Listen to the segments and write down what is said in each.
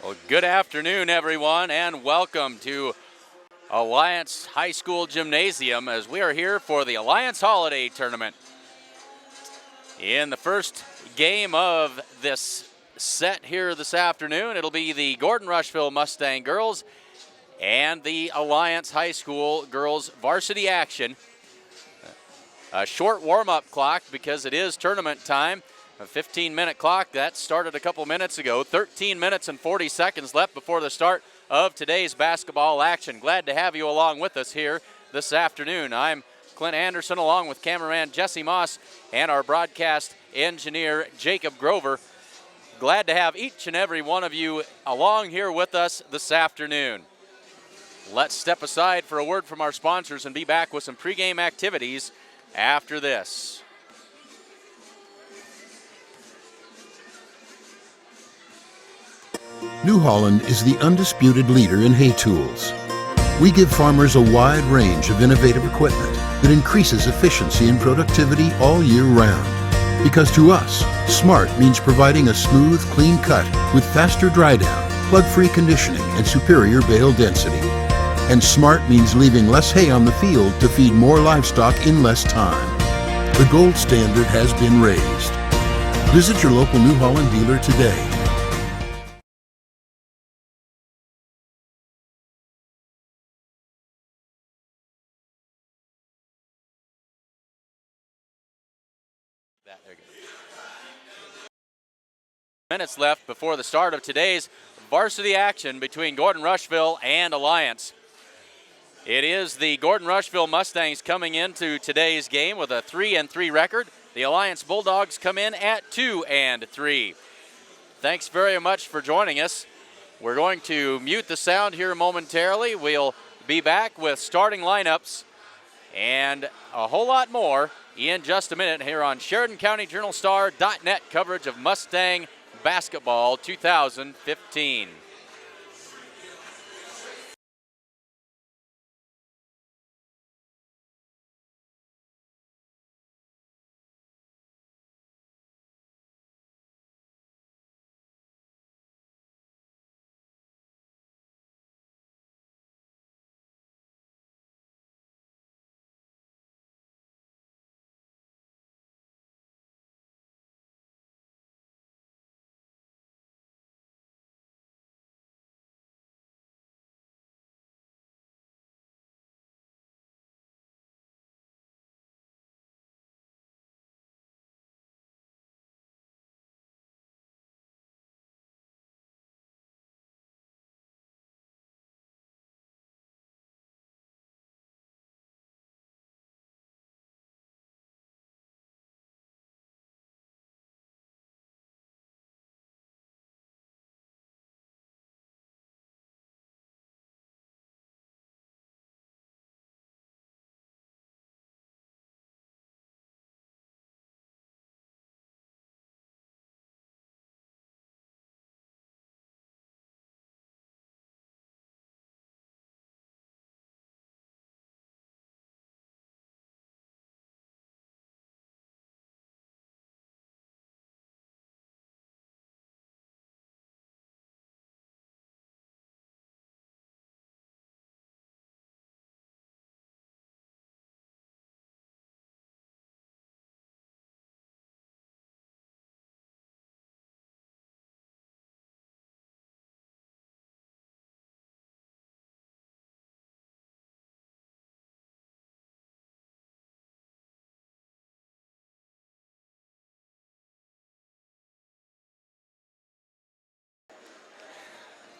Well, good afternoon, everyone, and welcome to Alliance High School Gymnasium as we are here for the Alliance Holiday Tournament. In the first game of this set here this afternoon, it'll be the Gordon-Rushville Mustang girls and the Alliance High School girls varsity action. A short warm-up clock because it is tournament time. A 15-minute clock that started a couple minutes ago. 13 minutes and 40 seconds left before the start of today's basketball action. Glad to have you along with us here this afternoon. I'm Clint Anderson along with cameraman Jesse Moss and our broadcast engineer Jacob Grover. Glad to have each and every one of you along here with us this afternoon. Let's step aside for a word from our sponsors and be back with some pregame activities after this. New Holland is the undisputed leader in hay tools. We give farmers a wide range of innovative equipment that increases efficiency and productivity all year round. Because to us, smart means providing a smooth, clean cut with faster dry down, plug-free conditioning, and superior bale density. And smart means leaving less hay on the field to feed more livestock in less time. The gold standard has been raised. Visit your local New Holland dealer today. Minutes left before the start of today's varsity action between Gordon-Rushville and Alliance. It is the Gordon-Rushville Mustangs coming into today's game with a 3-3 record. The Alliance Bulldogs come in at 2-3. Thanks very much for joining us. We're going to mute the sound here momentarily. We'll be back with starting lineups and a whole lot more in just a minute here on Sheridan County Journal Star.net coverage of Mustang Basketball 2015.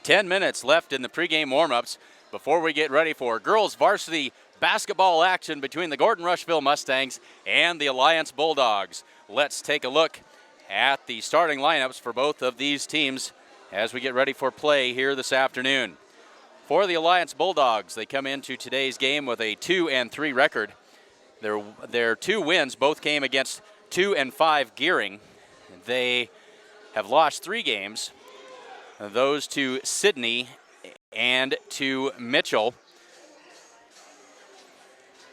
Ten minutes left in the pregame warm-ups before we get ready for girls varsity basketball action between the Gordon-Rushville Mustangs and the Alliance Bulldogs. Let's take a look at the starting lineups for both of these teams as we get ready for play here this afternoon. For the Alliance Bulldogs, they come into today's game with a 2-3 record. Their two wins both came against 2-5 Gearing. They have lost 3 games. Those to Sidney and to Mitchell.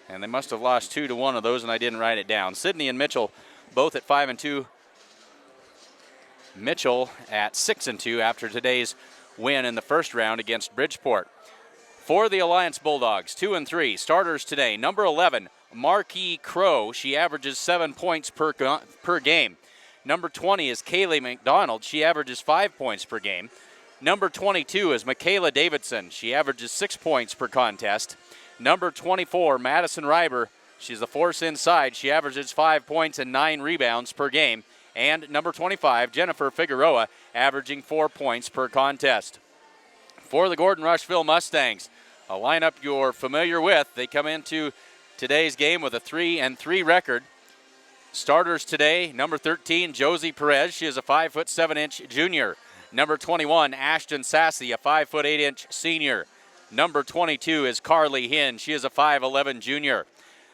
And they must have lost 2 to 1 of those, and I didn't write it down. Sidney and Mitchell both at 5-2. Mitchell at 6-2 after today's win in the first round against Bridgeport. For the Alliance Bulldogs, 2 and 3 starters today. Number 11, Marquis Crow. She averages 7 points per game. Number 20 is Kaylee McDonald. She averages 5 points per game. Number 22 is Michaela Davidson. She averages 6 points per contest. Number 24, Madison Reiber. She's a force inside. She averages 5 points and 9 rebounds per game. And number 25, Jennifer Figueroa, averaging 4 points per contest. For the Gordon-Rushville Mustangs, a lineup you're familiar with. They come into today's game with a 3-3 record. Starters today, number 13, Josie Perez. She is a 5'7" junior. Number 21, Ashton Sassy, a 5'8" senior. Number 22 is Carly Hinn. She is a 5'11" junior.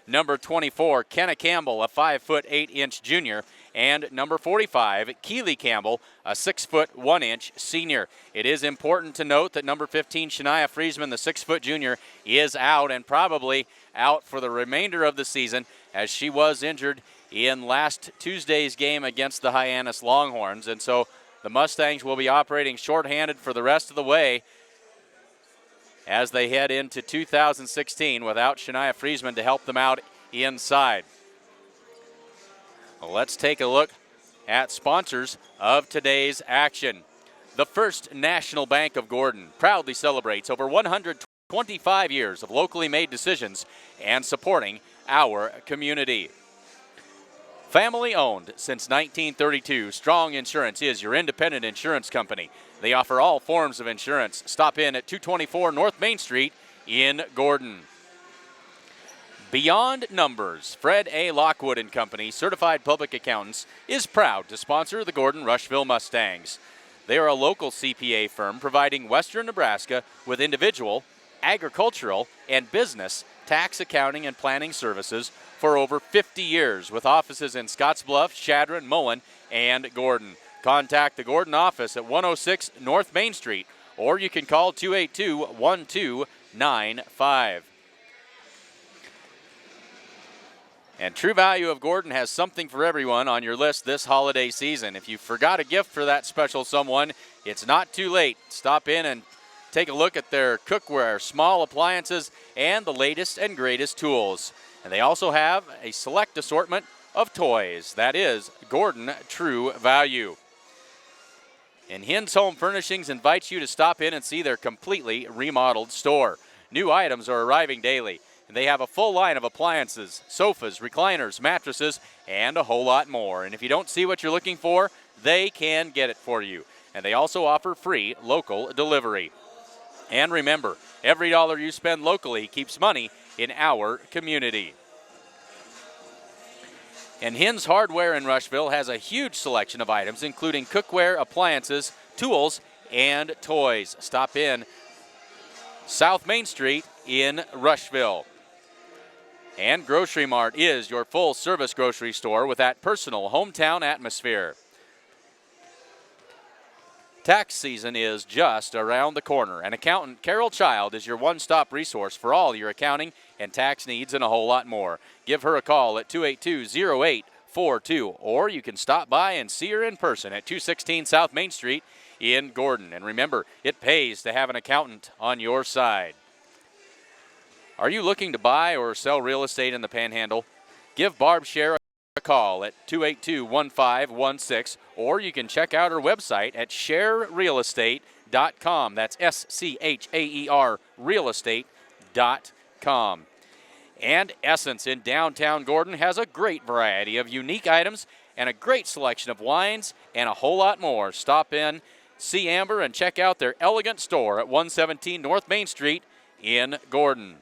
Number 24, Kenna Campbell, a 5'8" junior. And number 45, Keely Campbell, a 6'1" senior. It is important to note that number 15, Shania Friesman, the 6' junior, is out and probably out for the remainder of the season, as she was injured in last Tuesday's game against the Hyannis Longhorns. And so the Mustangs will be operating shorthanded for the rest of the way as they head into 2016 without Shania Friesman to help them out inside. Well, let's take a look at sponsors of today's action. The First National Bank of Gordon proudly celebrates over 125 years of locally made decisions and supporting our community. Family owned since 1932, Strong Insurance is your independent insurance company. They offer all forms of insurance. Stop in at 224 North Main Street in Gordon. Beyond Numbers, Fred A. Lockwood and Company, certified public accountants, is proud to sponsor the Gordon-Rushville Mustangs. They are a local CPA firm providing Western Nebraska with individual, agricultural, and business tax accounting and planning services for over 50 years, with offices in Scottsbluff, Chadron, Mullen, and Gordon. Contact the Gordon office at 106 North Main Street, or you can call 282-1295. And True Value of Gordon has something for everyone on your list this holiday season. If you forgot a gift for that special someone, it's not too late. Stop in and take a look at their cookware, small appliances, and the latest and greatest tools. And they also have a select assortment of toys. That is Gordon True Value. And Hinn's Home Furnishings invites you to stop in and see their completely remodeled store. New items are arriving daily, and they have a full line of appliances, sofas, recliners, mattresses, and a whole lot more. And if you don't see what you're looking for, they can get it for you. And they also offer free local delivery. And remember, every dollar you spend locally keeps money in our community. And Hinn's Hardware in Rushville has a huge selection of items, including cookware, appliances, tools, and toys. Stop in South Main Street in Rushville. And Grocery Mart is your full-service grocery store with that personal hometown atmosphere. Tax season is just around the corner, and accountant Carol Child is your one-stop resource for all your accounting and tax needs and a whole lot more. Give her a call at 282-0842, or you can stop by and see her in person at 216 South Main Street in Gordon. And remember, it pays to have an accountant on your side. Are you looking to buy or sell real estate in the Panhandle? Give Barb Scher a call at 282-1516, or you can check out her website at scherrealestate.com. That's SCHAER realestate.com. And Essence in downtown Gordon has a great variety of unique items and a great selection of wines and a whole lot more. Stop in, see Amber, and check out their elegant store at 117 North Main Street in Gordon.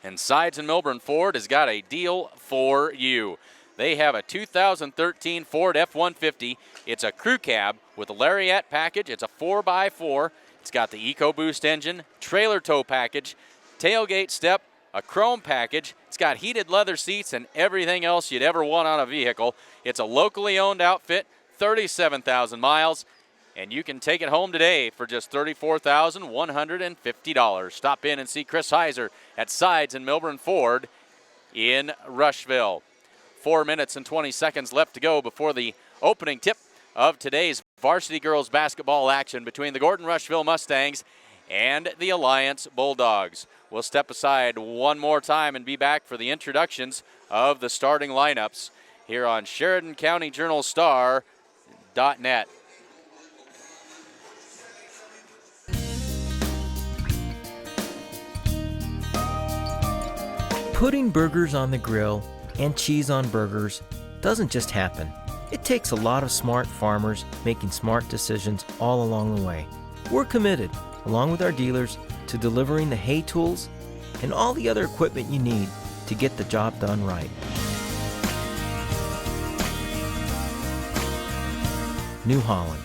And Sides and Milburn Ford has got a deal for you. They have a 2013 Ford F-150. It's a crew cab with a lariat package. It's a 4x4. It's got the EcoBoost engine, trailer tow package, tailgate step, a chrome package. It's got heated leather seats and everything else you'd ever want on a vehicle. It's a locally owned outfit, 37,000 miles, and you can take it home today for just $34,150. Stop in and see Chris Heiser at Sides and Milburn Ford in Rushville. 4 minutes and 20 seconds left to go before the opening tip of today's varsity girls basketball action between the Gordon-Rushville Mustangs and the Alliance Bulldogs. We'll step aside one more time and be back for the introductions of the starting lineups here on Sheridan County Journal Star.net. Putting burgers on the grill and cheese on burgers doesn't just happen. It takes a lot of smart farmers making smart decisions all along the way. We're committed, along with our dealers, to delivering the hay tools and all the other equipment you need to get the job done right. New Holland.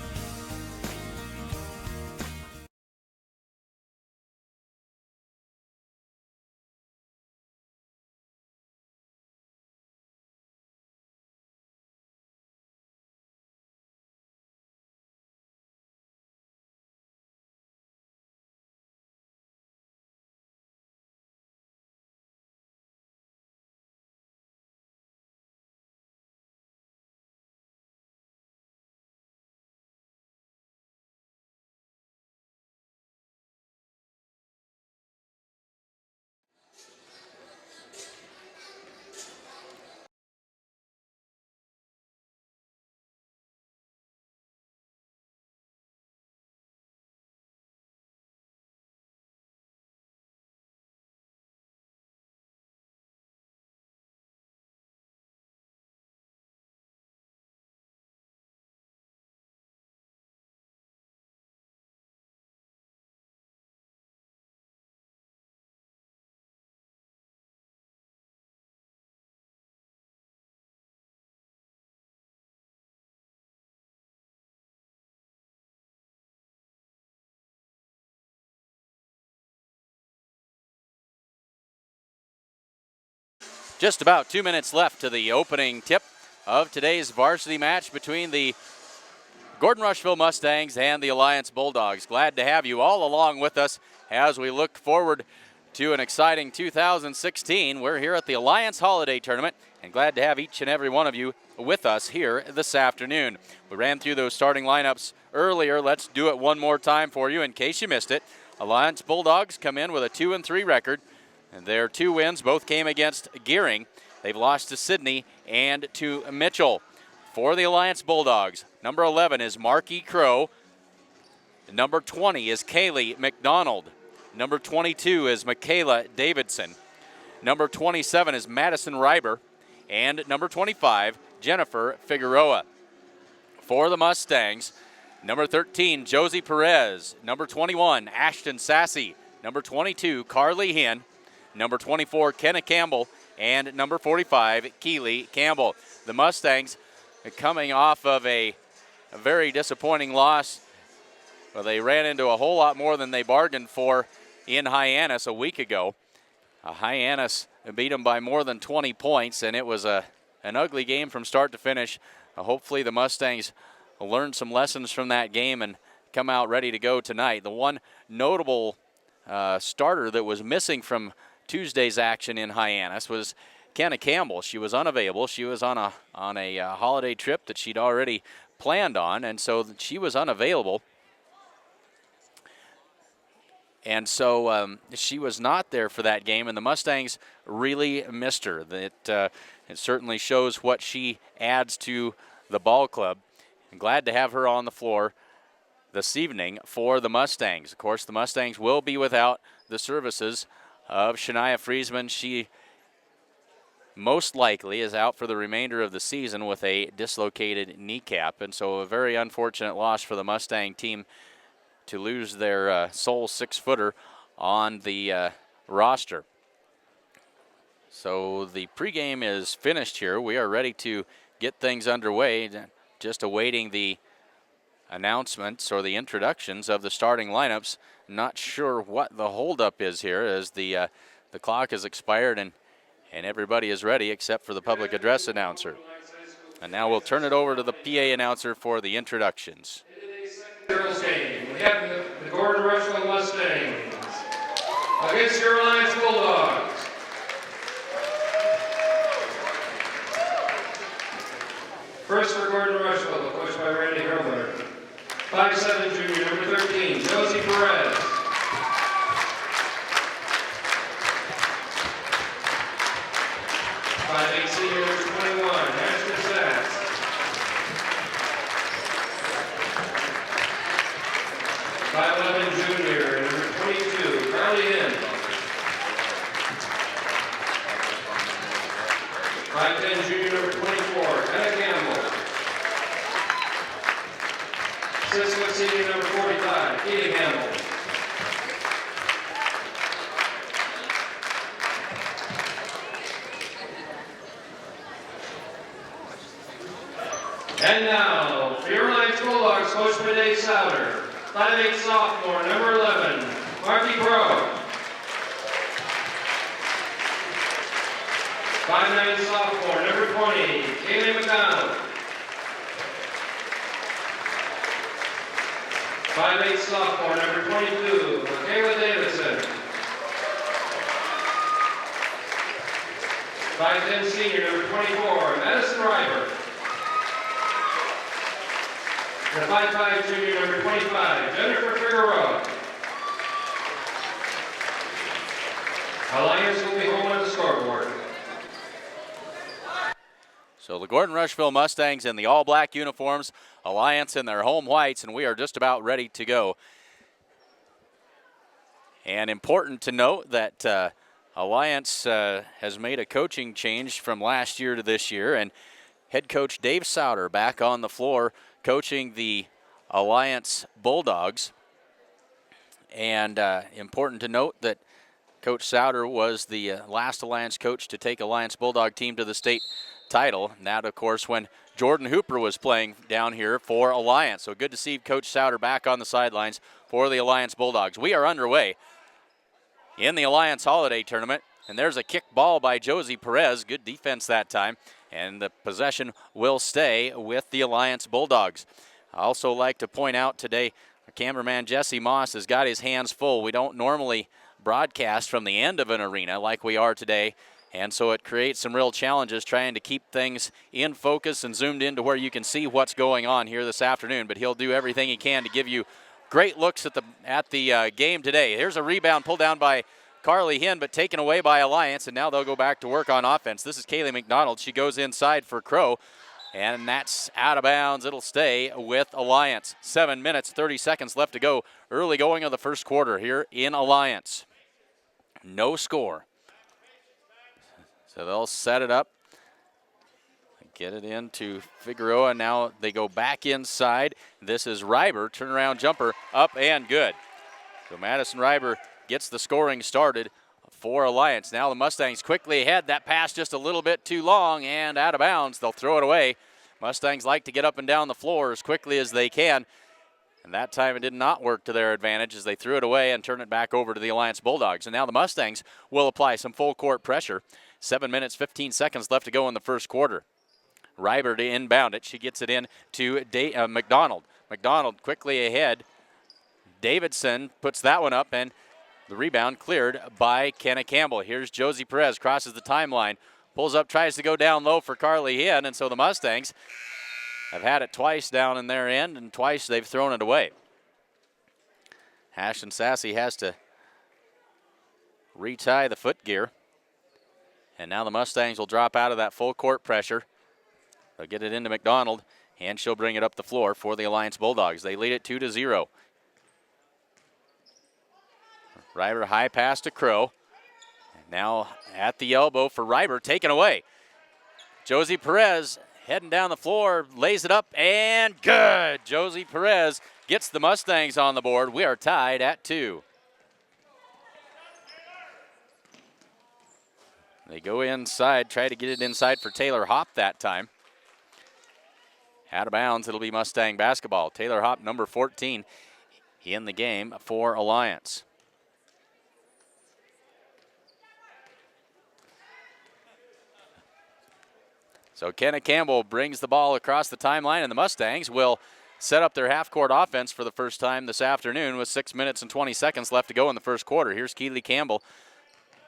Just about 2 minutes left to the opening tip of today's varsity match between the Gordon-Rushville Mustangs and the Alliance Bulldogs. Glad to have you all along with us as we look forward to an exciting 2016. We're here at the Alliance Holiday Tournament and glad to have each and every one of you with us here this afternoon. We ran through those starting lineups earlier. Let's do it one more time for you in case you missed it. Alliance Bulldogs come in with a 2-3 record. And their 2 wins both came against Gearing. They've lost to Sidney and to Mitchell. For the Alliance Bulldogs, number 11 is Marky Crow. Number 20 is Kaylee McDonald. Number 22 is Michaela Davidson. Number 27 is Madison Reiber. And number 25, Jennifer Figueroa. For the Mustangs, number 13, Josie Perez. Number 21, Ashton Sassy. Number 22, Carly Hinn. Number 24, Kenna Campbell, and number 45, Keely Campbell. The Mustangs coming off of a very disappointing loss. Well, they ran into a whole lot more than they bargained for in Hyannis a week ago. Hyannis beat them by more than 20 points, and it was an ugly game from start to finish. Hopefully the Mustangs will learn some lessons from that game and come out ready to go tonight. The one notable starter that was missing from Tuesday's action in Hyannis was Kenna Campbell. She was unavailable. She was on a holiday trip that she'd already planned on, and so she was unavailable. And so she was not there for that game, and the Mustangs really missed her. It certainly shows what she adds to the ball club. I'm glad to have her on the floor this evening for the Mustangs. Of course, the Mustangs will be without the services of Shania Friesman. She most likely is out for the remainder of the season with a dislocated kneecap, and so a very unfortunate loss for the Mustang team to lose their sole 6-footer on the roster. So the pregame is finished here. We are ready to get things underway, just awaiting the announcements or the introductions of the starting lineups. Not sure what the holdup is here as the clock has expired and everybody is ready except for the public address announcer. And now we'll turn it over to the PA announcer for the introductions. Girls game, we have the Gordon-Rushville Mustangs against your Alliance Bulldogs. First for Gordon-Rushville, coached by Randy Herler. 5'7" junior, number 13, Josie Perez. 5'8" senior, number 21, Ashton Sachs. 5'11" junior, number 22, Carly Hinn. 5'10" junior, number 24, Hannah Campbell. 6' senior, number 45, Katie Campbell. And now, for your Alliance Bulldogs, Coach Dave Souter. 5'8" sophomore, number 11, Marky Crow. 5'9" sophomore, number 20, Kaylee McDonald. 5'8" sophomore, number 22, Michaela Davidson. 5'10" senior, number 24, Madison Ryber. The 5'5" junior, number 25, Jennifer Figueroa. Alliance will be home on the scoreboard. So the Gordon-Rushville Mustangs in the all-black uniforms, Alliance in their home whites, and we are just about ready to go. And important to note that Alliance has made a coaching change from last year to this year, and head coach Dave Souter back on the floor coaching the Alliance Bulldogs. And important to note that Coach Souter was the last Alliance coach to take Alliance Bulldog team to the state title. And that, of course, when Jordan Hooper was playing down here for Alliance. So good to see Coach Souter back on the sidelines for the Alliance Bulldogs. We are underway in the Alliance Holiday Tournament. And there's a kick ball by Josie Perez. Good defense that time. And the possession will stay with the Alliance Bulldogs. I also like to point out today, our cameraman Jesse Moss has got his hands full. We don't normally broadcast from the end of an arena like we are today. And so it creates some real challenges trying to keep things in focus and zoomed into where you can see what's going on here this afternoon. But he'll do everything he can to give you great looks at the game today. Here's a rebound pulled down by Carly Hinn, but taken away by Alliance, and now they'll go back to work on offense. This is Kaylee McDonald. She goes inside for Crow, and that's out of bounds. It'll stay with Alliance. 7 minutes, 30 seconds left to go. Early going of the first quarter here in Alliance. No score. So they'll set it up, get it into Figueroa. Now they go back inside. This is Ryber, turnaround jumper, up and good. So Madison Ryber gets the scoring started for Alliance. Now the Mustangs quickly ahead. That pass just a little bit too long and out of bounds. They'll throw it away. Mustangs like to get up and down the floor as quickly as they can. And that time it did not work to their advantage as they threw it away and turned it back over to the Alliance Bulldogs. And now the Mustangs will apply some full court pressure. 7 minutes, 15 seconds left to go in the first quarter. Ryber to inbound it. She gets it in to McDonald. McDonald quickly ahead. Davidson puts that one up, and the rebound cleared by Kenna Campbell. Here's Josie Perez, crosses the timeline, pulls up, tries to go down low for Carly Hinn, and so the Mustangs have had it twice down in their end, and twice they've thrown it away. Ashton Sassy has to retie the foot gear. And now the Mustangs will drop out of that full court pressure. They'll get it into McDonald, and she'll bring it up the floor for the Alliance Bulldogs. They lead it 2-0. Ryber high pass to Crow. And now at the elbow for Ryber, taken away. Josie Perez heading down the floor, lays it up, and good. Josie Perez gets the Mustangs on the board. We are tied at 2. They go inside, try to get it inside for Taylor Hopp that time. Out of bounds, it'll be Mustang basketball. Taylor Hopp, number 14, in the game for Alliance. So Kenna Campbell brings the ball across the timeline, and the Mustangs will set up their half-court offense for the first time this afternoon with 6 minutes and 20 seconds left to go in the first quarter. Here's Keely Campbell.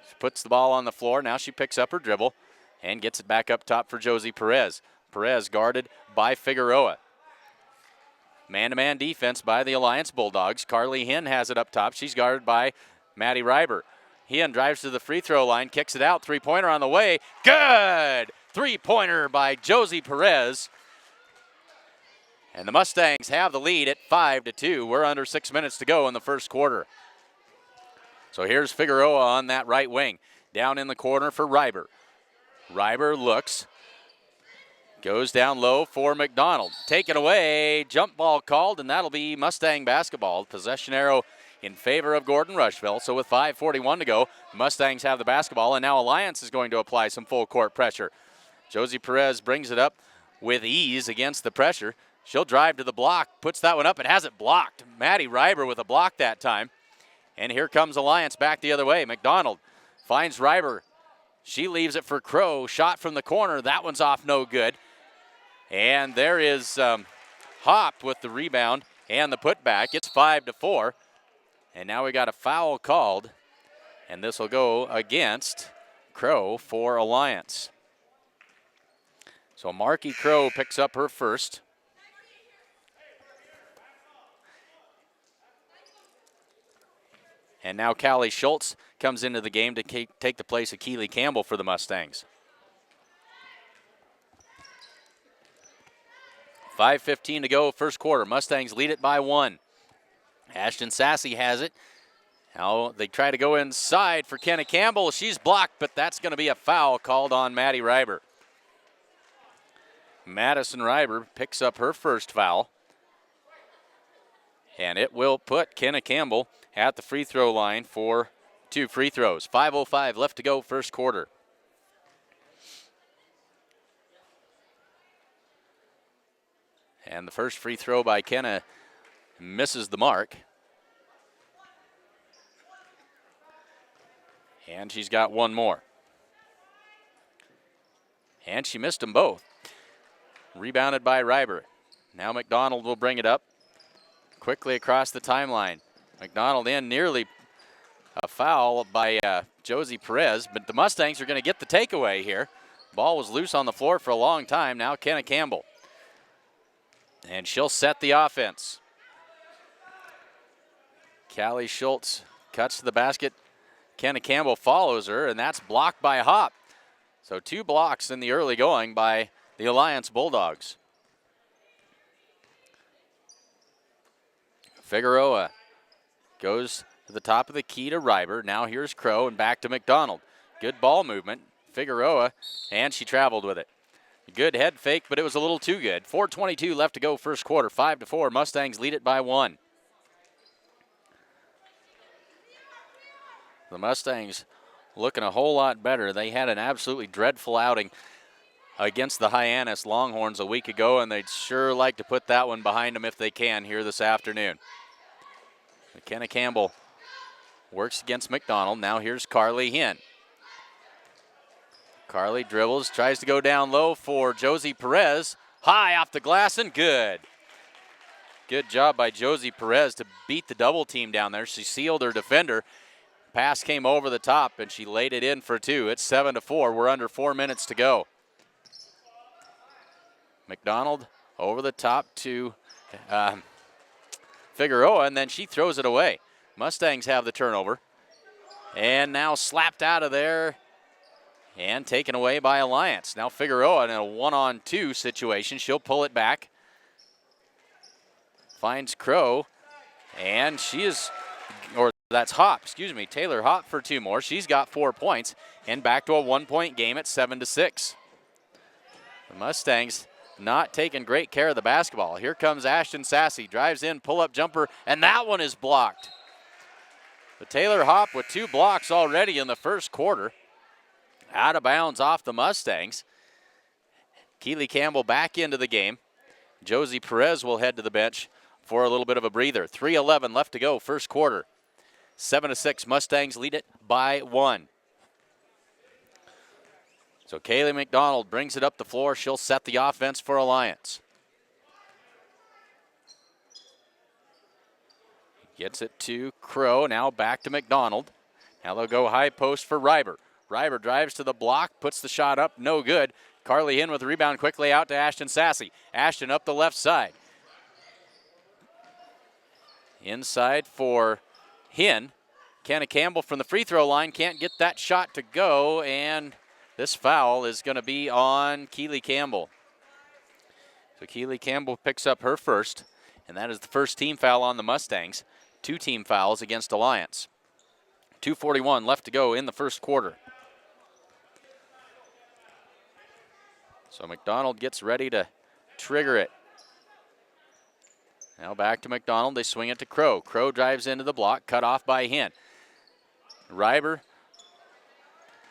She puts the ball on the floor. Now she picks up her dribble and gets it back up top for Josie Perez. Perez guarded by Figueroa. Man-to-man defense by the Alliance Bulldogs. Carly Hinn has it up top. She's guarded by Maddie Reiber. Hinn drives to the free throw line, kicks it out. Three-pointer on the way. Good! Three-pointer by Josie Perez. And the Mustangs have the lead at 5-2. We're under 6 minutes to go in the first quarter. So here's Figueroa on that right wing. Down in the corner for Reiber. Reiber looks. Goes down low for McDonald. Taken away. Jump ball called, and that'll be Mustang basketball. Possession arrow in favor of Gordon-Rushville. So with 5:41 to go, Mustangs have the basketball, and now Alliance is going to apply some full court pressure. Josie Perez brings it up with ease against the pressure. She'll drive to the block, puts that one up, and has it blocked. Maddie Reiber with a block that time. And here comes Alliance back the other way. McDonald finds Reiber. She leaves it for Crow. Shot from the corner. That one's off, no good. And there is Hop with the rebound and the putback. It's 5-4. And now we got a foul called. And this will go against Crow for Alliance. So Marky Crow picks up her first. And now Callie Schultz comes into the game to take the place of Keely Campbell for the Mustangs. 5:15 to go, first quarter. Mustangs lead it by 1. Ashton Sassy has it. Now they try to go inside for Kenna Campbell. She's blocked, but that's going to be a foul called on Maddie Reiber. Madison Reiber picks up her first foul. And it will put Kenna Campbell at the free throw line for 2 free throws. 5:05 left to go, first quarter. And the first free throw by Kenna misses the mark. And she's got one more. And she missed them both. Rebounded by Reiber. Now McDonald will bring it up. Quickly across the timeline. McDonald in, nearly a foul by Josie Perez, but the Mustangs are going to get the takeaway here. Ball was loose on the floor for a long time. Now Kenna Campbell. And she'll set the offense. Callie Schultz cuts to the basket. Kenna Campbell follows her, and that's blocked by Hop. So 2 blocks in the early going by the Alliance Bulldogs. Figueroa goes to the top of the key to Reiber. Now here's Crow and back to McDonald. Good ball movement. Figueroa, and she traveled with it. Good head fake, but it was a little too good. 4:22 left to go first quarter. 5-4. Mustangs lead it by 1. The Mustangs looking a whole lot better. They had an absolutely dreadful outing against the Hyannis Longhorns a week ago, and they'd sure like to put that one behind them if they can here this afternoon. McKenna Campbell works against McDonald. Now here's Carly Hinn. Carly dribbles, tries to go down low for Josie Perez. High off the glass and good. Good job by Josie Perez to beat the double team down there. She sealed her defender. Pass came over the top and she laid it in for 2. It's 7-4. We're under 4 minutes to go. McDonald over the top to Figueroa, and then she throws it away. Mustangs have the turnover. And now slapped out of there and taken away by Alliance. Now Figueroa in a 1-on-2 situation. She'll pull it back. Finds Crow, and she is, or that's Hop, excuse me, Taylor Hop for 2 more. She's got 4 points, and back to a 1-point game at 7-6. The Mustangs not taking great care of the basketball. Here comes Ashton Sassy, drives in, pull-up jumper, and that one is blocked. But Taylor Hop with 2 blocks already in the first quarter. Out of bounds off the Mustangs. Keely Campbell back into the game. Josie Perez will head to the bench for a little bit of a breather. 3:11 left to go, first quarter. 7-6, Mustangs lead it by 1. So Kaylee McDonald brings it up the floor. She'll set the offense for Alliance. Gets it to Crow, now back to McDonald. Now they'll go high post for Reiber. Reiber drives to the block, puts the shot up, no good. Carly Hinn with the rebound quickly out to Ashton Sassy. Ashton up the left side. Inside for Hinn. Kenna Campbell from the free throw line can't get that shot to go, and this foul is going to be on Keely Campbell. So Keely Campbell picks up her first, and that is the first team foul on the Mustangs. 2 team fouls against Alliance. 2:41 left to go in the first quarter. So McDonald gets ready to trigger it. Now back to McDonald. They swing it to Crow. Crow drives into the block, cut off by Hinn. Reiber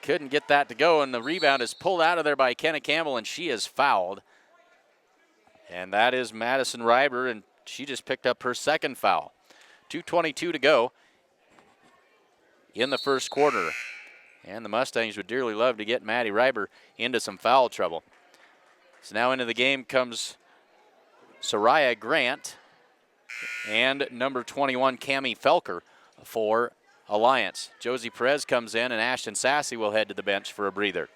couldn't get that to go, and the rebound is pulled out of there by Kenna Campbell, and she is fouled. And that is Madison Reiber, and she just picked up her second foul. 2:22 to go in the first quarter. And the Mustangs would dearly love to get Maddie Reiber into some foul trouble. So now into the game comes Soraya Grant and number 21, Cammie Felker for Alliance. Josie Perez comes in, and Ashton Sassy will head to the bench for a breather.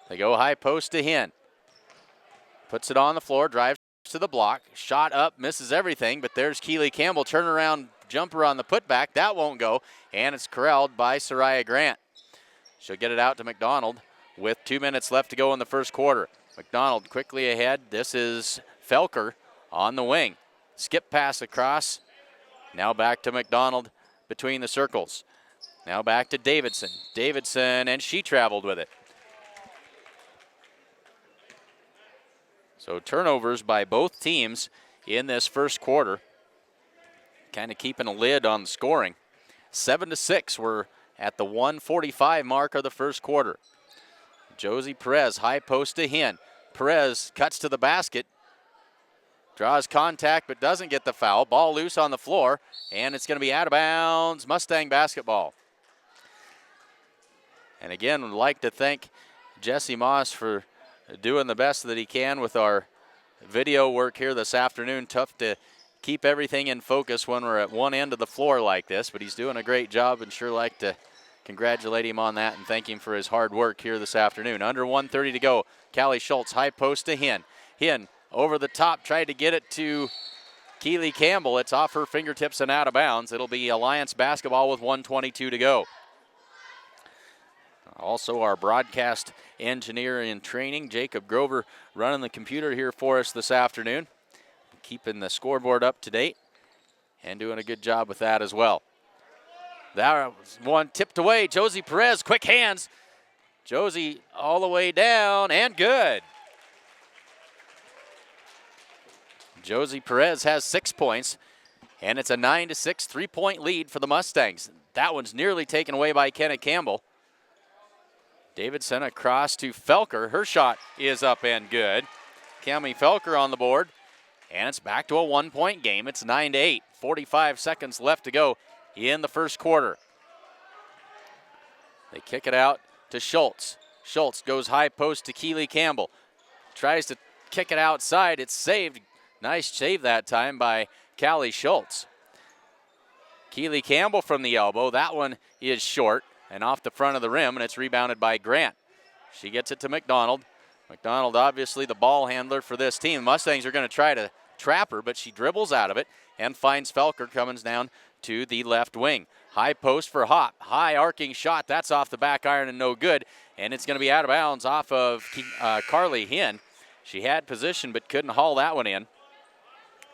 They go high post to Hinn. Puts it on the floor, drives to the block. Shot up, misses everything, but there's Keely Campbell. Turnaround jumper on the putback. That won't go, and it's corralled by Soraya Grant. She'll get it out to McDonald with 2 minutes left to go in the first quarter. McDonald quickly ahead. This is Felker on the wing. Skip pass across. Now back to McDonald between the circles. Now back to Davidson. Davidson, and she traveled with it. So turnovers by both teams in this first quarter. Kind of keeping a lid on the scoring. 7-6, we're at the 1:45 mark of the first quarter. Josie Perez, high post to Hinn. Perez cuts to the basket. Draws contact but doesn't get the foul. Ball loose on the floor, and it's going to be out of bounds. Mustang basketball. And again, would like to thank Jesse Moss for doing the best that he can with our video work here this afternoon. Tough to keep everything in focus when we're at one end of the floor like this, but he's doing a great job, and sure like to congratulate him on that and thank him for his hard work here this afternoon. Under 1:30 to go. Callie Schultz, high post to Hinn. Hinn over the top, tried to get it to Keely Campbell. It's off her fingertips and out of bounds. It'll be Alliance basketball with 1:22 to go. Also, our broadcast engineer in training, Jacob Grover, running the computer here for us this afternoon, keeping the scoreboard up to date and doing a good job with that as well. That was one tipped away. Josie Perez, quick hands. Josie all the way down, and good. Josie Perez has 6 points, and it's a 9-6 3-point lead for the Mustangs. That one's nearly taken away by Kenna Campbell. Davidson across to Felker. Her shot is up and good. Cammie Felker on the board, and it's back to a 1-point game. It's 9-8, 45 seconds left to go in the first quarter. They kick it out to Schultz. Schultz goes high post to Keely Campbell. Tries to kick it outside. It's saved. Nice save that time by Callie Schultz. Keely Campbell from the elbow. That one is short and off the front of the rim, and it's rebounded by Grant. She gets it to McDonald. McDonald, obviously the ball handler for this team. The Mustangs are going to try to trap her, but she dribbles out of it and finds Felker coming down to the left wing. High post for Hop. High arcing shot. That's off the back iron and no good. And it's going to be out of bounds off of Carly Hinn. She had position but couldn't haul that one in.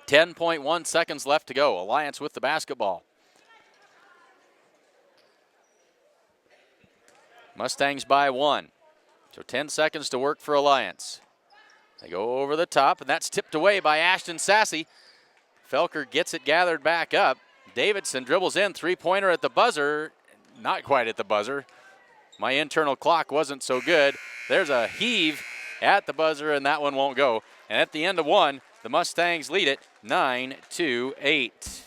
10.1 seconds left to go. Alliance with the basketball. Mustangs by 1. So 10 seconds to work for Alliance. They go over the top, and that's tipped away by Ashton Sassy. Felker gets it gathered back up. Davidson dribbles in, three-pointer at the buzzer. Not quite at the buzzer. My internal clock wasn't so good. There's a heave at the buzzer, and that one won't go. And at the end of one, the Mustangs lead it 9-8.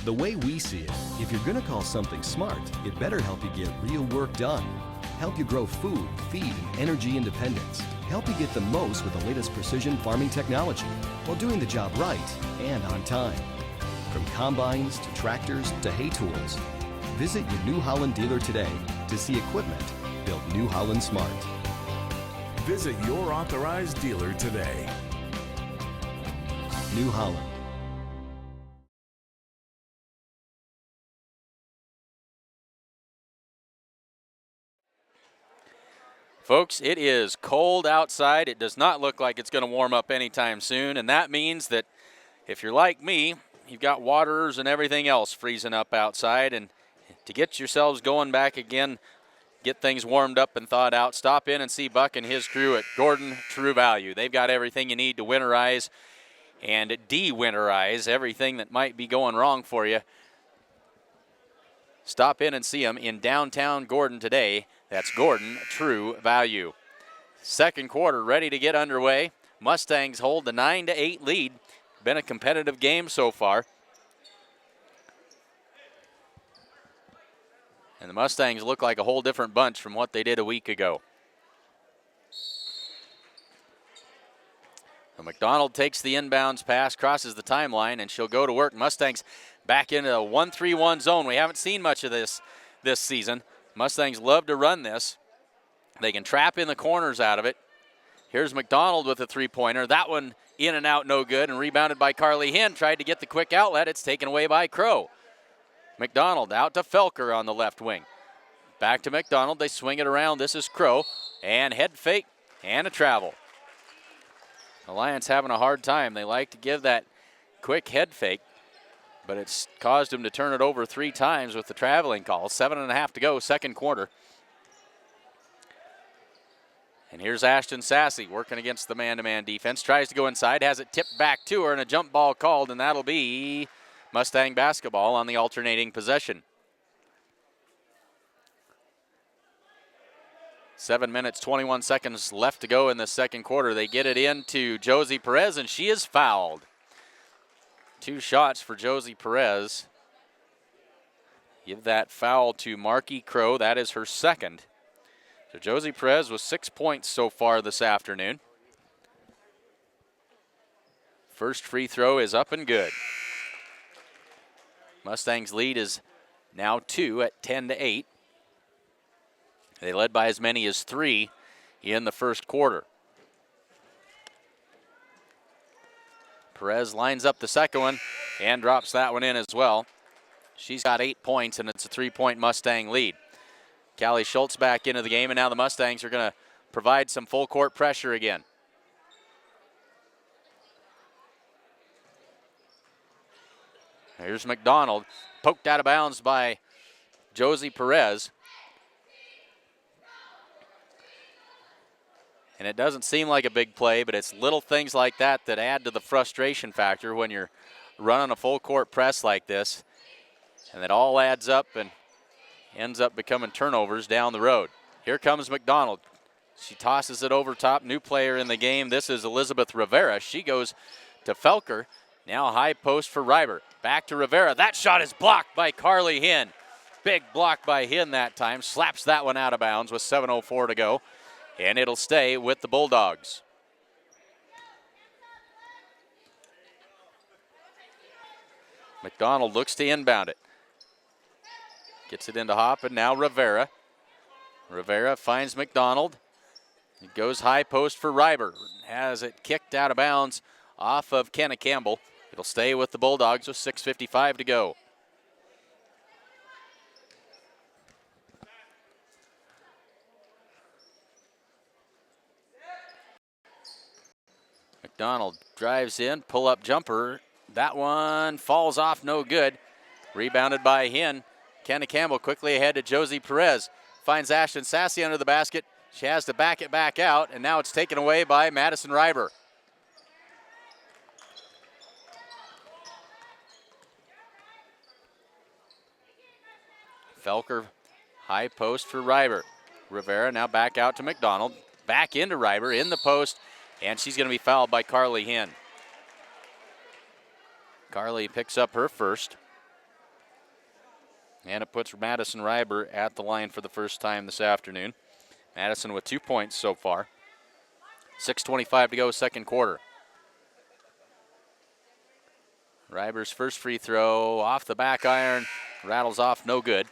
The way we see it, if you're going to call something smart, it better help you get real work done. Help you grow food, feed, and energy independence. Help you get the most with the latest precision farming technology while doing the job right and on time. From combines to tractors to hay tools. Visit your New Holland dealer today to see equipment built New Holland smart. Visit your authorized dealer today. New Holland. Folks, it is cold outside. It does not look like it's going to warm up anytime soon, and that means that if you're like me, you've got waters and everything else freezing up outside, and to get yourselves going back again, get things warmed up and thawed out, stop in and see Buck and his crew at Gordon True Value. They've got everything you need to winterize and de-winterize everything that might be going wrong for you. Stop in and see them in downtown Gordon today. That's Gordon True Value. Second quarter ready to get underway. Mustangs hold the 9-8 lead. Been a competitive game so far. And the Mustangs look like a whole different bunch from what they did a week ago. So McDonald takes the inbounds pass, crosses the timeline, and she'll go to work. Mustangs back into a 1-3-1 zone. We haven't seen much of this season. Mustangs love to run this. They can trap in the corners out of it. Here's McDonald with a three-pointer. That one in and out, no good, and rebounded by Carly Hinn. Tried to get the quick outlet. It's taken away by Crow. McDonald out to Felker on the left wing. Back to McDonald. They swing it around. This is Crow. And head fake and a travel. Alliance having a hard time. They like to give that quick head fake, but it's caused him to turn it over 3 times with the traveling call. 7.5 to go, second quarter. And here's Ashton Sassy working against the man-to-man defense. Tries to go inside, has it tipped back to her, and a jump ball called, and that'll be Mustang basketball on the alternating possession. 7 minutes, 21 seconds left to go in the second quarter. They get it into Josie Perez, and she is fouled. 2 shots for Josie Perez. Give that foul to Marky Crow. That is her second. So Josie Perez with 6 points so far this afternoon. First free throw is up and good. Mustangs lead is now 2 at 10-8. They led by as many as 3 in the first quarter. Perez lines up the second one and drops that one in as well. She's got 8 points, and it's a 3-point Mustang lead. Callie Schultz back into the game, and now the Mustangs are going to provide some full court pressure again. Here's McDonald, poked out of bounds by Josie Perez. And it doesn't seem like a big play, but it's little things like that that add to the frustration factor when you're running a full court press like this. And it all adds up and ends up becoming turnovers down the road. Here comes McDonald. She tosses it over top. New player in the game. This is Elizabeth Rivera. She goes to Felker. Now high post for Reiber. Back to Rivera. That shot is blocked by Carly Hinn. Big block by Hinn that time. Slaps that one out of bounds with 7:04 to go. And it'll stay with the Bulldogs. McDonald looks to inbound it. Gets it into Hoppen. Now Rivera. Rivera finds McDonald. It goes high post for Reiber. Has it kicked out of bounds off of Kenna Campbell. It'll stay with the Bulldogs with 6:55 to go. McDonald drives in, pull-up jumper. That one falls off, no good. Rebounded by Hinn. Kenna Campbell quickly ahead to Josie Perez. Finds Ashton Sassy under the basket. She has to back it back out, and now it's taken away by Madison Reiber. Felker, high post for Reiber. Rivera now back out to McDonald. Back into Reiber in the post, and she's going to be fouled by Carly Hinn. Carly picks up her first. And it puts Madison Reiber at the line for the first time this afternoon. Madison with 2 points so far. 6:25 to go, second quarter. Reiber's first free throw off the back iron. Rattles off, no good.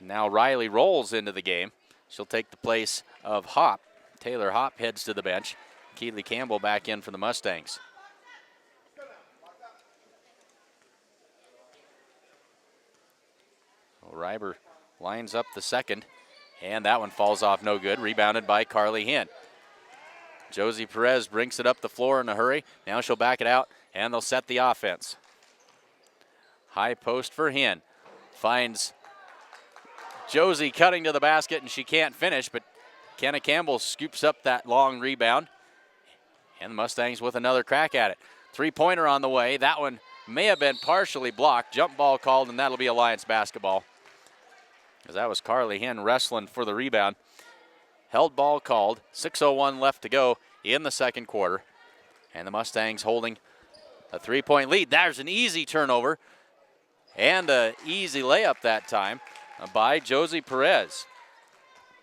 Now Riley rolls into the game. She'll take the place of Hop. Taylor Hop heads to the bench. Keely Campbell back in for the Mustangs. Reiber lines up the second, and that one falls off no good. Rebounded by Carly Hinn. Josie Perez brings it up the floor in a hurry. Now she'll back it out, and they'll set the offense. High post for Hinn. Finds Josie cutting to the basket, and she can't finish, but Kenna Campbell scoops up that long rebound. And the Mustangs with another crack at it. Three-pointer on the way. That one may have been partially blocked. Jump ball called, and that'll be Alliance basketball. Because that was Carly Hinn wrestling for the rebound. Held ball called. 6:01 left to go in the second quarter. And the Mustangs holding a three-point lead. There's an easy turnover and an easy layup that time by Josie Perez.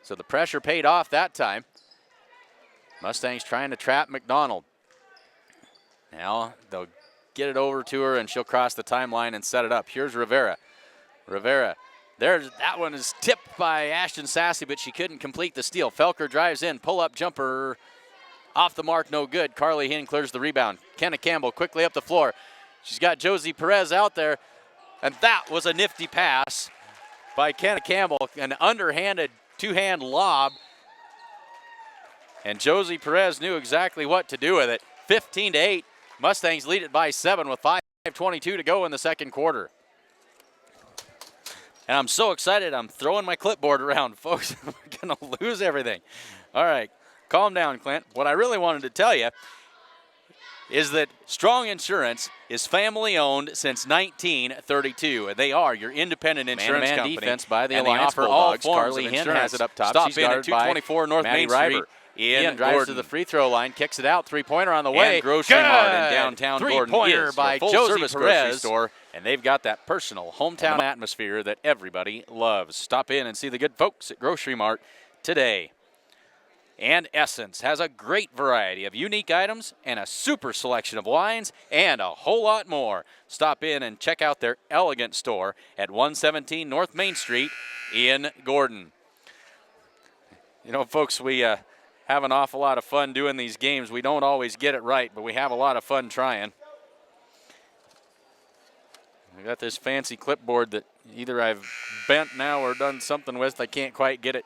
So the pressure paid off that time. Mustangs trying to trap McDonald. Now they'll get it over to her, and she'll cross the timeline and set it up. Here's Rivera. Rivera. That one is tipped by Ashton Sassy, but she couldn't complete the steal. Felker drives in, pull-up jumper off the mark, no good. Carly Hinn clears the rebound. Kenna Campbell quickly up the floor. She's got Josie Perez out there, and that was a nifty pass by Kenna Campbell, an underhanded two-hand lob. And Josie Perez knew exactly what to do with it. 15-8, Mustangs lead it by 7 with 5:22 to go in the second quarter. And I'm so excited, I'm throwing my clipboard around, folks. We're going to lose everything. All right, calm down, Clint. What I really wanted to tell you is that Strong Insurance is family-owned since 1932. They are your independent insurance company. Defense by the Alliance Bulldogs. Carly Hinn has it up top. Stop in at 224 North Main Street. Ian drives to the free throw line, kicks it out, three-pointer on the way. And Grocery Mart in downtown Gordon. Three-pointer by Josie Perez. Store, and they've got that personal hometown atmosphere that everybody loves. Stop in and see the good folks at Grocery Mart today. And Essence has a great variety of unique items and a super selection of wines and a whole lot more. Stop in and check out their elegant store at 117 North Main Street in Gordon. You know, folks, we have an awful lot of fun doing these games. We don't always get it right, but we have a lot of fun trying. I got this fancy clipboard that either I've bent now or done something with. I can't quite get it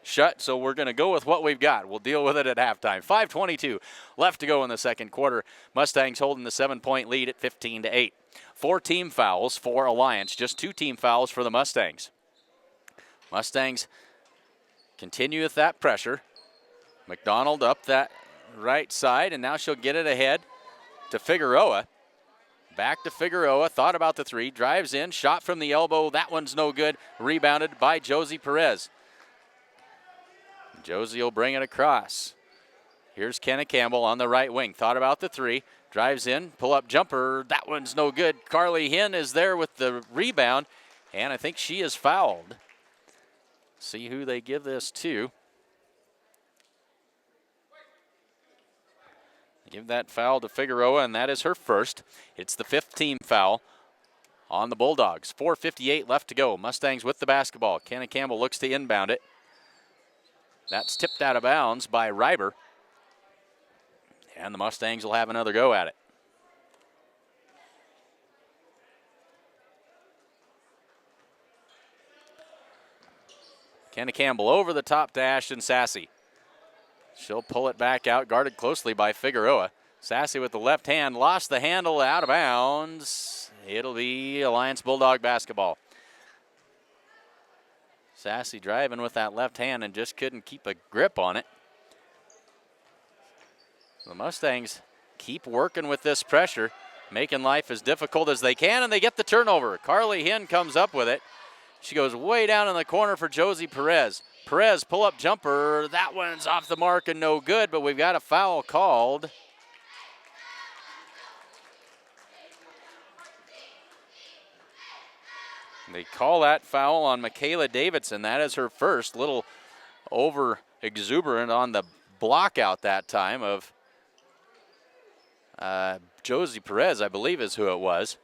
shut, so we're going to go with what we've got. We'll deal with it at halftime. 5:22 left to go in the second quarter. Mustangs holding the 7-point lead at 15-8. 4 team fouls for Alliance, just 2 team fouls for the Mustangs. Mustangs continue with that pressure. McDonald up that right side, and now she'll get it ahead to Figueroa. Back to Figueroa, thought about the three, drives in, shot from the elbow. That one's no good. Rebounded by Josie Perez. Josie will bring it across. Here's Kenna Campbell on the right wing. Thought about the three, drives in, pull-up jumper. That one's no good. Carly Hinn is there with the rebound, and I think she is fouled. See who they give this to. Give that foul to Figueroa, and that is her first. It's the 5th team foul on the Bulldogs. 4:58 left to go. Mustangs with the basketball. Kenna Campbell looks to inbound it. That's tipped out of bounds by Reiber. And the Mustangs will have another go at it. Kenna Campbell over the top to Ashton Sassy. She'll pull it back out, guarded closely by Figueroa. Sassy with the left hand, lost the handle, out of bounds. It'll be Alliance Bulldog basketball. Sassy driving with that left hand and just couldn't keep a grip on it. The Mustangs keep working with this pressure, making life as difficult as they can, and they get the turnover. Carly Hinn comes up with it. She goes way down in the corner for Josie Perez. Perez, pull-up jumper. That one's off the mark and no good, but we've got a foul called. They call that foul on Michaela Davidson. That is her first. Little over-exuberant on the block out that time of Josie Perez, I believe is who it was.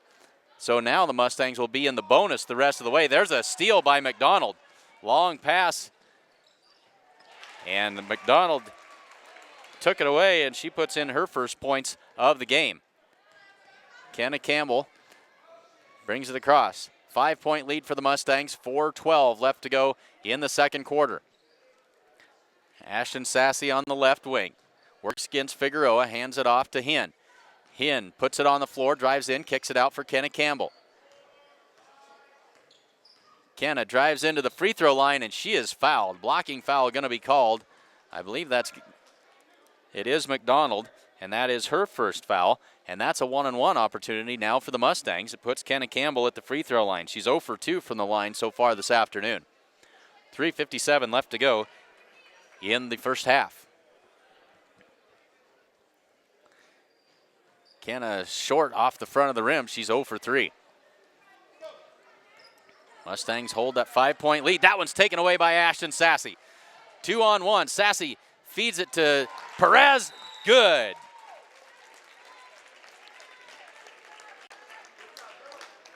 So now the Mustangs will be in the bonus the rest of the way. There's a steal by McDonald. Long pass. And McDonald took it away, and she puts in her first points of the game. Kenna Campbell brings it across. 5-point lead for the Mustangs. 4:12 left to go in the second quarter. Ashton Sassy on the left wing. Works against Figueroa, hands it off to Hinn. Hinn puts it on the floor, drives in, kicks it out for Kenna Campbell. Kenna drives into the free throw line, and she is fouled. Blocking foul going to be called. I believe it is McDonald, and that is her first foul. And that's a 1-on-1 opportunity now for the Mustangs. It puts Kenna Campbell at the free throw line. She's 0 for 2 from the line so far this afternoon. 3:57 left to go in the first half. Kenna short off the front of the rim. She's 0 for 3. Mustangs hold that 5-point lead. That one's taken away by Ashton Sassy. 2-on-1. Sassy feeds it to Perez. Good.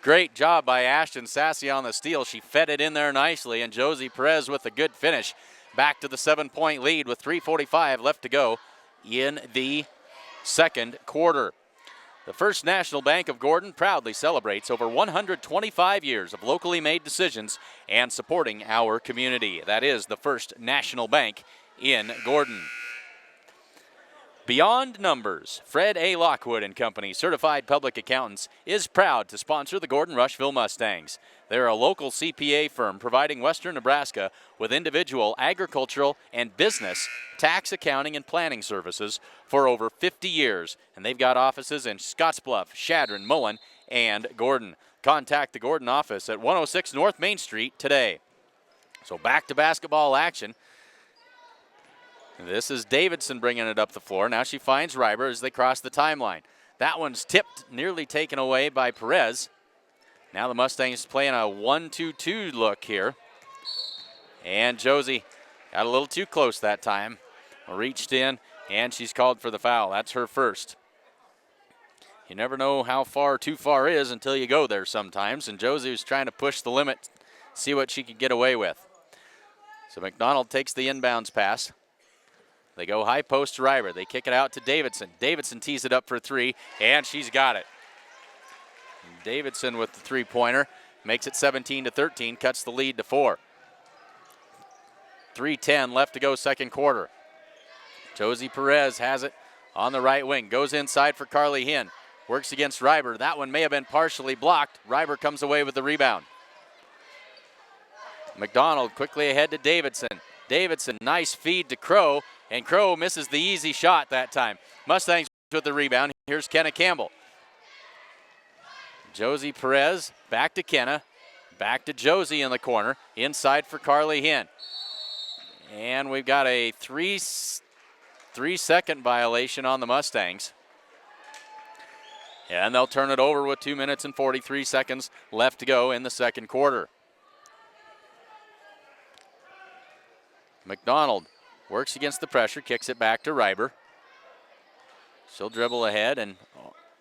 Great job by Ashton Sassy on the steal. She fed it in there nicely, and Josie Perez with a good finish. Back to the 7-point lead with 3:45 left to go in the second quarter. The First National Bank of Gordon proudly celebrates over 125 years of locally made decisions and supporting our community. That is the First National Bank in Gordon. Beyond Numbers, Fred A. Lockwood and Company, certified public accountants, is proud to sponsor the Gordon-Rushville Mustangs. They're a local CPA firm providing Western Nebraska with individual, agricultural, and business tax, accounting, and planning services for over 50 years. And they've got offices in Scottsbluff, Chadron, Mullen, and Gordon. Contact the Gordon office at 106 North Main Street today. So back to basketball action. This is Davidson bringing it up the floor. Now she finds Reiber as they cross the timeline. That one's tipped, nearly taken away by Perez. Now the Mustangs playing a 1-2-2 look here. And Josie got a little too close that time. Reached in, and she's called for the foul. That's her first. You never know how far too far is until you go there sometimes. And Josie was trying to push the limit, see what she could get away with. So McDonald takes the inbounds pass. They go high post to Reiber. They kick it out to Davidson. Davidson tees it up for 3, and she's got it. Davidson with the three-pointer makes it 17-13, cuts the lead to 4. 3:10 left to go second quarter. Josie Perez has it on the right wing. Goes inside for Carly Hinn. Works against Reiber. That one may have been partially blocked. Reiber comes away with the rebound. McDonald quickly ahead to Davidson. Davidson, nice feed to Crow, and Crow misses the easy shot that time. Mustangs with the rebound. Here's Kenna Campbell. Josie Perez, back to Kenna. Back to Josie in the corner. Inside for Carly Hinn. And we've got a three-second violation on the Mustangs. And they'll turn it over with 2 minutes and 43 seconds left to go in the second quarter. McDonald works against the pressure, kicks it back to Reiber. She'll dribble ahead, and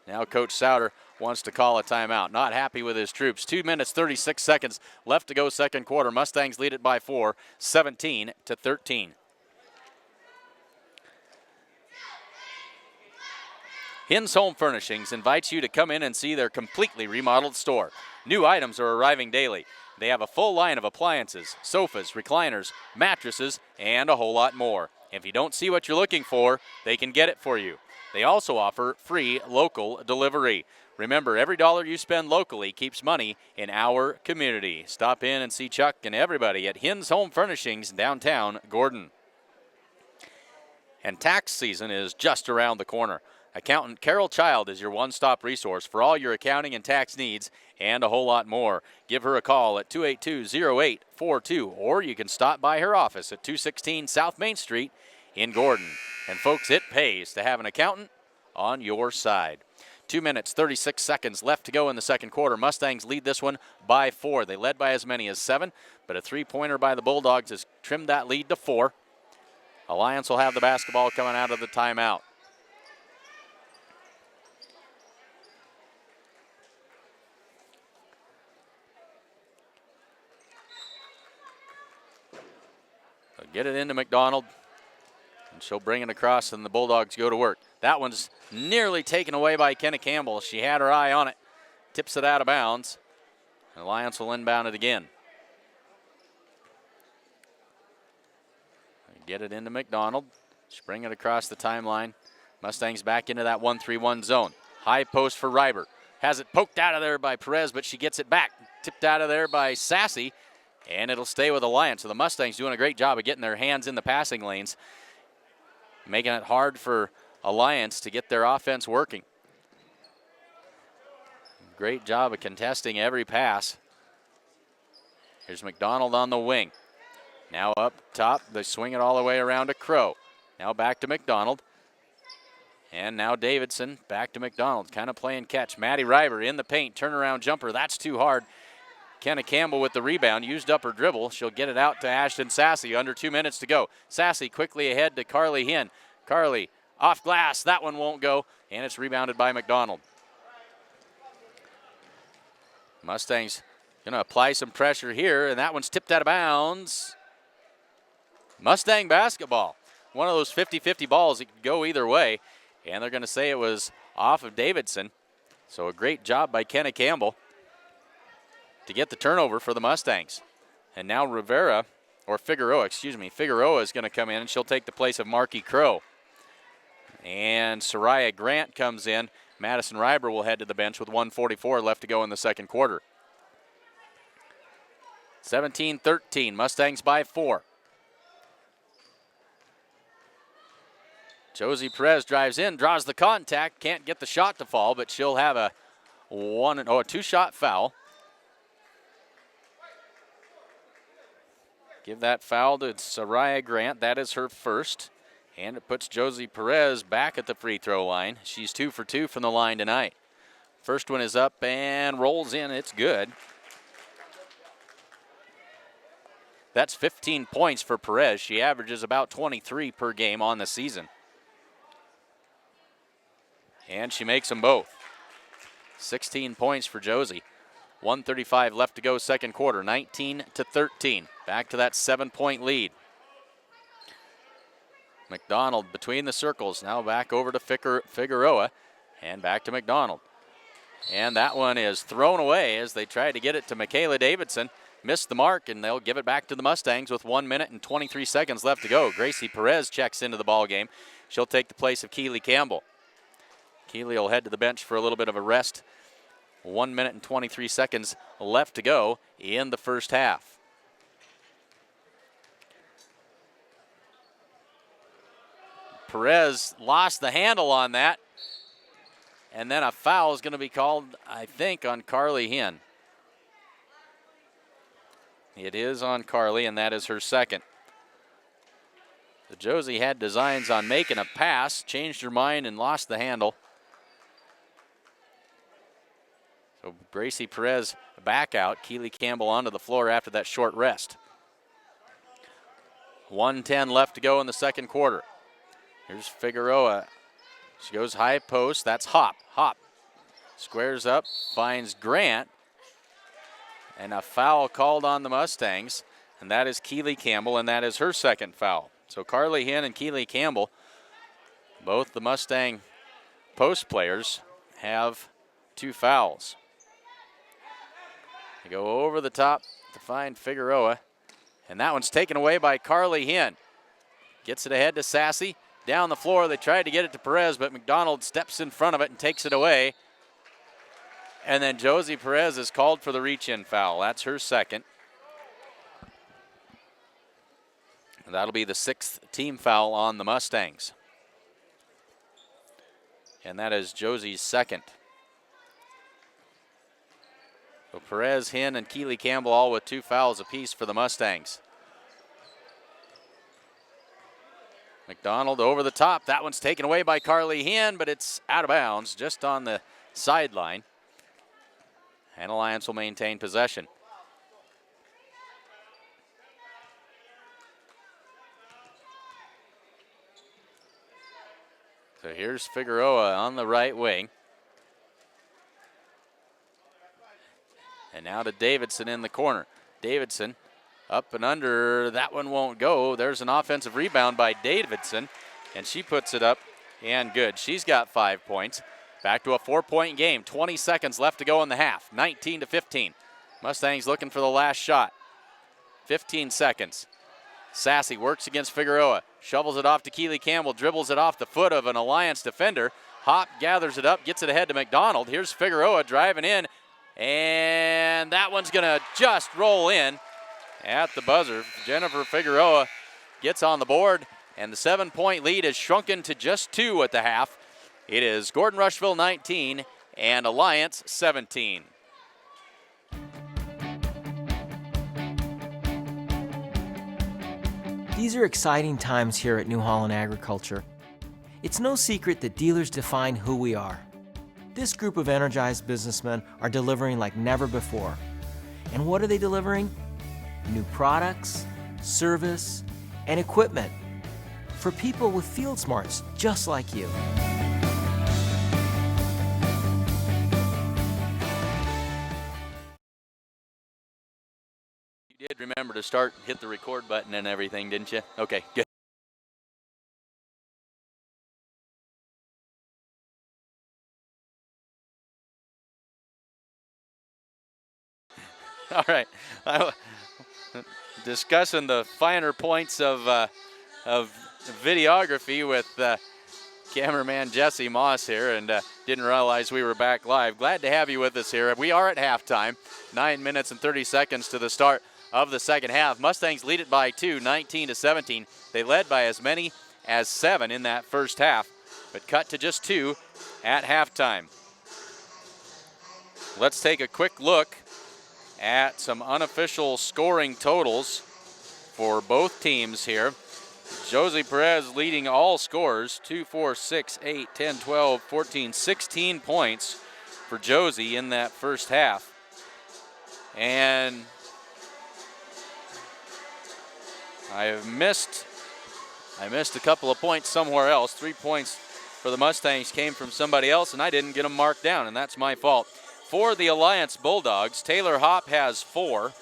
now Coach Souter wants to call a timeout. Not happy with his troops. 2 minutes, 36 seconds left to go second quarter. Mustangs lead it by 4, 17-13. Hinn's Home Furnishings invites you to come in and see their completely remodeled store. New items are arriving daily. They have a full line of appliances, sofas, recliners, mattresses, and a whole lot more. If you don't see what you're looking for, they can get it for you. They also offer free local delivery. Remember, every dollar you spend locally keeps money in our community. Stop in and see Chuck and everybody at Hinn's Home Furnishings, downtown Gordon. And tax season is just around the corner. Accountant Carol Child is your one-stop resource for all your accounting and tax needs and a whole lot more. Give her a call at 282-0842, or you can stop by her office at 216 South Main Street in Gordon. And folks, it pays to have an accountant on your side. 2 minutes, 36 seconds left to go in the second quarter. Mustangs lead this one by 4. They led by as many as 7, but a three-pointer by the Bulldogs has trimmed that lead to 4. Alliance will have the basketball coming out of the timeout. So get it into McDonald, and she'll bring it across, and the Bulldogs go to work. That one's nearly taken away by Kenna Campbell. She had her eye on it, tips it out of bounds. Alliance will inbound it again. Get it into McDonald. She'll bring it across the timeline. Mustangs back into that 1-3-1 zone. High post for Reiber. Has it poked out of there by Perez, but she gets it back. Tipped out of there by Sassy, and it'll stay with Alliance. So the Mustangs doing a great job of getting their hands in the passing lanes, making it hard for Alliance to get their offense working. Great job of contesting every pass. Here's McDonald on the wing. Now up top, they swing it all the way around to Crow. Now back to McDonald. And now Davidson back to McDonald, kind of playing catch. Maddie Reiber in the paint, turnaround jumper, that's too hard. Kenna Campbell with the rebound, used up her dribble. She'll get it out to Ashton Sassy, under 2 minutes to go. Sassy quickly ahead to Carly Hinn. Carly off glass, that one won't go, and it's rebounded by McDonald. Mustangs gonna apply some pressure here, and that one's tipped out of bounds. Mustang basketball. One of those 50-50 balls, it could go either way. And they're going to say it was off of Davidson. So a great job by Kenna Campbell to get the turnover for the Mustangs. And now Figueroa is going to come in, and she'll take the place of Marky Crow. And Soraya Grant comes in. Madison Reiber will head to the bench with 1:44 left to go in the second quarter. 17-13, Mustangs by 4. Josie Perez drives in, draws the contact, can't get the shot to fall, but she'll have a 2-shot foul. Give that foul to Soraya Grant. That is her first. And it puts Josie Perez back at the free throw line. She's 2 for 2 from the line tonight. First one is up and rolls in. It's good. That's 15 points for Perez. She averages about 23 per game on the season. And she makes them both. 16 points for Josie. 1:35 left to go second quarter. 19-13. Back to that 7-point lead. McDonald between the circles. Now back over to Figueroa. And back to McDonald. And that one is thrown away as they try to get it to Michaela Davidson. Missed the mark, and they'll give it back to the Mustangs with 1 minute and 23 seconds left to go. Gracie Perez checks into the ball game. She'll take the place of Keely Campbell. Keely will head to the bench for a little bit of a rest. 1 minute and 23 seconds left to go in the first half. Perez lost the handle on that. And then a foul is going to be called, I think, on Carly Hinn. It is on Carly, and that is her second. So Josie had designs on making a pass, changed her mind, and lost the handle. So Gracie Perez back out. Keely Campbell onto the floor after that short rest. 1:10 left to go in the second quarter. Here's Figueroa. She goes high post. That's Hop. Hop squares up, finds Grant. And a foul called on the Mustangs. And that is Keely Campbell, and that is her second foul. So Carly Hinn and Keely Campbell, both the Mustang post players, have 2 fouls. They go over the top to find Figueroa. And that one's taken away by Carly Hinn. Gets it ahead to Sassy. Down the floor, they tried to get it to Perez, but McDonald steps in front of it and takes it away. And then Josie Perez is called for the reach-in foul. That's her second. And that'll be the 6th team foul on the Mustangs. And that is Josie's second. So Perez, Hinn, and Keely Campbell all with 2 fouls apiece for the Mustangs. McDonald over the top. That one's taken away by Carly Hinn, but it's out of bounds just on the sideline. And Alliance will maintain possession. So here's Figueroa on the right wing. And now to Davidson in the corner. Davidson Up and under, that one won't go. There's an offensive rebound by Davidson, and she puts it up and good. She's got 5 points. Back to a 4-point game. 20 seconds left to go in the half. 19-15. Mustangs looking for the last shot. 15 seconds. Sassy works against Figueroa. Shovels it off to Keely Campbell. Dribbles it off the foot of an Alliance defender. Hop gathers it up, gets it ahead to McDonald. Here's Figueroa driving in. And that one's going to just roll in at the buzzer. Jennifer Figueroa gets on the board. And the 7-point lead is shrunken to just 2 at the half. It is Gordon-Rushville 19 and Alliance 17. These are exciting times here at New Holland Agriculture. It's no secret that dealers define who we are. This group of energized businessmen are delivering like never before. And what are they delivering? New products, service, and equipment for people with field smarts just like you. You did remember to hit the record button and everything, didn't you? Okay, good. All right, discussing the finer points of videography with cameraman Jesse Moss here, and didn't realize we were back live. Glad to have you with us here. We are at halftime, 9 minutes and 30 seconds to the start of the second half. Mustangs lead it by 2, 19-17. They led by as many as 7 in that first half, but cut to just 2 at halftime. Let's take a quick look at some unofficial scoring totals for both teams here. Josie Perez leading all scores, 2, 4, 6, 8, 10, 12, 14, 16 points for Josie in that first half. And I missed a couple of points somewhere else. 3 points for the Mustangs came from somebody else, and I didn't get them marked down, and that's my fault. For the Alliance Bulldogs, Taylor Hopp has 4.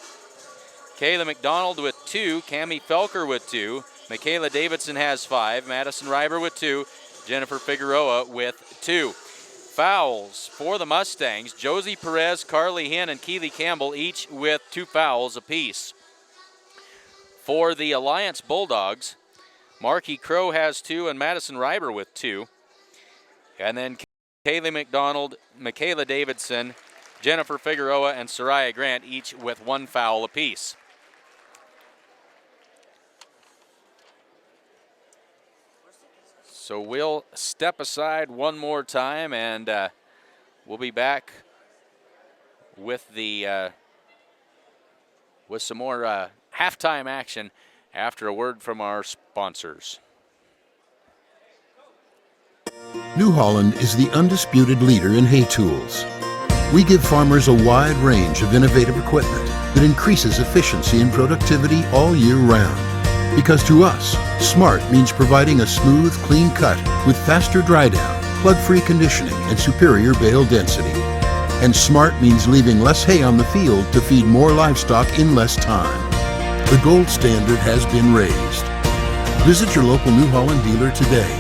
Kayla McDonald with 2. Cammie Felker with 2. Michaela Davidson has 5. Madison Reiber with 2. Jennifer Figueroa with 2. Fouls for the Mustangs. Josie Perez, Carly Hinn, and Keely Campbell each with 2 fouls apiece. For the Alliance Bulldogs, Marky Crow has 2 and Madison Reiber with 2. And then Kaylee McDonald, Michaela Davidson, Jennifer Figueroa, and Soraya Grant each with 1 foul apiece. So we'll step aside one more time, and we'll be back with with some more halftime action after a word from our sponsors. New Holland is the undisputed leader in hay tools. We give farmers a wide range of innovative equipment that increases efficiency and productivity all year round. Because to us, smart means providing a smooth, clean cut with faster dry down, plug-free conditioning, and superior bale density. And smart means leaving less hay on the field to feed more livestock in less time. The gold standard has been raised. Visit your local New Holland dealer today.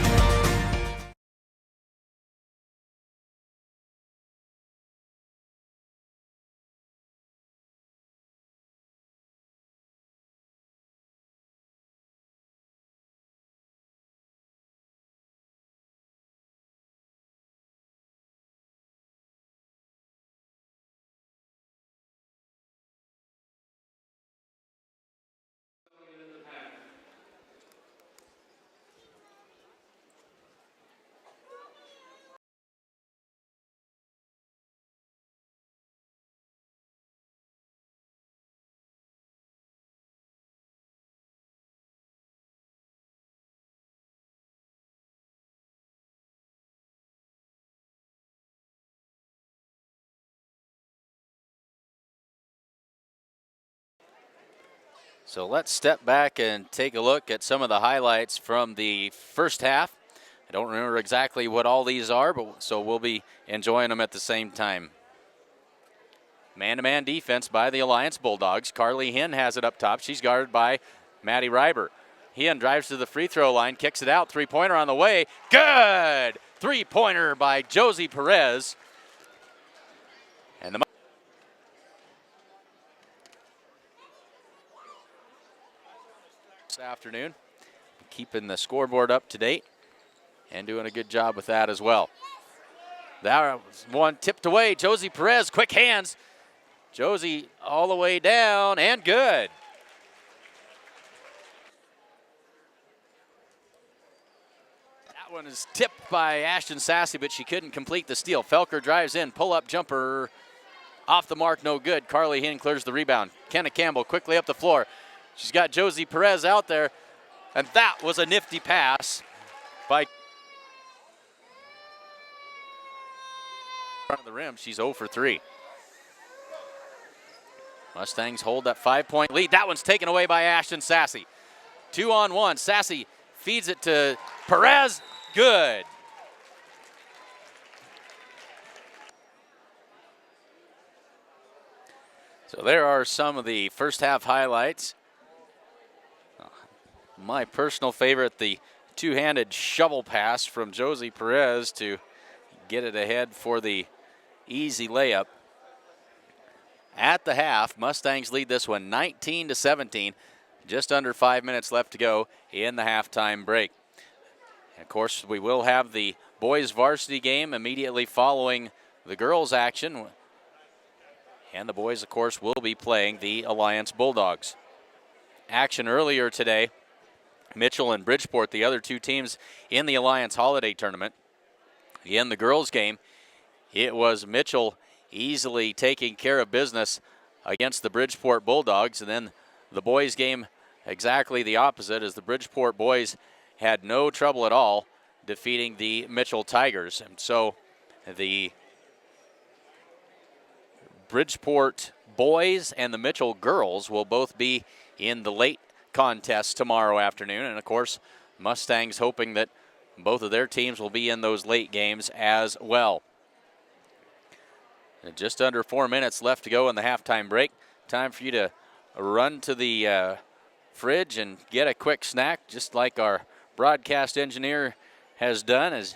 So let's step back and take a look at some of the highlights from the first half. I don't remember exactly what all these are, but so we'll be enjoying them at the same time. Man-to-man defense by the Alliance Bulldogs. Carly Hinn has it up top. She's guarded by Maddie Reiber. Hinn drives to the free throw line, kicks it out. Three-pointer on the way. Good! Three-pointer by Josie Perez. And this afternoon, keeping the scoreboard up to date and doing a good job with that as well. That was one tipped away. Josie Perez, quick hands. Josie all the way down and good. That one is tipped by Ashton Sassy, but she couldn't complete the steal. Felker drives in, pull-up jumper off the mark, no good. Carly Hinn clears the rebound. Kenna Campbell quickly up the floor. She's got Josie Perez out there, and that was a nifty pass by front of the rim. She's 0 for 3. Mustangs hold that 5-point lead. That one's taken away by Ashton Sassy. 2-on-1. Sassy feeds it to Perez. Good. So there are some of the first half highlights. My personal favorite, the two-handed shovel pass from Josie Perez to get it ahead for the easy layup. At the half, Mustangs lead this one 19-17. Just under 5 minutes left to go in the halftime break. And of course, we will have the boys varsity game immediately following the girls action. And the boys, of course, will be playing the Alliance Bulldogs. Action earlier today, Mitchell and Bridgeport, the other two teams in the Alliance Holiday Tournament. In the girls game, it was Mitchell easily taking care of business against the Bridgeport Bulldogs. And then the boys game, exactly the opposite, as the Bridgeport boys had no trouble at all defeating the Mitchell Tigers. And so the Bridgeport boys and the Mitchell girls will both be in the late contest tomorrow afternoon. And of course, Mustangs hoping that both of their teams will be in those late games as well. And just under 4 minutes left to go in the halftime break. Time for you to run to the fridge and get a quick snack, just like our broadcast engineer has done, as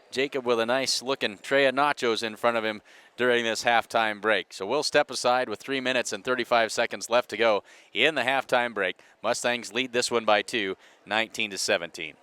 Jacob with a nice looking tray of nachos in front of him during this halftime break. So we'll step aside with 3 minutes and 35 seconds left to go in the halftime break. Mustangs lead this one by 2, 19-17.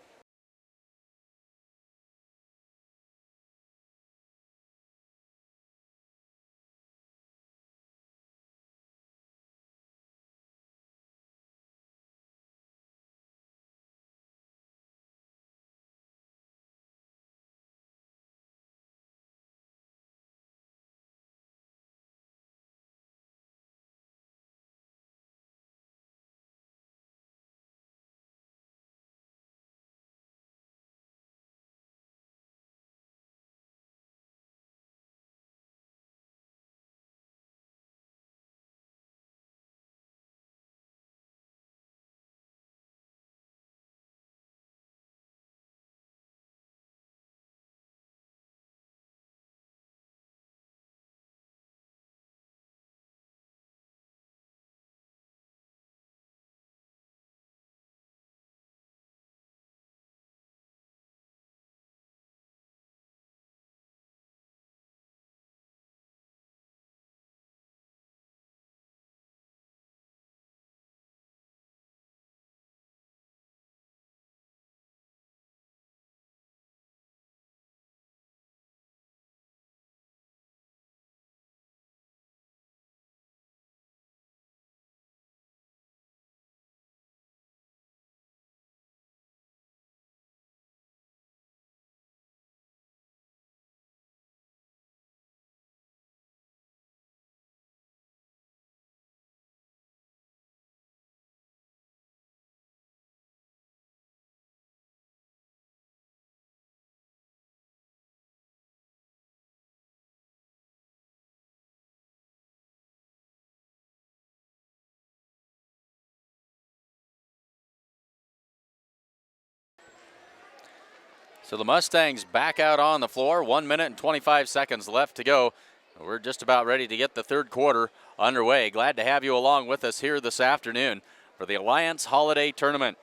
So the Mustangs back out on the floor. 1 minute and 25 seconds left to go We're just about ready to get the third quarter underway. Glad to have you along with us here this afternoon for the Alliance Holiday Tournament.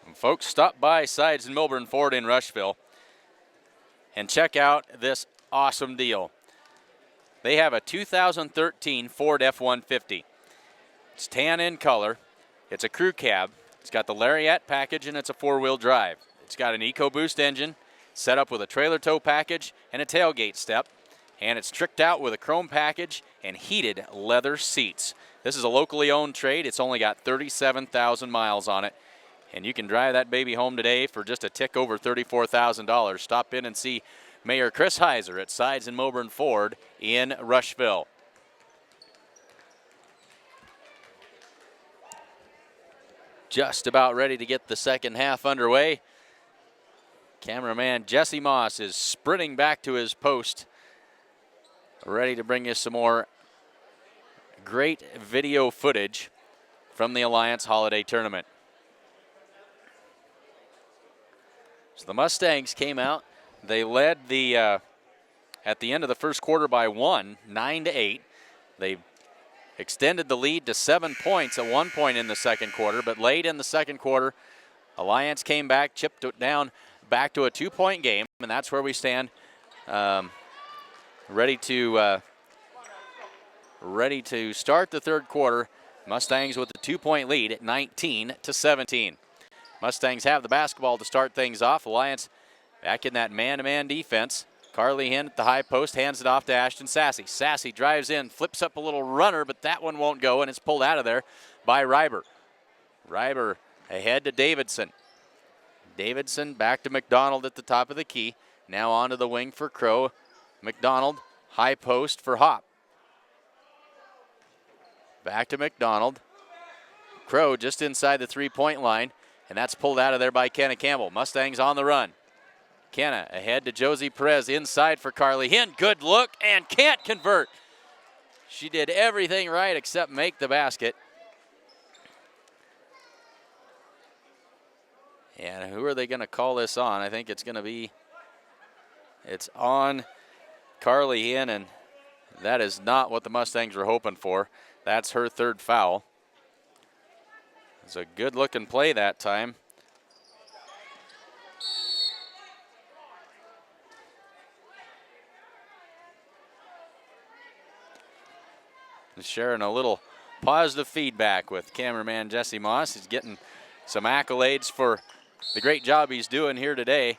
And folks, stop by Sides and Milburn Ford in Rushville and check out this awesome deal. They have a 2013 Ford F-150. It's tan in color. It's a crew cab. It's got the Lariat package and it's a four-wheel drive. It's got an EcoBoost engine set up with a trailer tow package and a tailgate step. And it's tricked out with a chrome package and heated leather seats. This is a locally owned trade. It's only got 37,000 miles on it. And you can drive that baby home today for just a tick over $34,000. Stop in and see Mayor Chris Heiser at Sides and Milburn Ford in Rushville. Just about ready to get the second half underway. Cameraman Jesse Moss is sprinting back to his post, ready to bring you some more great video footage from the Alliance Holiday Tournament. So the Mustangs came out. They led at the end of the first quarter by 9-8. They extended the lead to 7 points at one point in the second quarter, but late in the second quarter, Alliance came back, chipped it down back to a 2-point game, and that's where we stand, ready to start the third quarter. Mustangs with a 2-point lead at 19-17. Mustangs have the basketball to start things off. Alliance back in that man-to-man defense. Carly Hinn at the high post, hands it off to Ashton Sassy. Sassy drives in, flips up a little runner, but that one won't go, and it's pulled out of there by Reiber. Reiber ahead to Davidson. Davidson back to McDonald at the top of the key. Now onto the wing for Crow. McDonald, high post for Hop. Back to McDonald. Crow just inside the three-point line, and that's pulled out of there by Kenna Campbell. Mustangs on the run. Kenna ahead to Josie Perez, inside for Carly Hinn. Good look, and can't convert. She did everything right except make the basket. And who are they going to call this on? I think it's on Carly Hinn, and that is not what the Mustangs were hoping for. That's her third foul. It's a good-looking play that time. Sharing a little positive feedback with cameraman Jesse Moss. He's getting some accolades for the great job he's doing here today.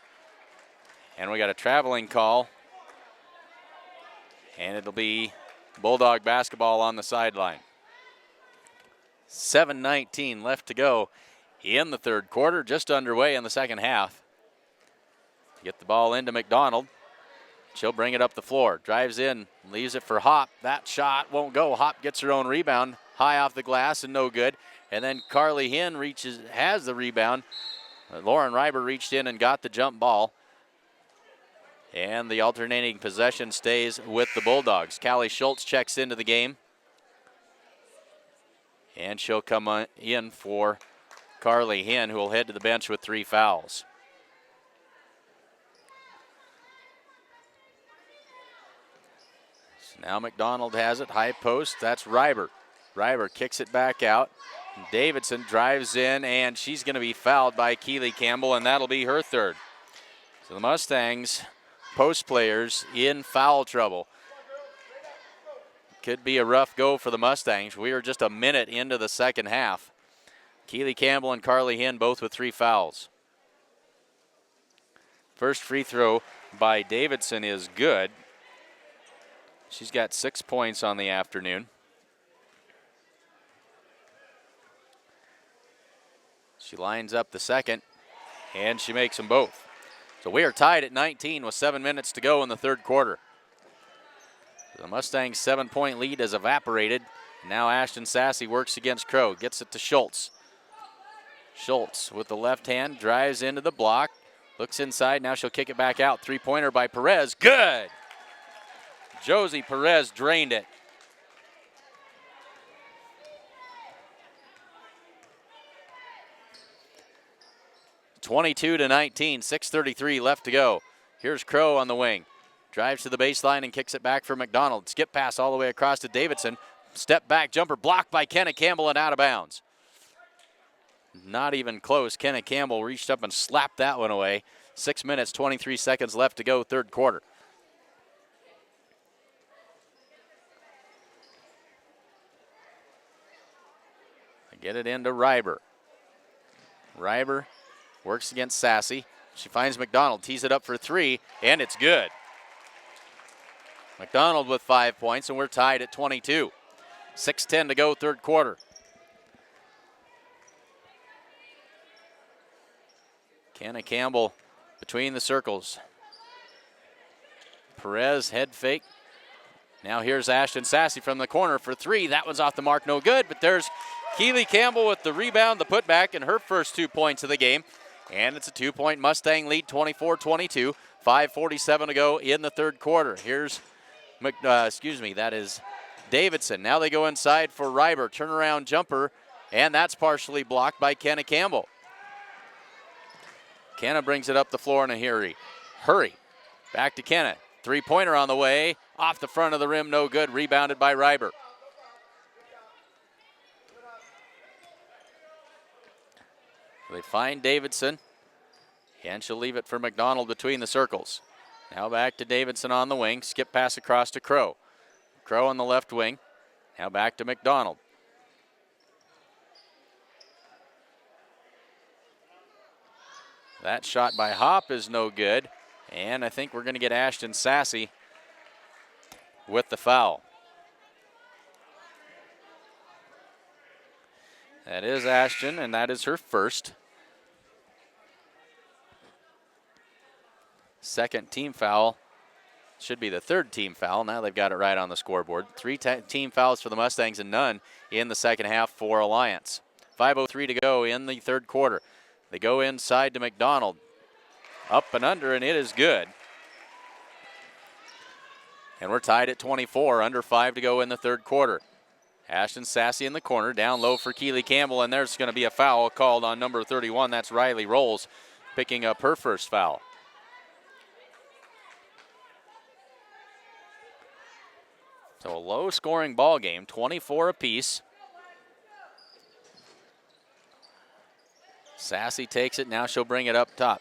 And we got a traveling call. And it'll be Bulldog basketball on the sideline. 7:19 left to go in the third quarter, just underway in the second half. Get the ball into McDonald. She'll bring it up the floor. Drives in, leaves it for Hop. That shot won't go. Hop gets her own rebound, high off the glass and no good. And then Carly Hinn has the rebound. Lauren Reiber reached in and got the jump ball. And the alternating possession stays with the Bulldogs. Callie Schultz checks into the game. And she'll come in for Carly Hinn, who will head to the bench with 3 fouls. So now McDonald has it, high post. That's Reiber. Reiber kicks it back out. Davidson drives in, and she's going to be fouled by Keely Campbell, and that'll be her third. So the Mustangs post players in foul trouble. Could be a rough go for the Mustangs. We are just a minute into the second half. Keely Campbell and Carly Hinn both with 3 fouls. First free throw by Davidson is good. She's got 6 points on the afternoon. She lines up the second, and she makes them both. So we are tied at 19 with 7 minutes to go in the third quarter. The Mustangs' 7-point lead has evaporated. Now Ashton Sassy works against Crow, gets it to Schultz. Schultz with the left hand, drives into the block, looks inside, now she'll kick it back out. 3-pointer by Perez, good! Josie Perez drained it. 22-19, 6:33 left to go. Here's Crow on the wing. Drives to the baseline and kicks it back for McDonald. Skip pass all the way across to Davidson. Step back jumper blocked by Kenna Campbell and out of bounds. Not even close. Kenna Campbell reached up and slapped that one away. 6 minutes, 23 seconds left to go, third quarter. Get it into Reiber. Reiber works against Sassy. She finds McDonald, tees it up for three, and it's good. McDonald with 5 points, and we're tied at 22. 6:10 to go, third quarter. Kenna Campbell between the circles. Perez head fake. Now here's Ashton Sassy from the corner for three. That one's off the mark, no good, but there's Keely Campbell with the rebound, the putback, and her first 2 points of the game. And it's a 2-point Mustang lead, 24-22. 5:47 to go in the third quarter. Here's, that is Davidson. Now they go inside for Reiber. Turnaround jumper, and that's partially blocked by Kenna Campbell. Kenna brings it up the floor in a hurry. Back to Kenna. Three-pointer on the way. Off the front of the rim, no good. Rebounded by Reiber. They find Davidson, and she'll leave it for McDonald between the circles. Now back to Davidson on the wing. Skip pass across to Crow. Crow on the left wing. Now back to McDonald. That shot by Hop is no good. And I think we're going to get Ashton Sassy with the foul. That is Ashton, and that is her first. Second team foul. Should be the third team foul. Now they've got it right on the scoreboard. Three team fouls for the Mustangs and none in the second half for Alliance. 5:03 to go in the third quarter. They go inside to McDonald. Up and under, and it is good. And we're tied at 24, under 5 to go in the third quarter. Ashton Sassy in the corner, down low for Keely Campbell, and there's going to be a foul called on number 31. That's Riley Rolls picking up her first foul. So a low-scoring ball game, 24 apiece. Sassy takes it. Now she'll bring it up top.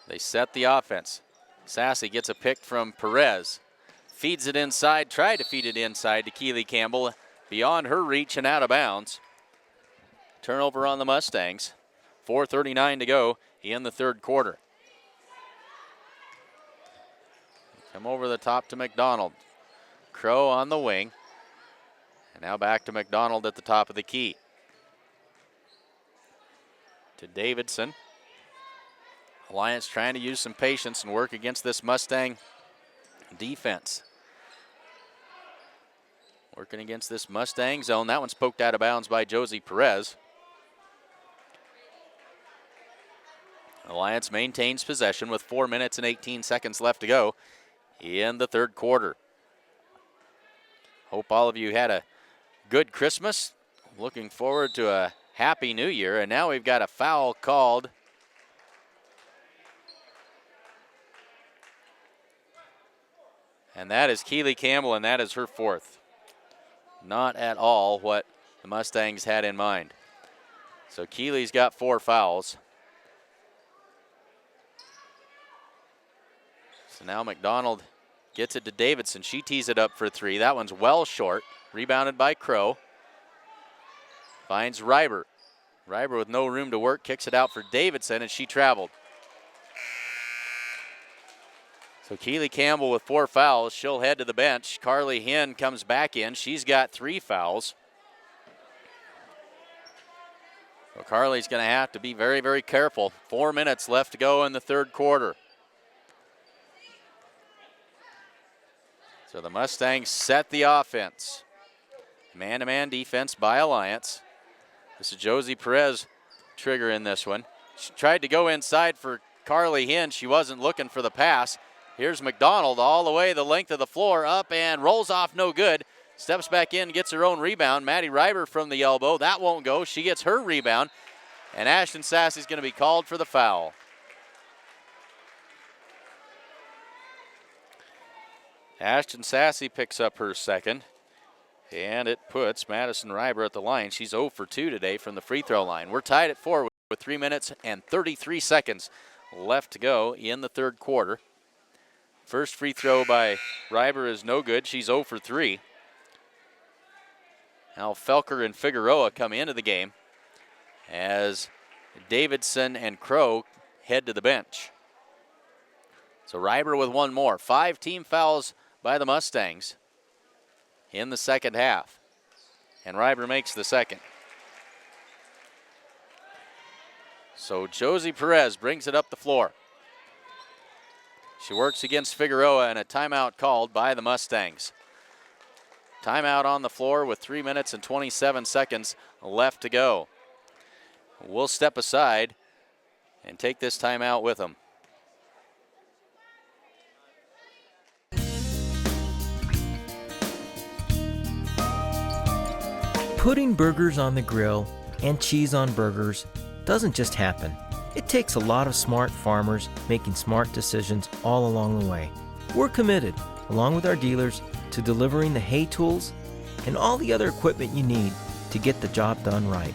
They set the offense. Sassy gets a pick from Perez. Feeds it inside, tried to feed it inside to Keely Campbell. Beyond her reach and out of bounds. Turnover on the Mustangs. 4:39 to go in the third quarter. Come over the top to McDonald. Crow on the wing. And now back to McDonald at the top of the key. To Davidson. Alliance trying to use some patience and work against this Mustang defense. Working against this Mustang zone. That one's poked out of bounds by Josie Perez. Alliance maintains possession with 4 minutes and 18 seconds left to go in the third quarter. Hope all of you had a good Christmas. Looking forward to a happy new year. And now we've got a foul called. And that is Keely Campbell, and that is her fourth. Not at all what the Mustangs had in mind. So Keely's got 4 fouls. So now McDonald gets it to Davidson. She tees it up for 3. That one's well short. Rebounded by Crow. Finds Reiber. Reiber with no room to work, kicks it out for Davidson, and she traveled. So Keely Campbell with 4 fouls. She'll head to the bench. Carly Hinn comes back in. She's got 3 fouls. So Carly's going to have to be very, very careful. 4 minutes left to go in the third quarter. So the Mustangs set the offense. Man-to-man defense by Alliance. This is Josie Perez trigger in this one. She tried to go inside for Carly Hinn. She wasn't looking for the pass. Here's McDonald all the way the length of the floor, up and rolls off, no good. Steps back in, gets her own rebound. Maddie Reiber from the elbow. That won't go. She gets her rebound. And Ashton Sassey's going to be called for the foul. Ashton Sassey picks up her second. And it puts Madison Reiber at the line. She's 0 for 2 today from the free throw line. We're tied at 4 with 3 minutes and 33 seconds left to go in the third quarter. First free throw by Reiber is no good. She's 0 for 3. Now Felker and Figueroa come into the game as Davidson and Crow head to the bench. So Reiber with one more. 5 team fouls by the Mustangs in the second half. And Reiber makes the second. So Josie Perez brings it up the floor. She works against Figueroa and a timeout called by the Mustangs. Timeout on the floor with 3 minutes and 27 seconds left to go. We'll step aside and take this timeout with them. Putting burgers on the grill and cheese on burgers doesn't just happen. It takes a lot of smart farmers making smart decisions all along the way. We're committed, along with our dealers, to delivering the hay tools and all the other equipment you need to get the job done right.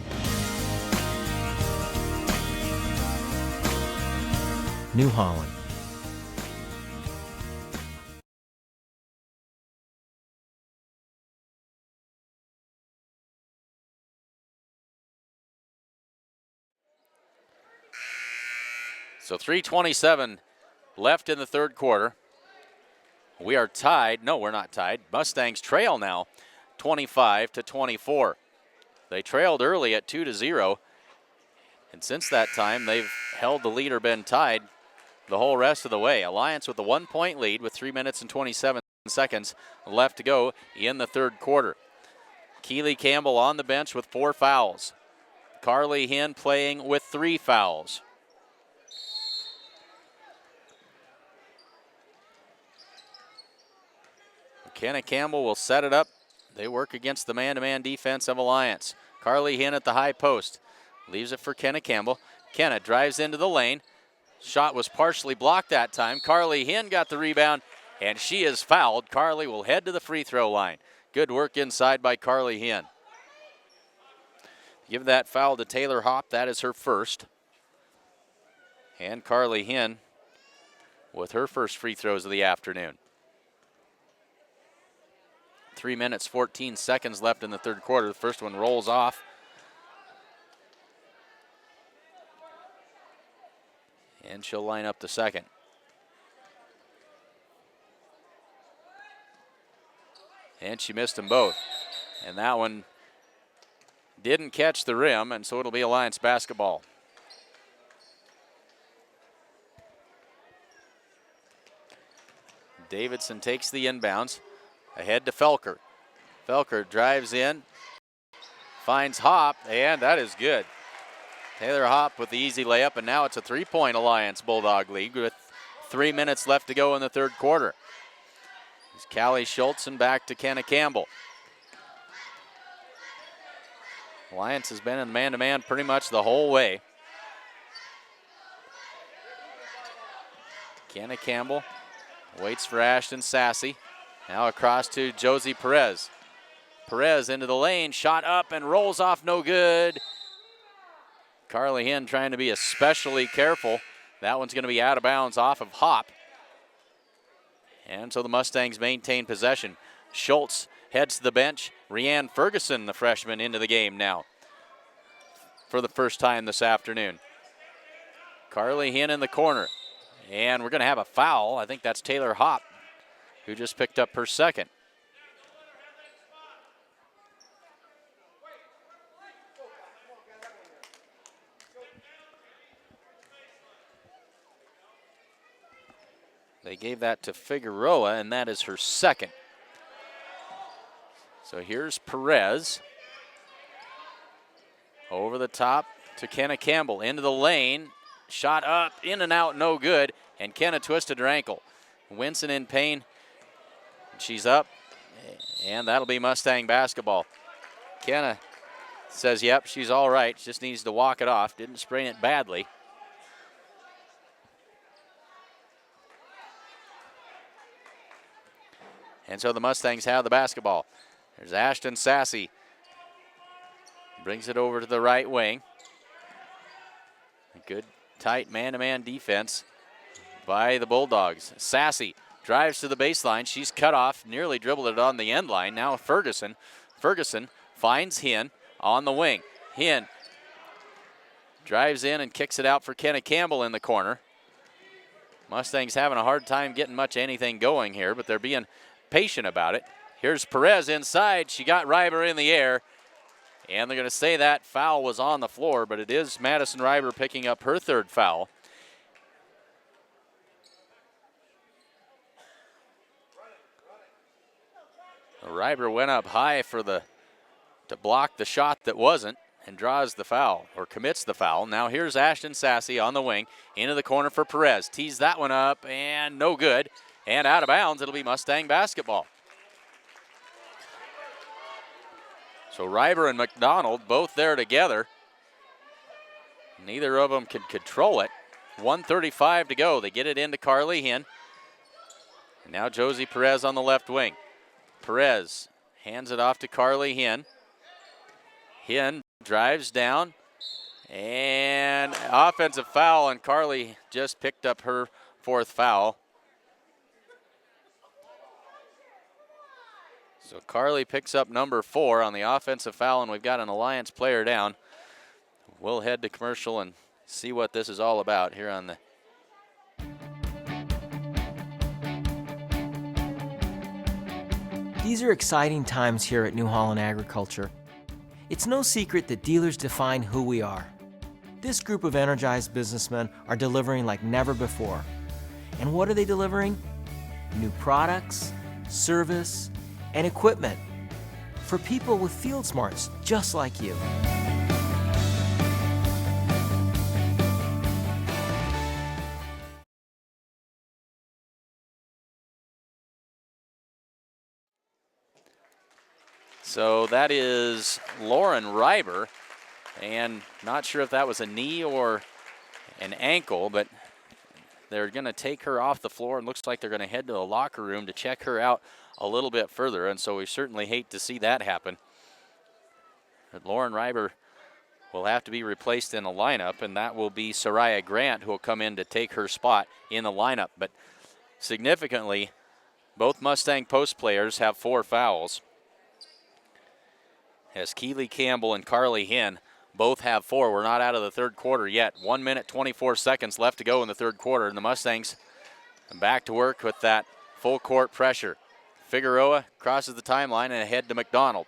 New Holland. So 3:27 left in the third quarter. We are tied. No, we're not tied. Mustangs trail now 25-24. They trailed early at 2-0. And since that time, they've held the lead or been tied the whole rest of the way. Alliance with a 1-point lead with 3 minutes and 27 seconds left to go in the third quarter. Keely Campbell on the bench with 4 fouls. Carly Hinn playing with 3 fouls. Kenna Campbell will set it up. They work against the man-to-man defense of Alliance. Carly Hinn at the high post. Leaves it for Kenna Campbell. Kenna drives into the lane. Shot was partially blocked that time. Carly Hinn got the rebound, and she is fouled. Carly will head to the free throw line. Good work inside by Carly Hinn. Give that foul to Taylor Hopp. That is her first. And Carly Hinn with her first free throws of the afternoon. 3 minutes, 14 seconds left in the third quarter. The first one rolls off. And she'll line up the second. And she missed them both. And that one didn't catch the rim, and so it'll be Alliance basketball. Davidson takes the inbounds. Ahead to Felker. Felker drives in, finds Hopp, and that is good. Taylor Hopp with the easy layup, and now it's a 3-point Alliance Bulldog lead with 3 minutes left to go in the third quarter. It's Callie Schultz and back to Kenna Campbell. Alliance has been in man-to-man pretty much the whole way. Kenna Campbell waits for Ashton Sassey. Now across to Josie Perez. Perez into the lane, shot up and rolls off, no good. Carly Hinn trying to be especially careful. That one's going to be out of bounds off of Hopp. And so the Mustangs maintain possession. Schultz heads to the bench. Rianne Ferguson, the freshman, into the game now for the first time this afternoon. Carly Hinn in the corner. And we're going to have a foul. I think that's Taylor Hopp, who just picked up her second. They gave that to Figueroa, and that is her second. So here's Perez. Over the top to Kenna Campbell. Into the lane. Shot up, in and out, no good. And Kenna twisted her ankle. Winson in pain. She's up, and that'll be Mustang basketball. Kenna says, yep, she's all right. Just needs to walk it off. Didn't sprain it badly. And so the Mustangs have the basketball. There's Ashton Sassy. Brings it over to the right wing. A good, tight man-to-man defense by the Bulldogs. Sassy drives to the baseline. She's cut off, nearly dribbled it on the end line. Now Ferguson. Ferguson finds Hinn on the wing. Hinn drives in and kicks it out for Kenna Campbell in the corner. Mustangs having a hard time getting much anything going here, but they're being patient about it. Here's Perez inside. She got Reiber in the air, and they're going to say that foul was on the floor, but it is Madison Reiber picking up her third foul. Reiber went up high to block the shot that wasn't and draws the foul, or commits the foul. Now here's Ashton Sassy on the wing, into the corner for Perez. Tees that one up, and no good. And out of bounds, it'll be Mustang basketball. So Reiber and McDonald both there together. Neither of them can control it. 1:35 to go. They get it into Carly Hinn. And now Josie Perez on the left wing. Perez hands it off to Carly Hinn. Hinn drives down, and offensive foul, and Carly just picked up her fourth foul. So Carly picks up number 4 on the offensive foul, and we've got an Alliance player down. We'll head to commercial and see what this is all about here on the These are exciting times here at New Holland Agriculture. It's no secret that dealers define who we are. This group of energized businessmen are delivering like never before. And what are they delivering? New products, service, and equipment for people with field smarts just like you. So that is Lauren Reiber, and not sure if that was a knee or an ankle, but they're going to take her off the floor, and looks like they're going to head to a locker room to check her out a little bit further, and so we certainly hate to see that happen. But Lauren Reiber will have to be replaced in the lineup, and that will be Soraya Grant, who will come in to take her spot in the lineup. But significantly, both Mustang post players have 4 fouls, as Keely Campbell and Carly Hinn both have 4. We're not out of the third quarter yet. 1 minute, 24 seconds left to go in the third quarter, and the Mustangs back to work with that full court pressure. Figueroa crosses the timeline and ahead to McDonald.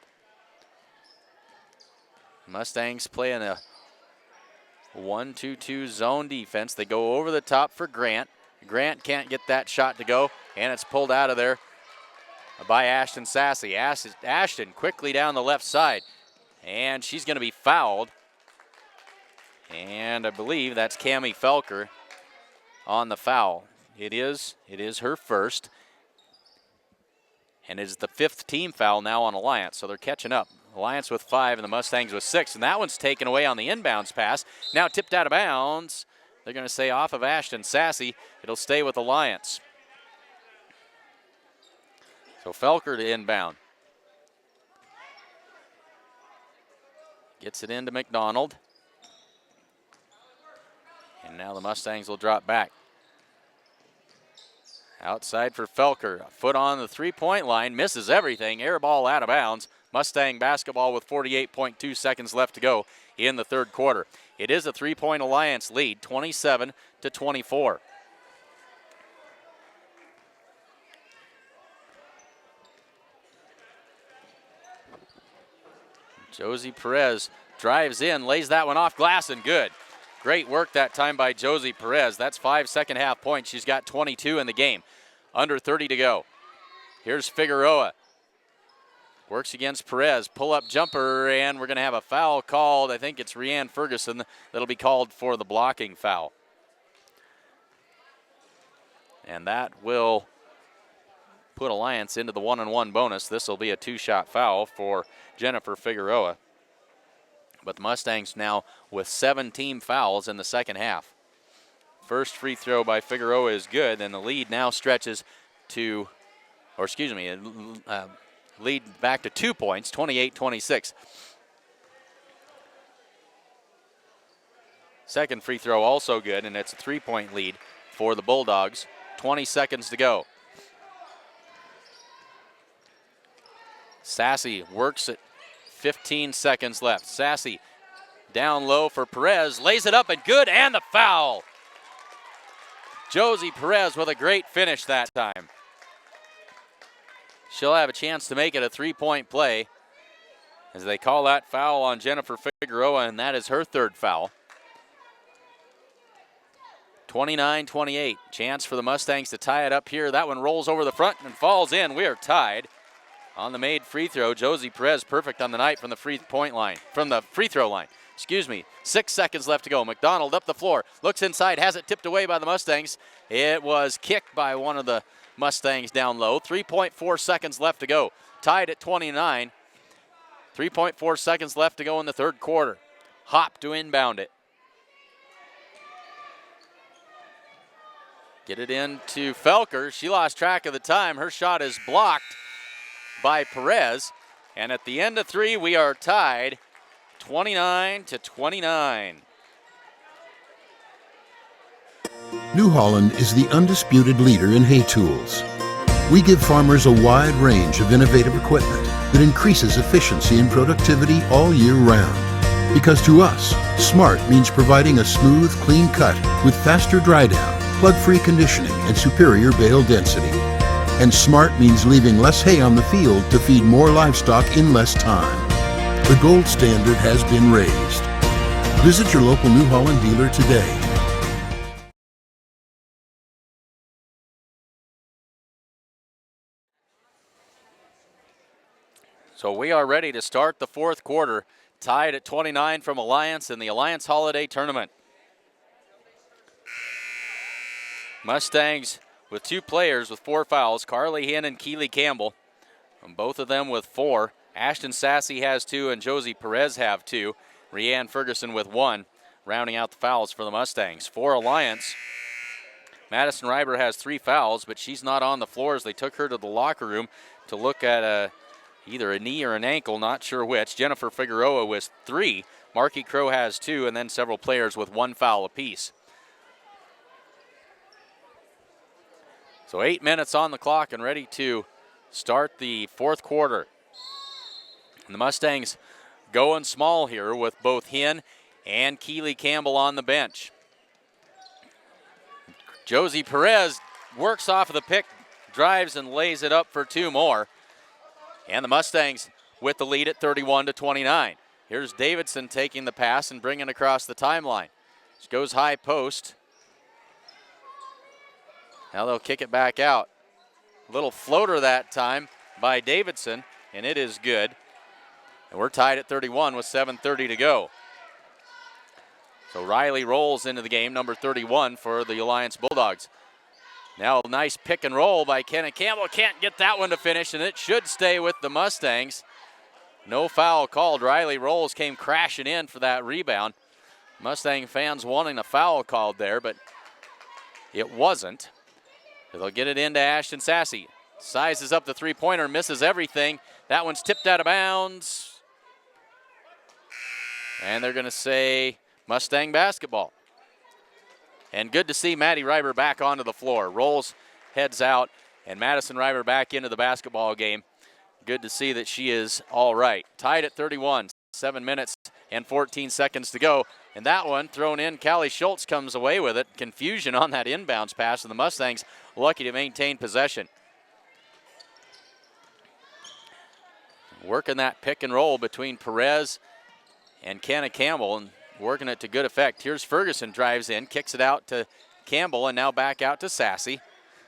Mustangs playing a 1-2-2 zone defense. They go over the top for Grant. Grant can't get that shot to go, and it's pulled out of there by Ashton Sassy. Ashton quickly down the left side, and she's going to be fouled. And I believe that's Cammie Felker on the foul. It is her first, and it is the 5th team foul now on Alliance, so they're catching up. Alliance with 5 and the Mustangs with 6, and that one's taken away on the inbounds pass. Now tipped out of bounds. They're going to say off of Ashton Sassy. It'll stay with Alliance. So Felker to inbound. Gets it into McDonald. And now the Mustangs will drop back. Outside for Felker. A foot on the three-point line. Misses everything. Air ball out of bounds. Mustang basketball with 48.2 seconds left to go in the third quarter. It is a 3-point Alliance lead, 27-24. Josie Perez drives in, lays that one off glass, and good. Great work that time by Josie Perez. That's 5 second-half points. She's got 22 in the game. Under 30 to go. Here's Figueroa. Works against Perez. Pull-up jumper, and we're going to have a foul called. I think it's Rianne Ferguson that'll be called for the blocking foul. And that will put Alliance into the 1-on-1 bonus. This will be a 2-shot foul for Jennifer Figueroa. But the Mustangs now with 7 team fouls in the second half. First free throw by Figueroa is good, and the lead now stretches to, lead back to 2 points, 28-26. Second free throw also good, and it's a 3-point lead for the Bulldogs. 20 seconds to go. Sassy works it. 15 seconds left. Sassy down low for Perez, lays it up and good, and the foul. Josie Perez with a great finish that time. She'll have a chance to make it a 3-point play as they call that foul on Jennifer Figueroa, and that is her third foul. 29-28. Chance for the Mustangs to tie it up here. That one rolls over the front and falls in. We are tied on the made free throw. Josie Perez perfect on the night from the free throw line. 6 seconds left to go. McDonald up the floor, looks inside, has it tipped away by the Mustangs. It was kicked by one of the Mustangs down low. 3.4 seconds left to go. Tied at 29. 3.4 seconds left to go in the third quarter. Hop to inbound it. Get it into Felker. She lost track of the time. Her shot is blocked by Perez. And at the end of 3, we are tied 29-29. New Holland is the undisputed leader in hay tools. We give farmers a wide range of innovative equipment that increases efficiency and productivity all year round. Because to us, smart means providing a smooth, clean cut with faster dry down, plug-free conditioning, and superior bale density. And smart means leaving less hay on the field to feed more livestock in less time. The gold standard has been raised. Visit your local New Holland dealer today. So we are ready to start the fourth quarter, tied at 29 from Alliance in the Alliance Holiday Tournament. Mustangs with 2 players with 4 fouls, Carly Hinn and Keely Campbell, and both of them with 4. Ashton Sassy has 2 and Josie Perez have 2. Rhiann Ferguson with 1, rounding out the fouls for the Mustangs. For Alliance, Madison Reiber has 3 fouls, but she's not on the floor as they took her to the locker room to look at either a knee or an ankle, not sure which. Jennifer Figueroa with 3. Marky Crow has 2, and then several players with 1 foul apiece. So 8 minutes on the clock and ready to start the fourth quarter. And the Mustangs going small here with both Hinn and Keely Campbell on the bench. Josie Perez works off of the pick, drives and lays it up for 2 more. And the Mustangs with the lead at 31-29. Here's Davidson taking the pass and bringing across the timeline. She goes high post. Now they'll kick it back out. Little floater that time by Davidson, and it is good. And we're tied at 31 with 7:30 to go. So Riley rolls into the game, number 31 for the Alliance Bulldogs. Now a nice pick and roll by Kenna Campbell. Can't get that one to finish, and it should stay with the Mustangs. No foul called. Riley Rolls came crashing in for that rebound. Mustang fans wanting a foul called there, but it wasn't. They'll get it into Ashton Sassy. Sizes up the three-pointer, misses everything. That one's tipped out of bounds. And they're going to say Mustang basketball. And good to see Maddie Reiber back onto the floor. Rolls, heads out, and Madison Reiber back into the basketball game. Good to see that she is all right. Tied at 31, 7 minutes and 14 seconds to go. And that one thrown in, Callie Schultz comes away with it. Confusion on that inbounds pass, and the Mustangs lucky to maintain possession. Working that pick and roll between Perez and Kenna Campbell and working it to good effect. Here's Ferguson, drives in, kicks it out to Campbell, and now back out to Sassy.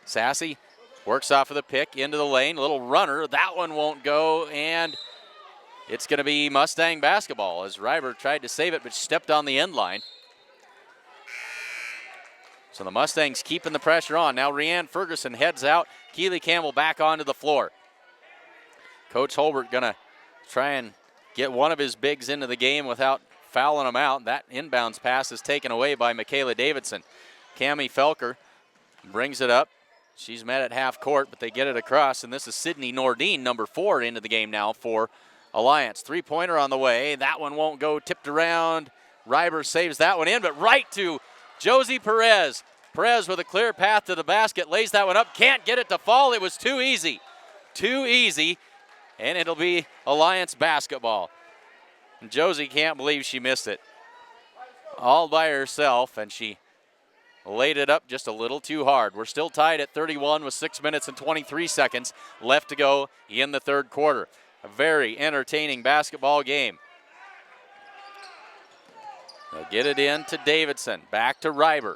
Sassy works off of the pick into the lane, little runner. That one won't go, and it's going to be Mustang basketball as Reiber tried to save it but stepped on the end line. So the Mustangs keeping the pressure on. Now Rhiann Ferguson heads out. Keely Campbell back onto the floor. Coach Holbert going to try and get one of his bigs into the game without fouling them out. That inbounds pass is taken away by Michaela Davidson. Cammie Felker brings it up. She's met at half court, but they get it across, and this is Sydney Nordine, number 4, into the game now for Alliance. Three-pointer on the way. That one won't go. Tipped around. Reiber saves that one in, but right to Josie Perez. Perez with a clear path to the basket, lays that one up. Can't get it to fall. It was too easy. Too easy, and it'll be Alliance basketball. And Josie can't believe she missed it. All by herself, and she laid it up just a little too hard. We're still tied at 31 with 6 minutes and 23 seconds left to go in the third quarter. A very entertaining basketball game. They'll get it in to Davidson. Back to Reiber.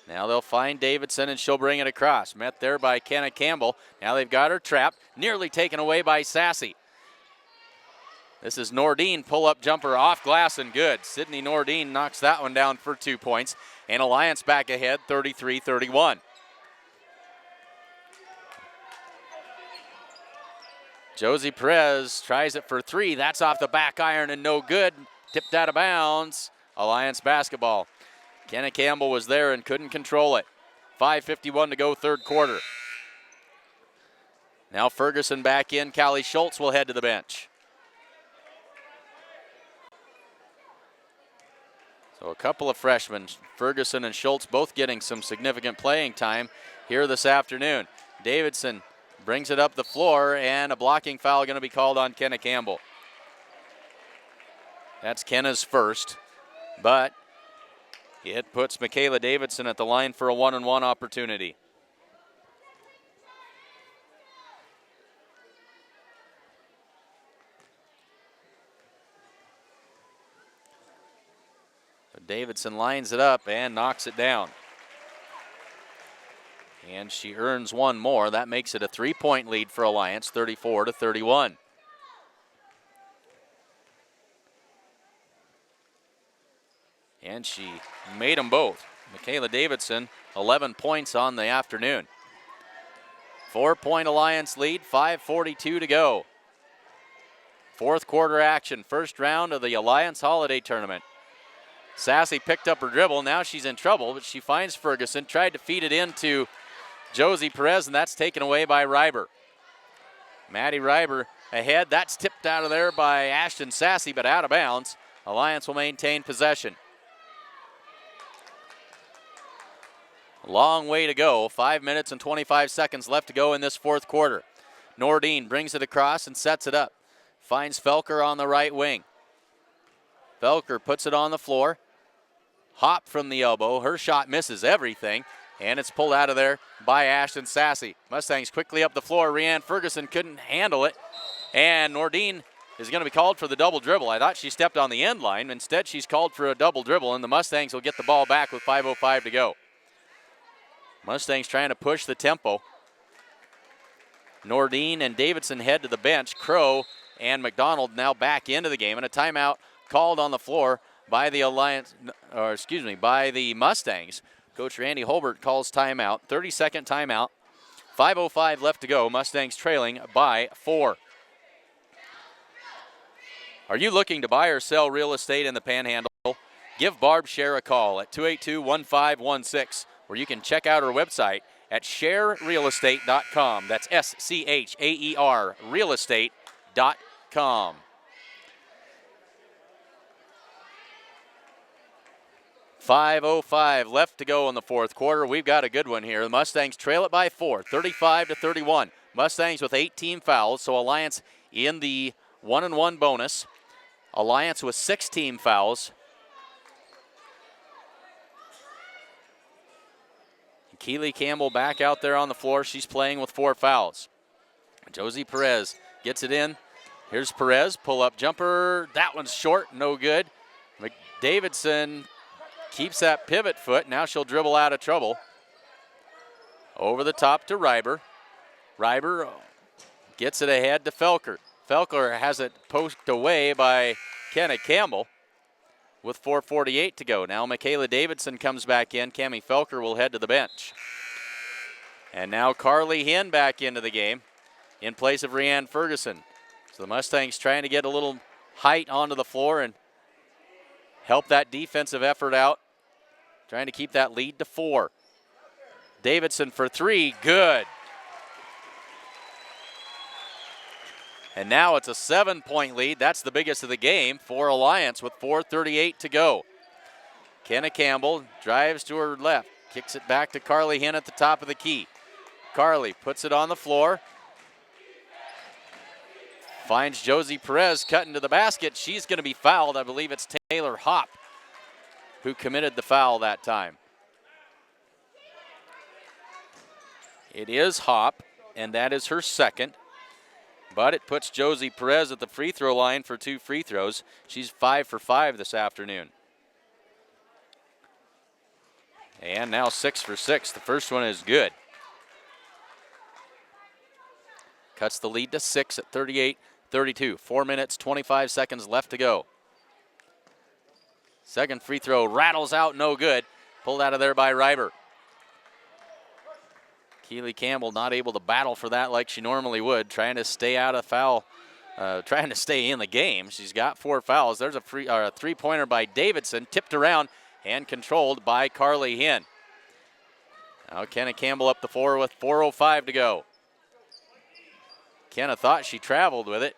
Now they'll find Davidson, and she'll bring it across. Met there by Kenna Campbell. Now they've got her trapped. Nearly taken away by Sassy. This is Nordine, pull-up jumper off glass and good. Sydney Nordine knocks that one down for 2 points. And Alliance back ahead, 33-31. Josie Perez tries it for 3. That's off the back iron and no good. Tipped out of bounds. Alliance basketball. Kenna Campbell was there and couldn't control it. 5:51 to go, third quarter. Now Ferguson back in. Callie Schultz will head to the bench. So a couple of freshmen, Ferguson and Schultz, both getting some significant playing time here this afternoon. Davidson brings it up the floor, and a blocking foul going to be called on Kenna Campbell. That's Kenna's first, but it puts Michaela Davidson at the line for a 1-on-1 opportunity. Davidson lines it up and knocks it down. And she earns one more. That makes it a 3-point lead for Alliance, 34-31. And she made them both. Michaela Davidson, 11 points on the afternoon. 4-point Alliance lead, 5:42 to go. Fourth quarter action, first round of the Alliance Holiday Tournament. Sassy picked up her dribble. Now she's in trouble, but she finds Ferguson. Tried to feed it into Josie Perez, and that's taken away by Reiber. Maddie Reiber ahead. That's tipped out of there by Ashton Sassy, but out of bounds. Alliance will maintain possession. Long way to go. 5 minutes and 25 seconds left to go in this fourth quarter. Nordine brings it across and sets it up. Finds Felker on the right wing. Felker puts it on the floor. Hop from the elbow. Her shot misses everything, and it's pulled out of there by Ashton Sassy. Mustangs quickly up the floor. Rianne Ferguson couldn't handle it, and Nordine is going to be called for the double dribble. I thought she stepped on the end line. Instead, she's called for a double dribble, and the Mustangs will get the ball back with 5:05 to go. Mustangs trying to push the tempo. Nordine and Davidson head to the bench. Crow and McDonald now back into the game, and a timeout called on the floor by the by the Mustangs. Coach Randy Holbert calls timeout, 30-second timeout. 5:05 left to go. Mustangs trailing by 4. Are you looking to buy or sell real estate in the Panhandle? Give Barb Share a call at 282-1516, or you can check out her website at sharerealestate.com. That's SCHAER realestate.com. 5:05 left to go in the fourth quarter. We've got a good one here. The Mustangs trail it by 4, 35-31. Mustangs with 18 fouls, so Alliance in the 1-and-1 bonus. Alliance with 6 team fouls. Keely Campbell back out there on the floor. She's playing with 4 fouls. Josie Perez gets it in. Here's Perez, pull-up jumper. That one's short, no good. Davidson keeps that pivot foot. Now she'll dribble out of trouble. Over the top to Reiber. Reiber gets it ahead to Felker. Felker has it poked away by Kenna Campbell with 4:48 to go. Now Michaela Davidson comes back in. Cammie Felker will head to the bench. And now Carly Hinn back into the game in place of Rianne Ferguson. So the Mustangs trying to get a little height onto the floor and help that defensive effort out. Trying to keep that lead to 4. Davidson for 3, good. And now it's a 7-point lead. That's the biggest of the game for Alliance with 4:38 to go. Kenna Campbell drives to her left, kicks it back to Carly Hinn at the top of the key. Carly puts it on the floor. Finds Josie Perez cutting to the basket. She's going to be fouled. I believe it's Taylor Hopp who committed the foul that time. It is Hopp, and that is her second. But it puts Josie Perez at the free throw line for 2 free throws. She's 5 for 5 this afternoon. And now 6 for 6. The first one is good. Cuts the lead to 6 at 38-32. 4 minutes, 25 seconds left to go. Second free throw rattles out, no good. Pulled out of there by Reiber. Keely Campbell not able to battle for that like she normally would, trying to stay out of foul, trying to stay in the game. She's got 4 fouls. There's a three-pointer by Davidson, tipped around and controlled by Carly Hinn. Now Kenna Campbell up the floor with 4:05 to go. Kenna thought she traveled with it.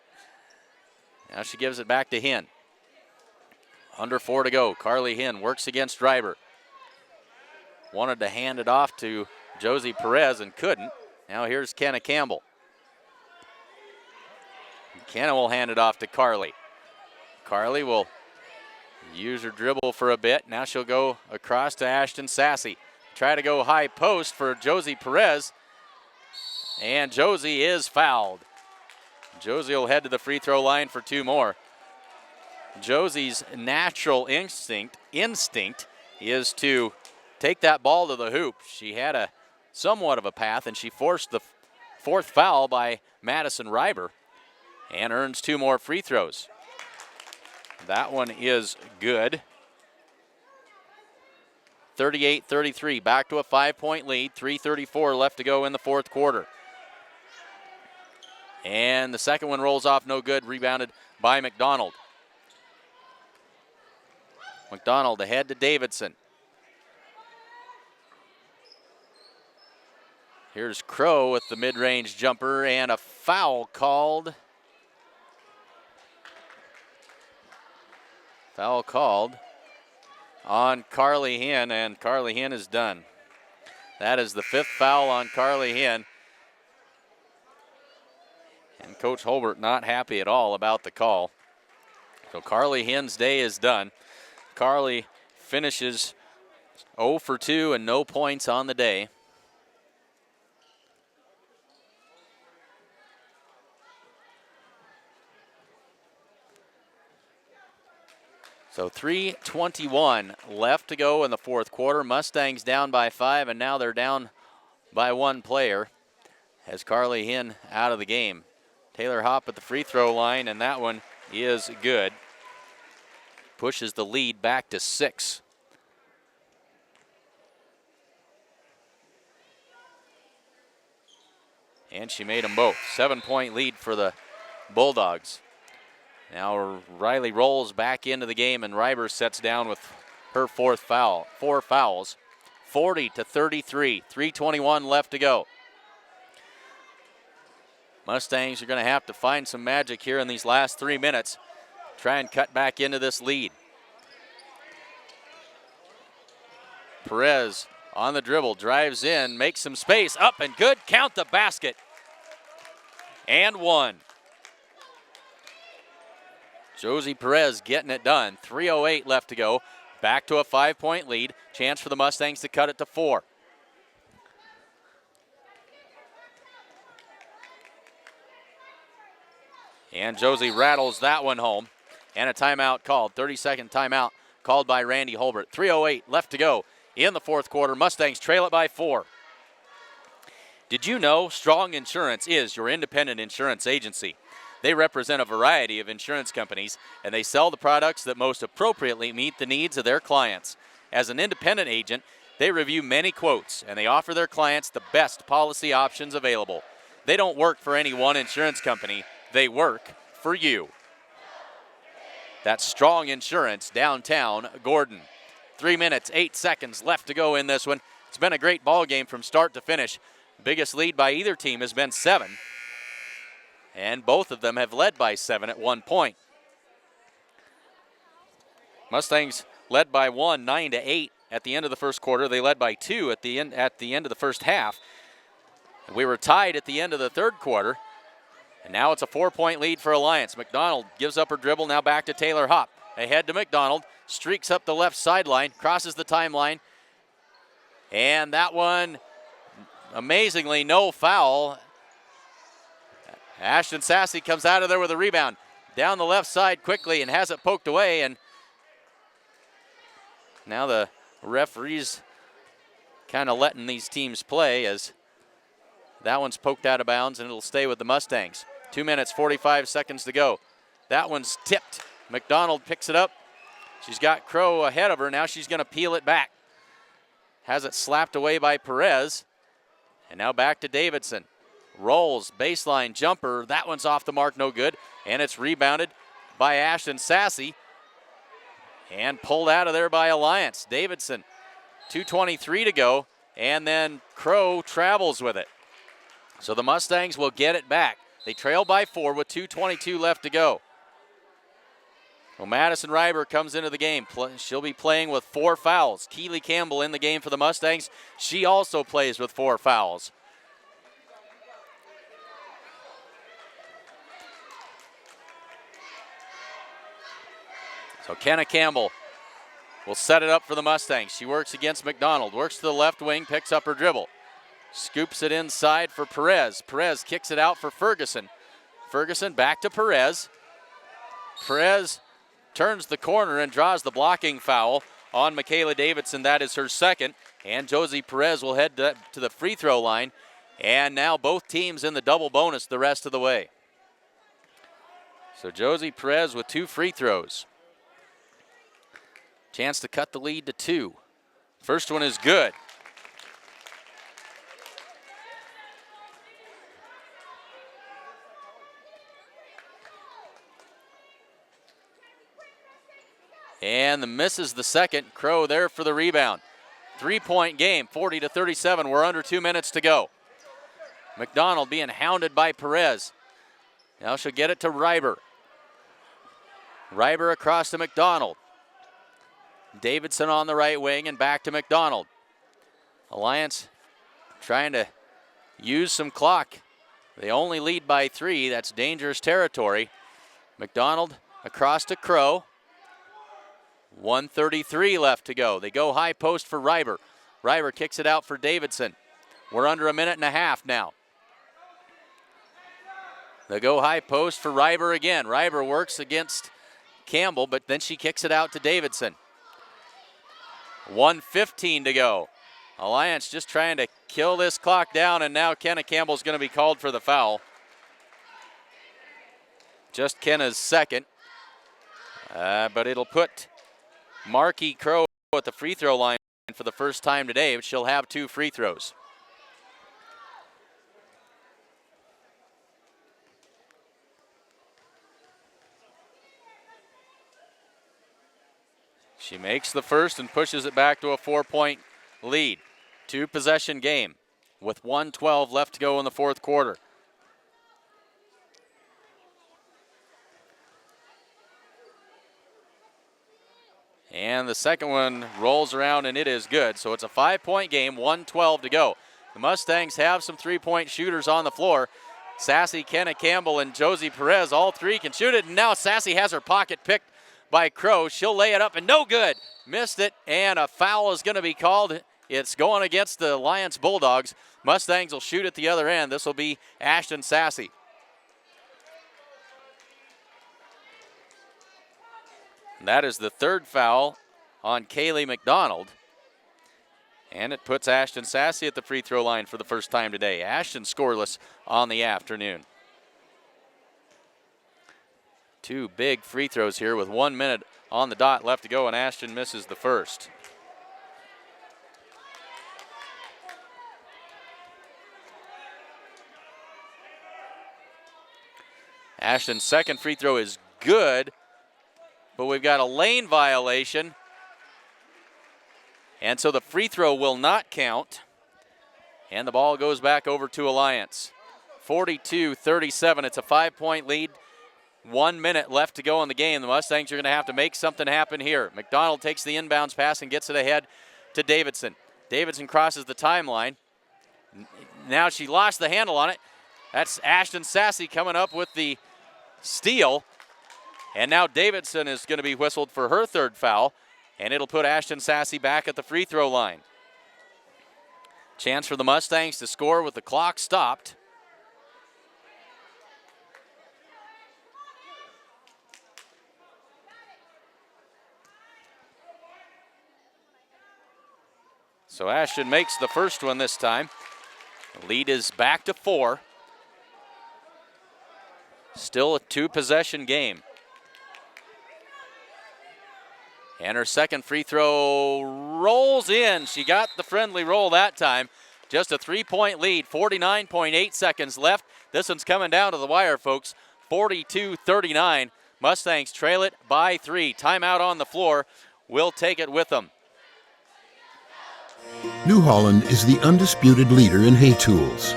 Now she gives it back to Hinn. Under 4 to go. Carly Hinn works against Reiber. Wanted to hand it off to Josie Perez and couldn't. Now here's Kenna Campbell. Kenna will hand it off to Carly. Carly will use her dribble for a bit. Now she'll go across to Ashton Sassy. Try to go high post for Josie Perez. And Josie is fouled. Josie will head to the free throw line for 2 more. Josie's natural instinct is to take that ball to the hoop. She had a somewhat of a path, and she forced the 4th foul by Madison Reiber and earns 2 more free throws. That one is good. 38-33, back to a 5-point lead. 3:34 left to go in the 4th quarter. And the second one rolls off, no good, rebounded by McDonald. McDonald ahead to Davidson. Here's Crow with the mid-range jumper and a foul called. Foul called on Carly Hinn, and Carly Hinn is done. That is the 5th foul on Carly Hinn. And Coach Holbert not happy at all about the call. So Carly Hinn's day is done. Carly finishes 0 for 2 and no points on the day. So 3:21 left to go in the 4th quarter. Mustangs down by 5, and now they're down by 1 player as Carly Hinn out of the game. Taylor Hopp at the free throw line, and that one is good. Pushes the lead back to 6. And she made them both. 7-point lead for the Bulldogs. Now Riley rolls back into the game, and Reiber sets down with her 4th foul. 4 fouls. 40-33. 3:21 left to go. Mustangs are going to have to find some magic here in these last 3 minutes. Try and cut back into this lead. Perez on the dribble, drives in, makes some space, up and good. Count the basket. And 1. Josie Perez getting it done. 3:08 left to go. Back to a 5-point lead. Chance for the Mustangs to cut it to 4. And Josie rattles that one home. And a timeout called. 30-second timeout called by Randy Holbert. 3:08 left to go in the 4th quarter. Mustangs trail it by 4. Did you know Strong Insurance is your independent insurance agency? They represent a variety of insurance companies, and they sell the products that most appropriately meet the needs of their clients. As an independent agent, they review many quotes, and they offer their clients the best policy options available. They don't work for any one insurance company. They work for you. That's strong insurance, downtown Gordon. 3 minutes, 8 seconds left to go in this one. It's been a great ball game from start to finish. Biggest lead by either team has been 7. And both of them have led by 7 at one point. Mustangs led by 1, 9-8 at the end of the first quarter. They led by 2 at the end of the first half. We were tied at the end of the third quarter. And now it's a 4-point lead for Alliance. McDonald gives up her dribble, now back to Taylor Hopp. Ahead to McDonald, streaks up the left sideline, crosses the timeline. And that one, amazingly, no foul. Ashton Sassy comes out of there with a rebound. Down the left side quickly and has it poked away. And now the referees kind of letting these teams play as that one's poked out of bounds and it'll stay with the Mustangs. 2 minutes, 45 seconds to go. That one's tipped. McDonald picks it up. She's got Crow ahead of her. Now she's going to peel it back. Has it slapped away by Perez. And now back to Davidson. Rolls, baseline jumper. That one's off the mark, no good. And it's rebounded by Ashton Sassy. And pulled out of there by Alliance. Davidson, 2:23 to go. And then Crow travels with it. So the Mustangs will get it back. They trail by 4 with 2:22 left to go. Well, Madison Reiber comes into the game. She'll be playing with 4 fouls. Keely Campbell in the game for the Mustangs. She also plays with 4 fouls. So Kenna Campbell will set it up for the Mustangs. She works against McDonald. Works to the left wing, picks up her dribble. Scoops it inside for Perez. Perez kicks it out for Ferguson. Ferguson back to Perez. Perez turns the corner and draws the blocking foul on Michaela Davidson. That is her second. And Josie Perez will head to the free throw line. And now both teams in the double bonus the rest of the way. So Josie Perez with 2 free throws. Chance to cut the lead to 2. First one is good. And misses the second. Crow there for the rebound. 3-point game, 40-37. We're under 2 minutes to go. McDonald being hounded by Perez. Now she'll get it to Reiber. Reiber across to McDonald. Davidson on the right wing and back to McDonald. Alliance trying to use some clock. They only lead by 3. That's dangerous territory. McDonald across to Crow. 1:33 left to go. They go high post for Reiber. Reiber kicks it out for Davidson. We're under 1.5 minutes now. They go high post for Reiber again. Reiber works against Campbell, but then she kicks it out to Davidson. 1:15 to go. Alliance just trying to kill this clock down, and now Kenna Campbell's going to be called for the foul. Just Kenna's second. But it'll put Marky Crow at the free throw line for the first time today, but she'll have 2 free throws. She makes the first and pushes it back to a 4-point lead. 2-possession game with 1:12 left to go in the fourth quarter. And the second one rolls around and it is good. So it's a 5-point game, 1:12 to go. The Mustangs have some 3-point shooters on the floor. Sassy, Kenna Campbell, and Josie Perez, all 3 can shoot it. And now Sassy has her pocket picked by Crow. She'll lay it up and no good. Missed it, and a foul is going to be called. It's going against the Alliance Bulldogs. Mustangs will shoot at the other end. This will be Ashton Sassy. And that is the 3rd foul on Kaylee McDonald. And it puts Ashton Sassy at the free throw line for the first time today. Ashton scoreless on the afternoon. 2 big free throws here with 1 minute on the dot left to go, and Ashton misses the first. Ashton's second free throw is good. but we've got a lane violation. And so the free throw will not count. And the ball goes back over to Alliance. 42-37, it's a 5-point lead. 1 minute left to go in the game. The Mustangs are going to have to make something happen here. McDonald takes the inbounds pass and gets it ahead to Davidson. Davidson crosses the timeline. Now she lost the handle on it. That's Ashton Sassy coming up with the steal. And now Davidson is going to be whistled for her third foul. And it'll put Ashton Sassy back at the free throw line. Chance for the Mustangs to score with the clock stopped. So Ashton makes the first one this time. The lead is back to 4. Still a 2-possession game. And her second free throw rolls in. She got the friendly roll that time. Just a 3-point lead, 49.8 seconds left. This one's coming down to the wire, folks. 42-39. Mustangs trail it by 3. Timeout on the floor. We'll take it with them. New Holland is the undisputed leader in hay tools.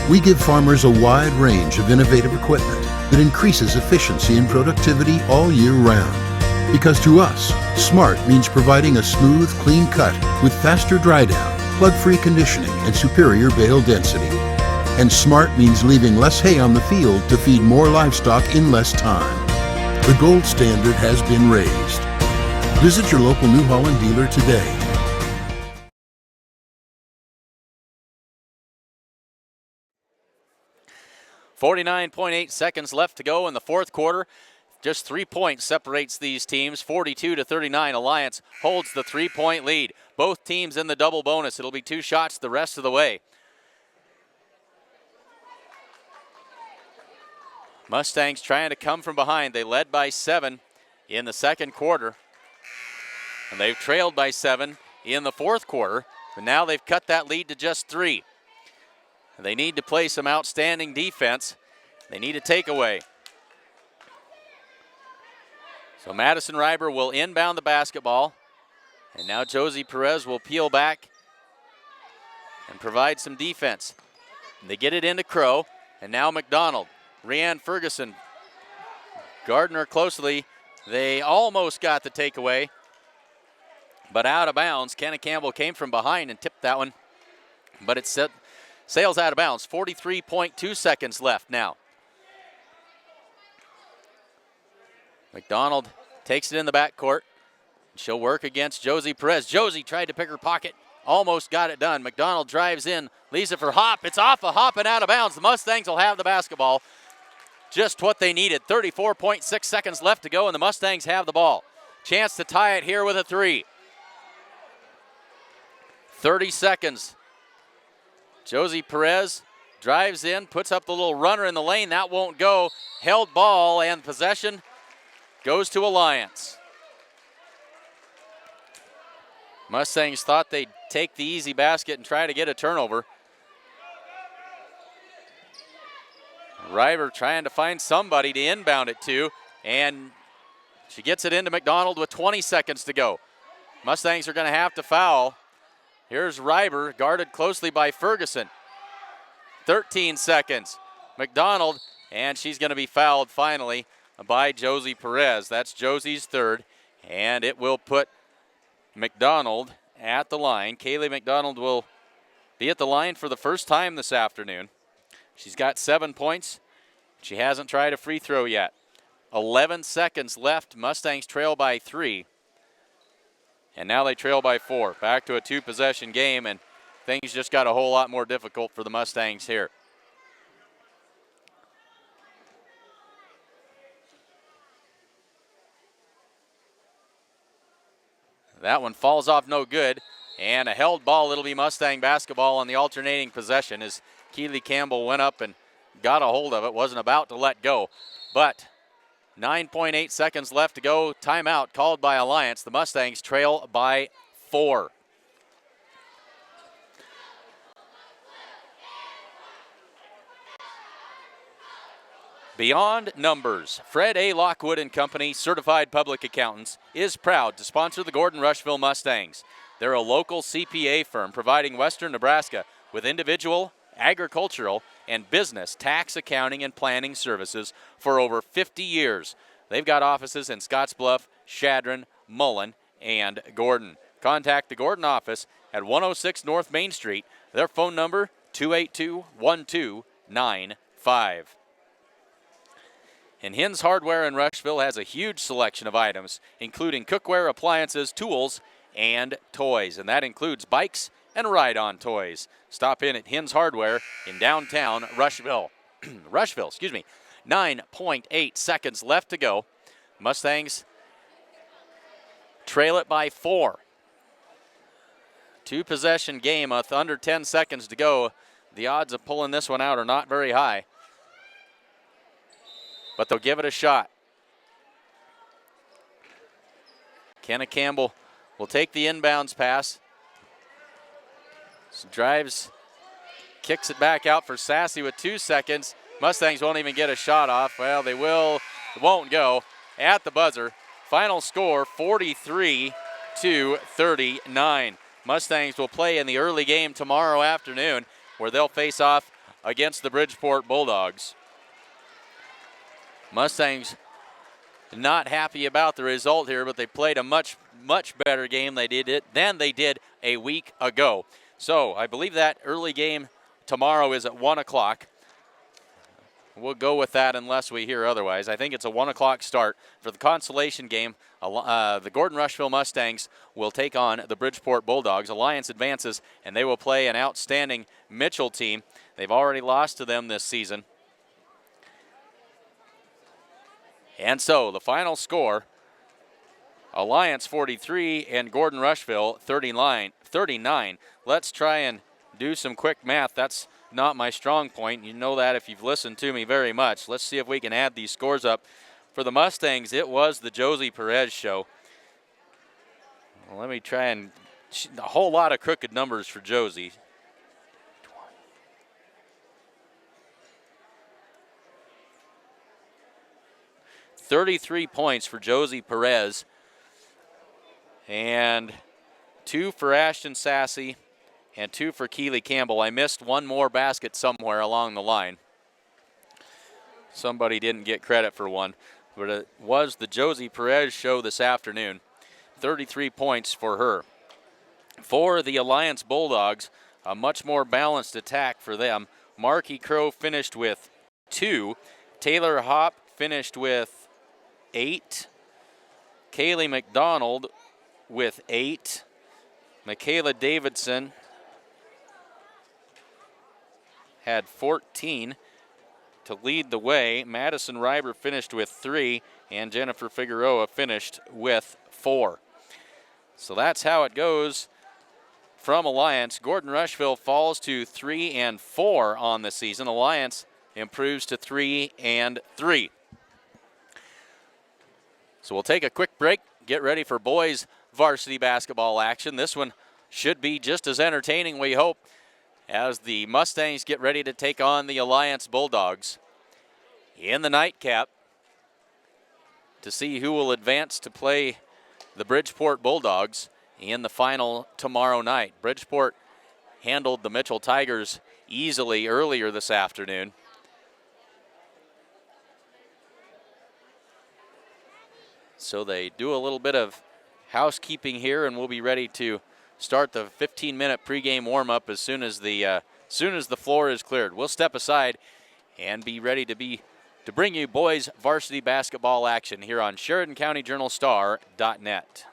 We give farmers a wide range of innovative equipment that increases efficiency and productivity all year round. Because to us, smart means providing a smooth, clean cut with faster dry down, plug-free conditioning, and superior bale density. And smart means leaving less hay on the field to feed more livestock in less time. The gold standard has been raised. Visit your local New Holland dealer today. .8 seconds left to go in the fourth quarter. Just 3 points separates these teams. 42-39. Alliance holds the 3-point lead. Both teams in the double bonus. It'll be 2 shots the rest of the way. Mustangs trying to come from behind. They led by 7 in the second quarter. And they've trailed by 7 in the fourth quarter. But now they've cut that lead to just 3. They need to play some outstanding defense. They need a takeaway. So Madison Reiber will inbound the basketball. And now Josie Perez will peel back and provide some defense. And they get it into Crow. And now McDonald. Rianne Ferguson. Gardner closely. They almost got the takeaway. But out of bounds. Kenna Campbell came from behind and tipped that one. But it's set. Sails out of bounds. 43.2 seconds left now. McDonald takes it in the backcourt. She'll work against Josie Perez. Josie tried to pick her pocket. Almost got it done. McDonald drives in. Leaves it for Hop. It's off a Hop and out of bounds. The Mustangs will have the basketball. Just what they needed. 34.6 seconds left to go, and the Mustangs have the ball. Chance to tie it here with a 3. 30 seconds. Josie Perez drives in, puts up the little runner in the lane. That won't go. Held ball, and possession goes to Alliance. Mustangs thought they'd take the easy basket and try to get a turnover. Reiber trying to find somebody to inbound it to, and she gets it into McDonald with 20 seconds to go. Mustangs are going to have to foul. Here's Reiber, guarded closely by Ferguson. 13 seconds. McDonald, and she's going to be fouled finally by Josie Perez. That's Josie's third, and it will put McDonald at the line. Kaylee McDonald will be at the line for the first time this afternoon. She's got 7 points. She hasn't tried a free throw yet. 11 seconds left. Mustangs trail by 3. And now they trail by 4. Back to a 2-possession game, and things just got a whole lot more difficult for the Mustangs here. That one falls off no good, and a held ball. It'll be Mustang basketball on the alternating possession as Keely Campbell went up and got a hold of it. Wasn't about to let go, but 9.8 seconds left to go. Timeout called by Alliance. The Mustangs trail by 4. Beyond Numbers, Fred A. Lockwood and Company, Certified Public Accountants, is proud to sponsor the Gordon-Rushville Mustangs. They're a local CPA firm providing Western Nebraska with individual, agricultural, and business tax accounting and planning services for over 50 years. They've got offices in Scottsbluff, Sheridan, Mullen, and Gordon. Contact the Gordon office at 106 North Main Street. Their phone number, 282-1295. And Hins Hardware in Rushville has a huge selection of items, including cookware, appliances, tools, and toys. And that includes bikes and ride-on toys. Stop in at Hins Hardware in downtown Rushville. 9.8 seconds left to go. Mustangs trail it by 4. 2-possession game with under 10 seconds to go. The odds of pulling this one out are not very high, but they'll give it a shot. Kenna Campbell will take the inbounds pass. Drives, kicks it back out for Sassy with 2 seconds. Mustangs won't even get a shot off. Well, they will. It won't go at the buzzer. Final score, 43-39. Mustangs will play in the early game tomorrow afternoon, where they'll face off against the Bridgeport Bulldogs. Mustangs not happy about the result here, but they played a much better game than they did a week ago. So I believe that early game tomorrow is at 1 o'clock. We'll go with that unless we hear otherwise. I think it's a 1 o'clock start for the consolation game. The Gordon-Rushville Mustangs will take on the Bridgeport Bulldogs. Alliance advances, and they will play an outstanding Mitchell team. They've already lost to them this season. And so the final score, Alliance 43 and Gordon-Rushville 39. Let's try and do some quick math. That's not my strong point. You know that if you've listened to me very much. Let's see if we can add these scores up. For the Mustangs, it was the Josie Perez show. Well, let me try and a whole lot of crooked numbers for Josie. 33 points for Josie Perez, and 2 for Ashton Sassy, and 2 for Keely Campbell. I missed one more basket somewhere along the line. Somebody didn't get credit for one, but it was the Josie Perez show this afternoon. 33 points for her. For the Alliance Bulldogs, a much more balanced attack for them. Marky Crow finished with 2. Taylor Hopp finished with 8. Kaylee McDonald with 8. Michaela Davidson had 14 to lead the way. Madison Reiber finished with 3, and Jennifer Figueroa finished with 4. So that's how it goes from Alliance. Gordon-Rushville falls to 3-4 on the season. Alliance improves to 3-3. So we'll take a quick break, get ready for boys varsity basketball action. This one should be just as entertaining, we hope, as the Mustangs get ready to take on the Alliance Bulldogs in the nightcap to see who will advance to play the Bridgeport Bulldogs in the final tomorrow night. Bridgeport handled the Mitchell Tigers easily earlier this afternoon. So they do a little bit of housekeeping here, and we'll be ready to start the 15-minute pregame warm-up as soon as the floor is cleared. We'll step aside and be ready to bring you boys varsity basketball action here on SheridanCountyJournalStar.net.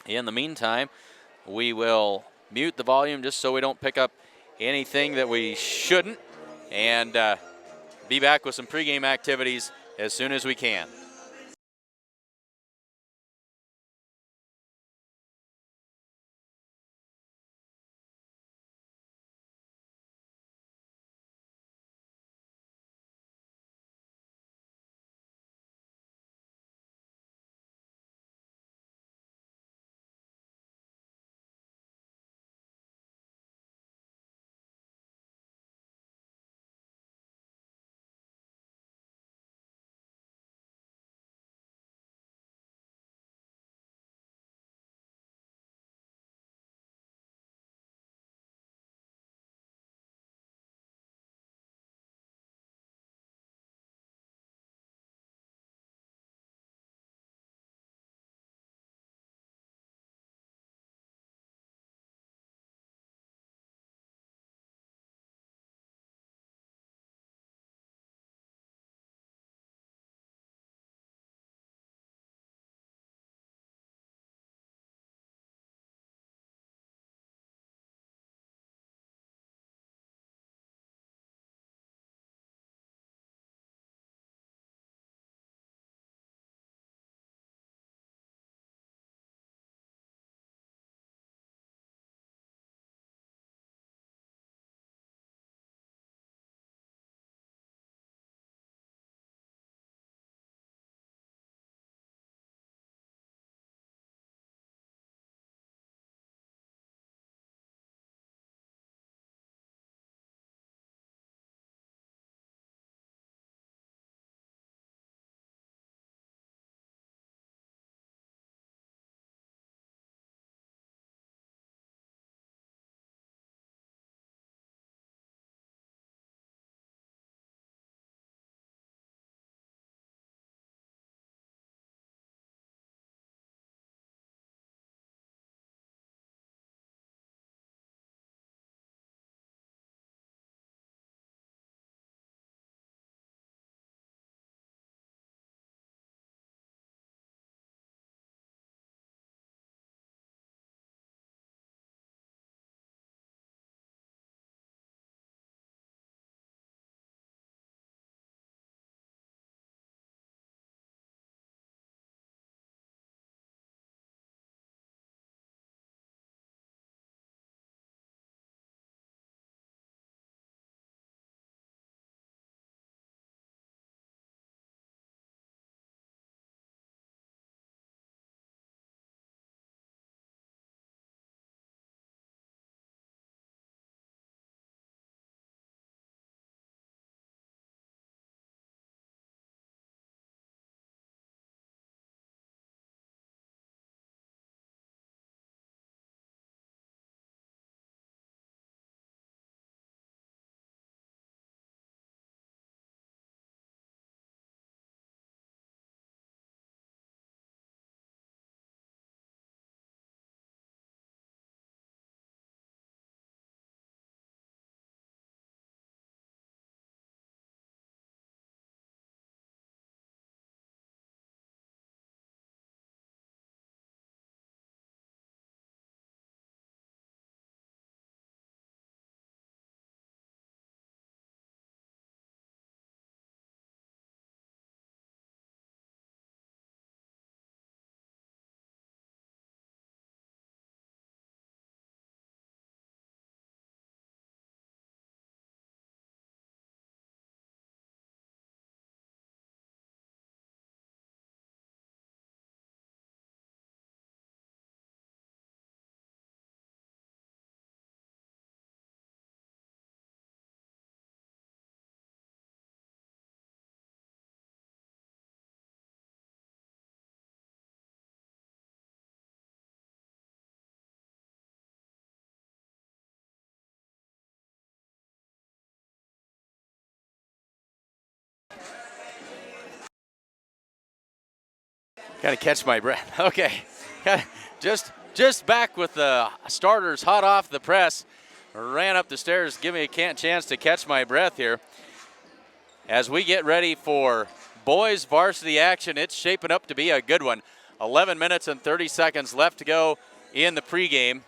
In the meantime, we will mute the volume just so we don't pick up anything that we shouldn't, and be back with some pregame activities as soon as we can. Got to catch my breath. Okay. Just back with the starters hot off the press. Ran up the stairs, give me a chance to catch my breath here. As we get ready for boys varsity action, it's shaping up to be a good one. 11 minutes and 30 seconds left to go in the pregame.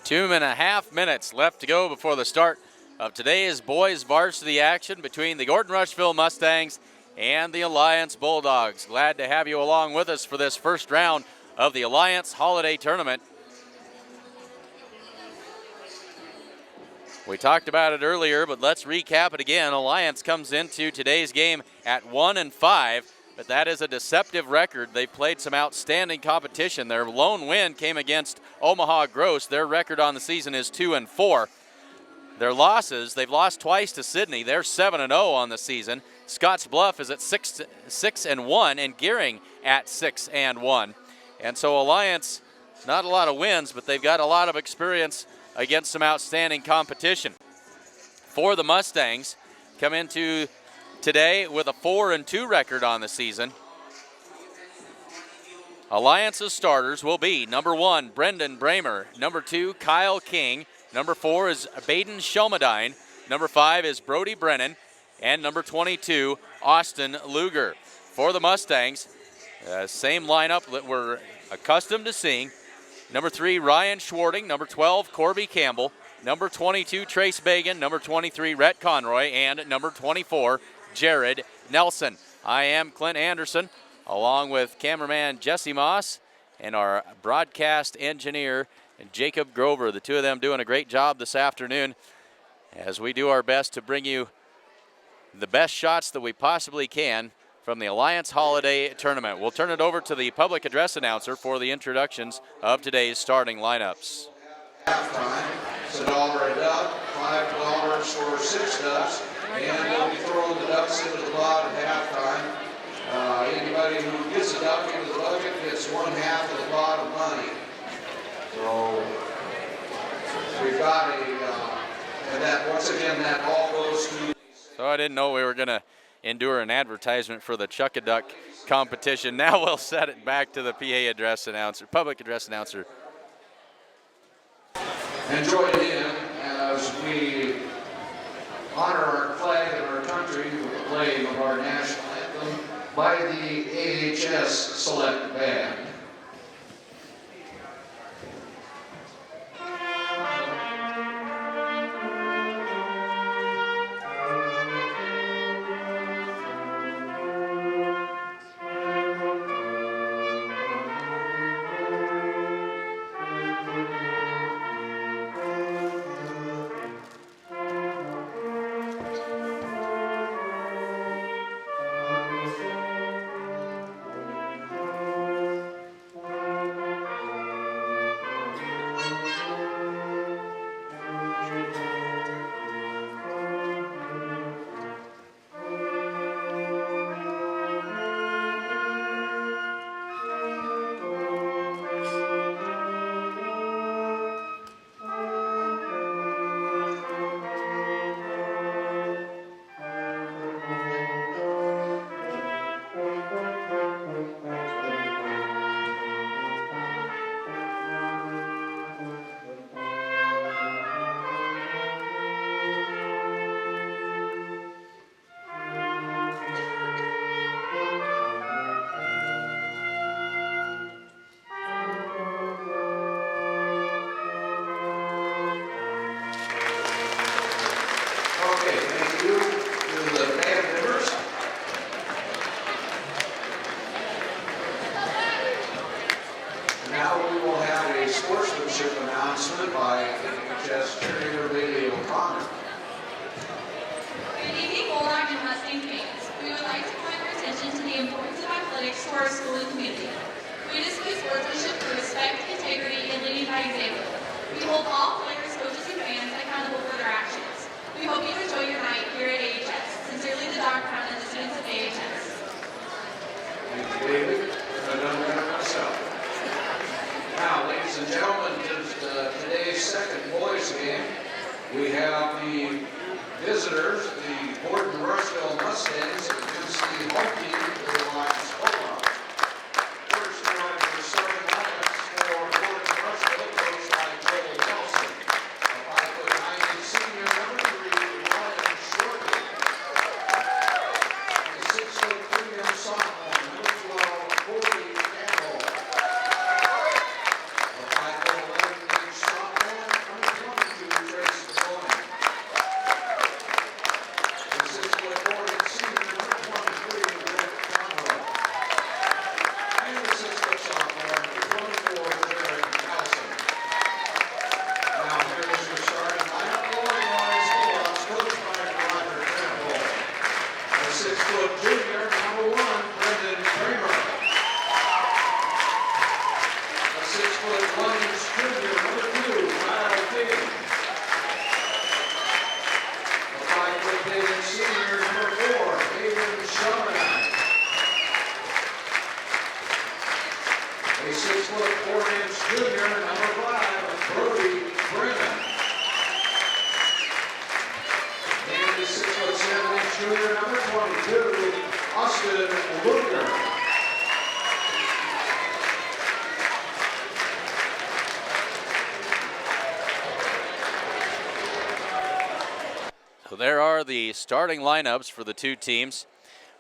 2.5 minutes left to go before the start of today's boys varsity action between the Gordon-Rushville Mustangs and the Alliance Bulldogs. Glad to have you along with us for this first round of the Alliance Holiday Tournament. We talked about it earlier, but let's recap it again. Alliance comes into today's game at 1-5, but that is a deceptive record. They played some outstanding competition. Their lone win came against Omaha Gross. Their record on the season is 2-4. Their losses, they've lost twice to Sydney. They're 7-0 on the season. Scotts Bluff is at 6-1, and Gearing at 6-1. And so Alliance, not a lot of wins, but they've got a lot of experience against some outstanding competition. For the Mustangs, come into today with a 4-2 record on the season. Alliance's starters will be number 1, Brendan Bramer. Number 2, Kyle King. Number 4 is Baden Shelmadine. Number 5 is Brody Brennan. And number 22, Austin Luger. For the Mustangs, same lineup that we're accustomed to seeing. Number 3, Ryan Schwarting. Number 12, Corby Campbell. Number 22, Trace Bagan. Number 23, Rhett Conroy. And number 24, Jared Nelson. I am Clint Anderson, along with cameraman Jesse Moss and our broadcast engineer Jacob Grover. The two of them doing a great job this afternoon as we do our best to bring you the best shots that we possibly can from the Alliance Holiday Tournament. We'll turn it over to the public address announcer for the introductions of today's starting lineups. Halftime, it's $1 a duck, $5 for 6 ducks, and we'll be throwing the ducks into the pot at halftime. Anybody who gets a duck into the bucket gets 1/2 of the pot of money. So we've got and that once again that all goes to. So I didn't know we were going to endure an advertisement for the Chuck-a-Duck competition. Now we'll set it back to the PA address announcer, public address announcer. And join in as we honor our flag and our country with the playing of our national anthem by the AHS Select Band. We have the visitors, the Gordon-Rushville Mustangs, against the home team, the Alliance Bulldogs. First driver serving offense for Gordon-Rushville, coached by Joel Nelson. A 5'9" senior, number 3, Ryan Shorty. A 6'3" young sophomore, number 12, Corby Campbell. A 5'11" sophomore, a 6'4" junior, number 5, Brody Brennan. And a 6'7" junior, number 22, Austin Luger. So there are the starting lineups for the two teams.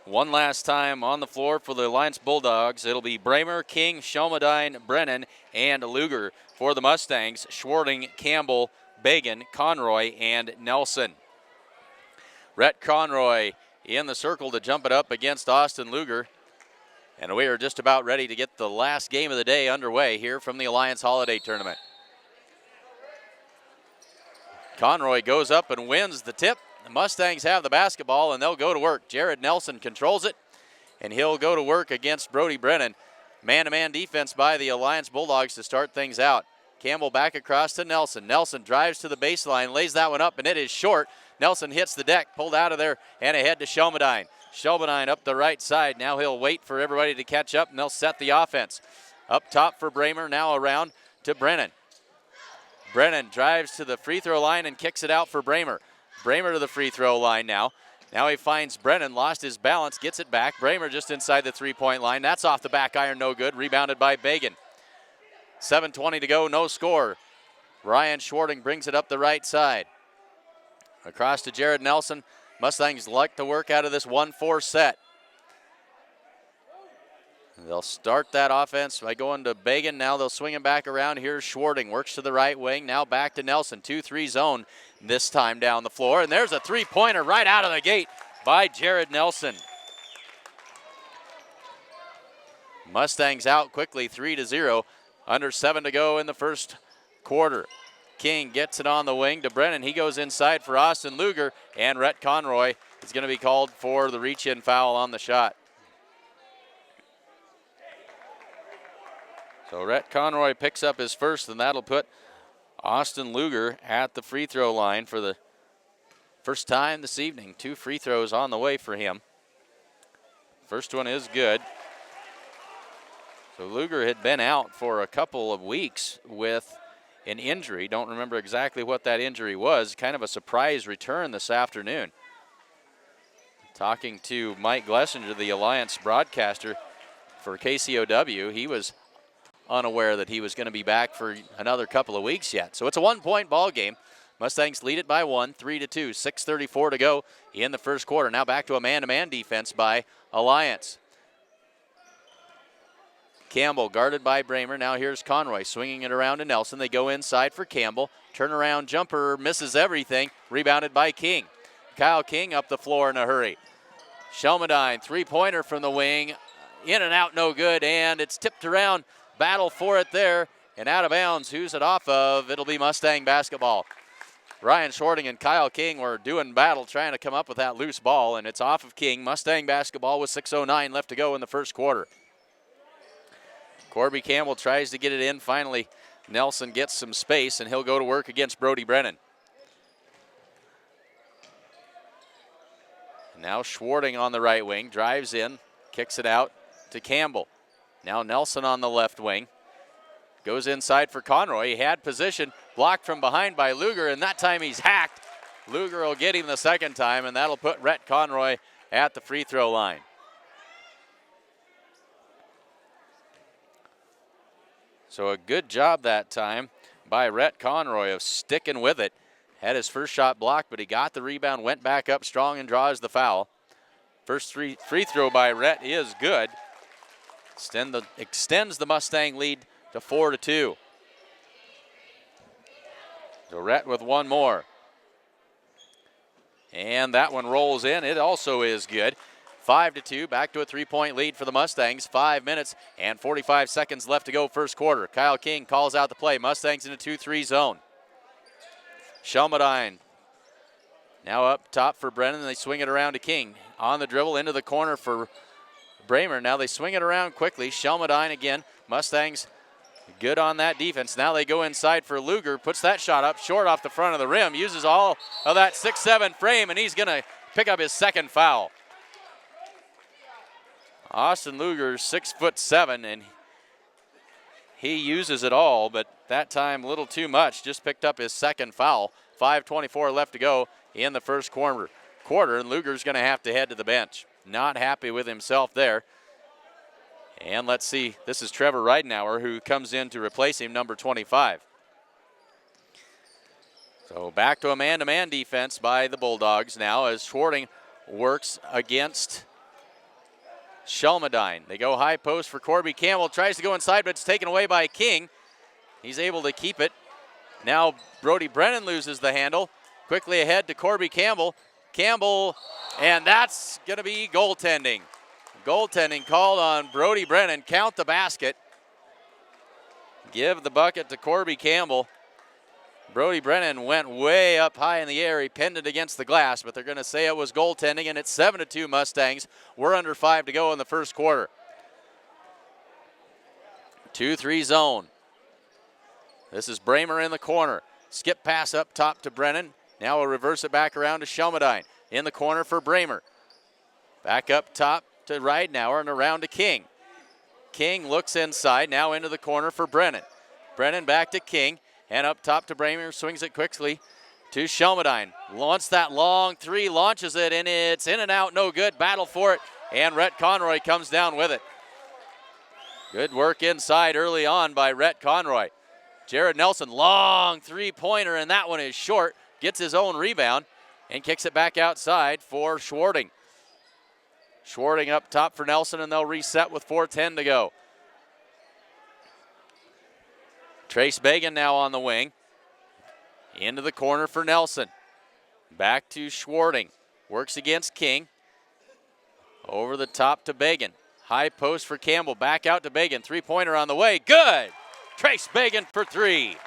One last time on the floor for the Alliance Bulldogs. It'll be Bramer, King, Shelmadine, Brennan, and Luger. For the Mustangs, Schwarting, Campbell, Bagan, Conroy, and Nelson. Rhett Conroy in the circle to jump it up against Austin Luger. And we are just about ready to get the last game of the day underway here from the Alliance Holiday Tournament. Conroy goes up and wins the tip. The Mustangs have the basketball, and they'll go to work. Jared Nelson controls it, and he'll go to work against Brody Brennan. Man-to-man defense by the Alliance Bulldogs to start things out. Campbell back across to Nelson. Nelson drives to the baseline, lays that one up, and it is short. Nelson hits the deck, pulled out of there, and ahead to Shelmadine. Shelmadine up the right side. Now he'll wait for everybody to catch up, and they'll set the offense. Up top for Bramer, now around to Brennan. Brennan drives to the free throw line and kicks it out for Bramer. Bramer to the free throw line now. Now he finds Brennan, lost his balance, gets it back. Bramer just inside the three-point line. That's off the back iron, no good. Rebounded by Bagan. 7:20 to go, no score. Ryan Schwarting brings it up the right side. Across to Jared Nelson. Mustangs like to work out of this 1-4 set. They'll start that offense by going to Bagan. Now they'll swing it back around. Here's Schwarting. Works to the right wing. Now back to Nelson. 2-3 zone this time down the floor. And there's a three-pointer right out of the gate by Jared Nelson. Mustangs out quickly, 3-0. Under 7 to go in the first quarter. King gets it on the wing to Brennan. He goes inside for Austin Luger. And Rhett Conroy is going to be called for the reach-in foul on the shot. So Rhett Conroy picks up his first, and that'll put Austin Luger at the free throw line for the first time this evening. 2 free throws on the way for him. First one is good. So Luger had been out for a couple of weeks with an injury. Don't remember exactly what that injury was. Kind of a surprise return this afternoon. Talking to Mike Glessinger, the Alliance broadcaster for KCOW, he was unaware that he was going to be back for another couple of weeks yet. So it's a 1-point ball game. Mustangs lead it by 1, 3-2, 6:34 to go in the first quarter. Now back to a man-to-man defense by Alliance. Campbell guarded by Bramer. Now here's Conroy swinging it around to Nelson. They go inside for Campbell. Turnaround jumper misses everything. Rebounded by King. Kyle King up the floor in a hurry. Shelmadine, three-pointer from the wing. In and out, no good, and it's tipped around. Battle for it there, and out of bounds. Who's it off of? It'll be Mustang basketball. Ryan Schwarting and Kyle King were doing battle trying to come up with that loose ball, and it's off of King. Mustang basketball with 6:09 left to go in the first quarter. Corby Campbell tries to get it in. Finally, Nelson gets some space, and he'll go to work against Brody Brennan. Now Schwarting on the right wing, drives in, kicks it out to Campbell. Now Nelson on the left wing. Goes inside for Conroy. He had position, blocked from behind by Luger, and that time he's hacked. Luger will get him the second time, and that'll put Rhett Conroy at the free throw line. So a good job that time by Rhett Conroy of sticking with it. Had his first shot blocked, but he got the rebound, went back up strong, and draws the foul. First free throw by Rhett is good. Extends the Mustang lead to 4-2. So Rhett with one more. And that one rolls in. It also is good. 5-2, back to a 3-point lead for the Mustangs. 5 minutes and 45 seconds left to go first quarter. Kyle King calls out the play. Mustangs in a 2-3 zone. Shelmadine now up top for Brennan. They swing it around to King. On the dribble into the corner for Bramer. Now they swing it around quickly. Shelmadine again. Mustangs good on that defense. Now they go inside for Luger. Puts that shot up short off the front of the rim. Uses all of that 6'7" frame, and he's going to pick up his second foul. Austin Luger, 6'7", and he uses it all, but that time a little too much. Just picked up his second foul. 5:24 left to go in the first quarter, and Luger's going to have to head to the bench. Not happy with himself there. And let's see, this is Trevor Reidenauer who comes in to replace him, number 25. So back to a man-to-man defense by the Bulldogs now as Schwarting works against Shelmadine. They go high post for Corby Campbell, tries to go inside, but it's taken away by King. He's able to keep it. Now Brody Brennan loses the handle. Quickly ahead to Corby Campbell. Campbell, and that's going to be goaltending. Goaltending called on Brody Brennan. Count the basket. Give the bucket to Corby Campbell. Brody Brennan went way up high in the air. He pinned it against the glass, but they're going to say it was goaltending, and it's 7-2 Mustangs. We're under 5 to go in the first quarter. 2-3 zone. This is Bramer in the corner. Skip pass up top to Brennan. Now we'll reverse it back around to Shelmadine. In the corner for Bramer. Back up top to Reidenauer and around to King. King looks inside, now into the corner for Brennan. Brennan back to King, and up top to Bramer, swings it quickly to Shelmadine. Wants that long three, launches it, and it's in and out, no good. Battle for it, and Rhett Conroy comes down with it. Good work inside early on by Rhett Conroy. Jared Nelson, long three-pointer, and that one is short. Gets his own rebound and kicks it back outside for Schwarting. Schwarting up top for Nelson, and they'll reset with 4:10 to go. Trace Bagan now on the wing. Into the corner for Nelson. Back to Schwarting. Works against King. Over the top to Bagan. High post for Campbell. Back out to Bagan. Three-pointer on the way. Good! Trace Bagan for three.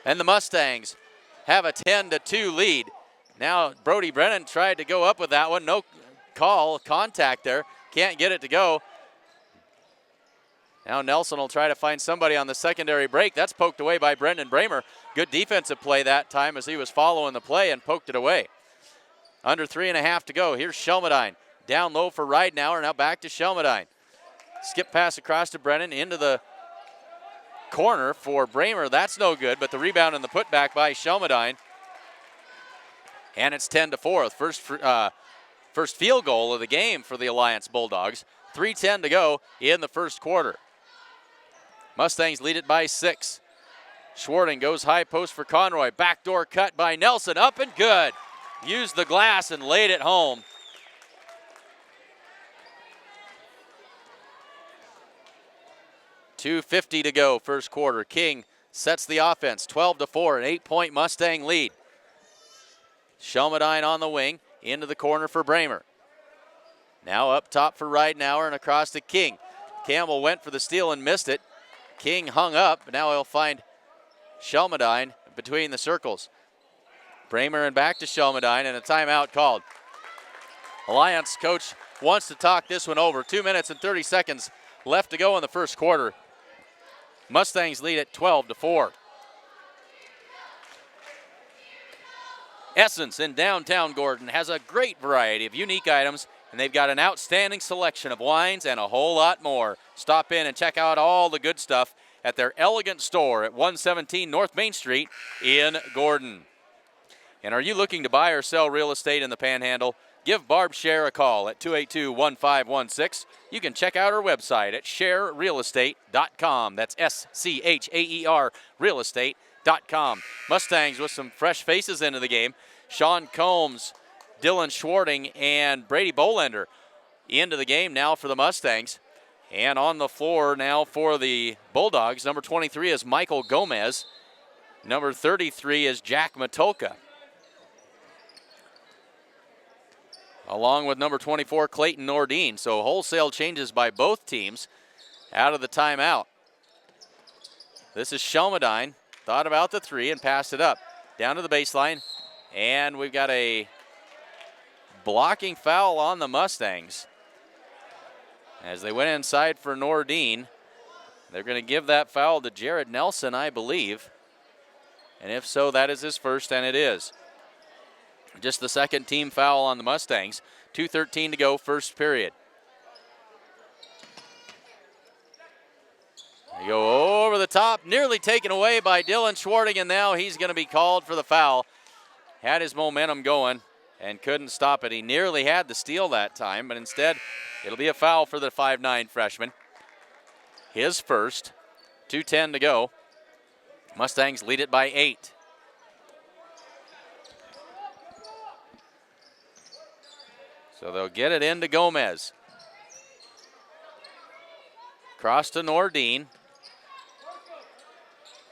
And the Mustangs have a 10-2 lead. Now Brody Brennan tried to go up with that one. No contact there. Can't get it to go. Now Nelson will try to find somebody on the secondary break. That's poked away by Brendan Bramer. Good defensive play that time as he was following the play and poked it away. Under 3.5 to go. Here's Shelmadine. Down low for Reidenauer. Now back to Shelmadine. Skip pass across to Brennan into the corner for Bramer. That's no good, but the rebound and the putback by Shelmadine. And it's 10-4. First field goal of the game for the Alliance Bulldogs. 3:10 to go in the first quarter. Mustangs lead it by 6. Schwarting goes high post for Conroy. Backdoor cut by Nelson. Up and good. Used the glass and laid it home. .250 to go first quarter. King sets the offense. 12-4, an 8-point Mustang lead. Shelmadine on the wing. Into the corner for Bramer. Now up top for Reidenauer and across to King. Campbell went for the steal and missed it. King hung up, but now he'll find Shelmadine between the circles. Bramer and back to Shelmadine, and a timeout called. Alliance coach wants to talk this one over. 2 minutes and 30 seconds left to go in the first quarter. Mustangs lead at 12-4. Essence in downtown Gordon has a great variety of unique items, and they've got an outstanding selection of wines and a whole lot more. Stop in and check out all the good stuff at their elegant store at 117 North Main Street in Gordon. And are you looking to buy or sell real estate in the Panhandle? Give Barb Scher a call at 282-1516. You can check out her website at scherrealestate.com. That's SCHAER realestate.com. Mustangs with some fresh faces into the game. Sean Combs, Dylan Schwarting, and Brady Bolender into the game now for the Mustangs. And on the floor now for the Bulldogs, number 23 is Michael Gomez. Number 33 is Jack Matulka. Along with number 24, Clayton Nordine. So wholesale changes by both teams out of the timeout. This is Shelmadine. Thought about the three and passed it up. Down to the baseline. And we've got a blocking foul on the Mustangs. As they went inside for Nordine, they're going to give that foul to Jared Nelson, I believe. And if so, that is his first, and it is. Just the second team foul on the Mustangs. 2:13 to go, first period. They go over the top, nearly taken away by Dylan Schwarting, and now he's going to be called for the foul. Had his momentum going and couldn't stop it. He nearly had the steal that time, but instead it'll be a foul for the 5'9" freshman. His first, 2:10 to go. Mustangs lead it by 8. So they'll get it into Gomez. Cross to Nordine.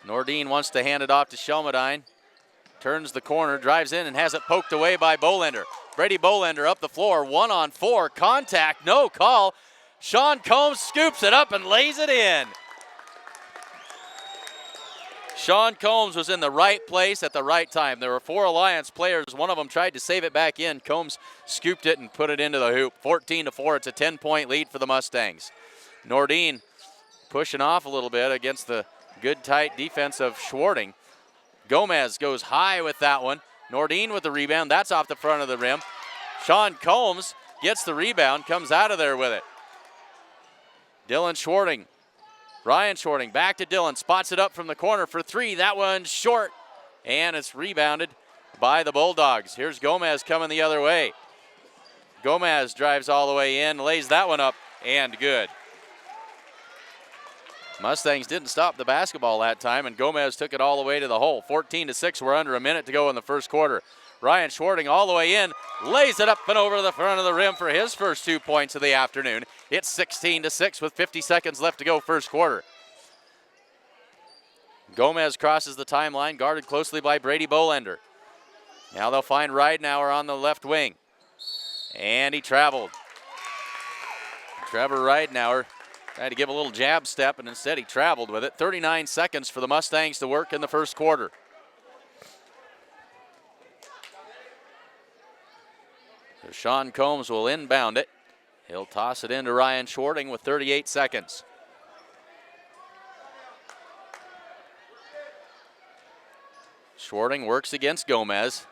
Nordine wants to hand it off to Shelmadine. Turns the corner, drives in, and has it poked away by Bolender. Brady Bolender up the floor, 1-on-4, contact, no call. Sean Combs scoops it up and lays it in. Sean Combs was in the right place at the right time. There were 4 Alliance players. One of them tried to save it back in. Combs scooped it and put it into the hoop. 14-4, it's a 10-point lead for the Mustangs. Nordine pushing off a little bit against the good tight defense of Schwarting. Gomez goes high with that one. Nordine with the rebound. That's off the front of the rim. Sean Combs gets the rebound, comes out of there with it. Dylan Schwarting. Ryan Schwarting back to Dylan. Spots it up from the corner for 3. That one's short. And it's rebounded by the Bulldogs. Here's Gomez coming the other way. Gomez drives all the way in, lays that one up, and good. Mustangs didn't stop the basketball that time, and Gomez took it all the way to the hole. 14-6, we're under a minute to go in the first quarter. Ryan Schwarting all the way in, lays it up and over the front of the rim for his first 2 points of the afternoon. It's 16-6 with 50 seconds left to go first quarter. Gomez crosses the timeline, guarded closely by Brady Bolender. Now they'll find Ridenauer on the left wing. And he traveled. Trevor Ridenauer tried to give a little jab step, and instead he traveled with it. 39 seconds for the Mustangs to work in the first quarter. So Sean Combs will inbound it. He'll toss it into Ryan Schwarting with 38 seconds. Schwarting works against Gomez.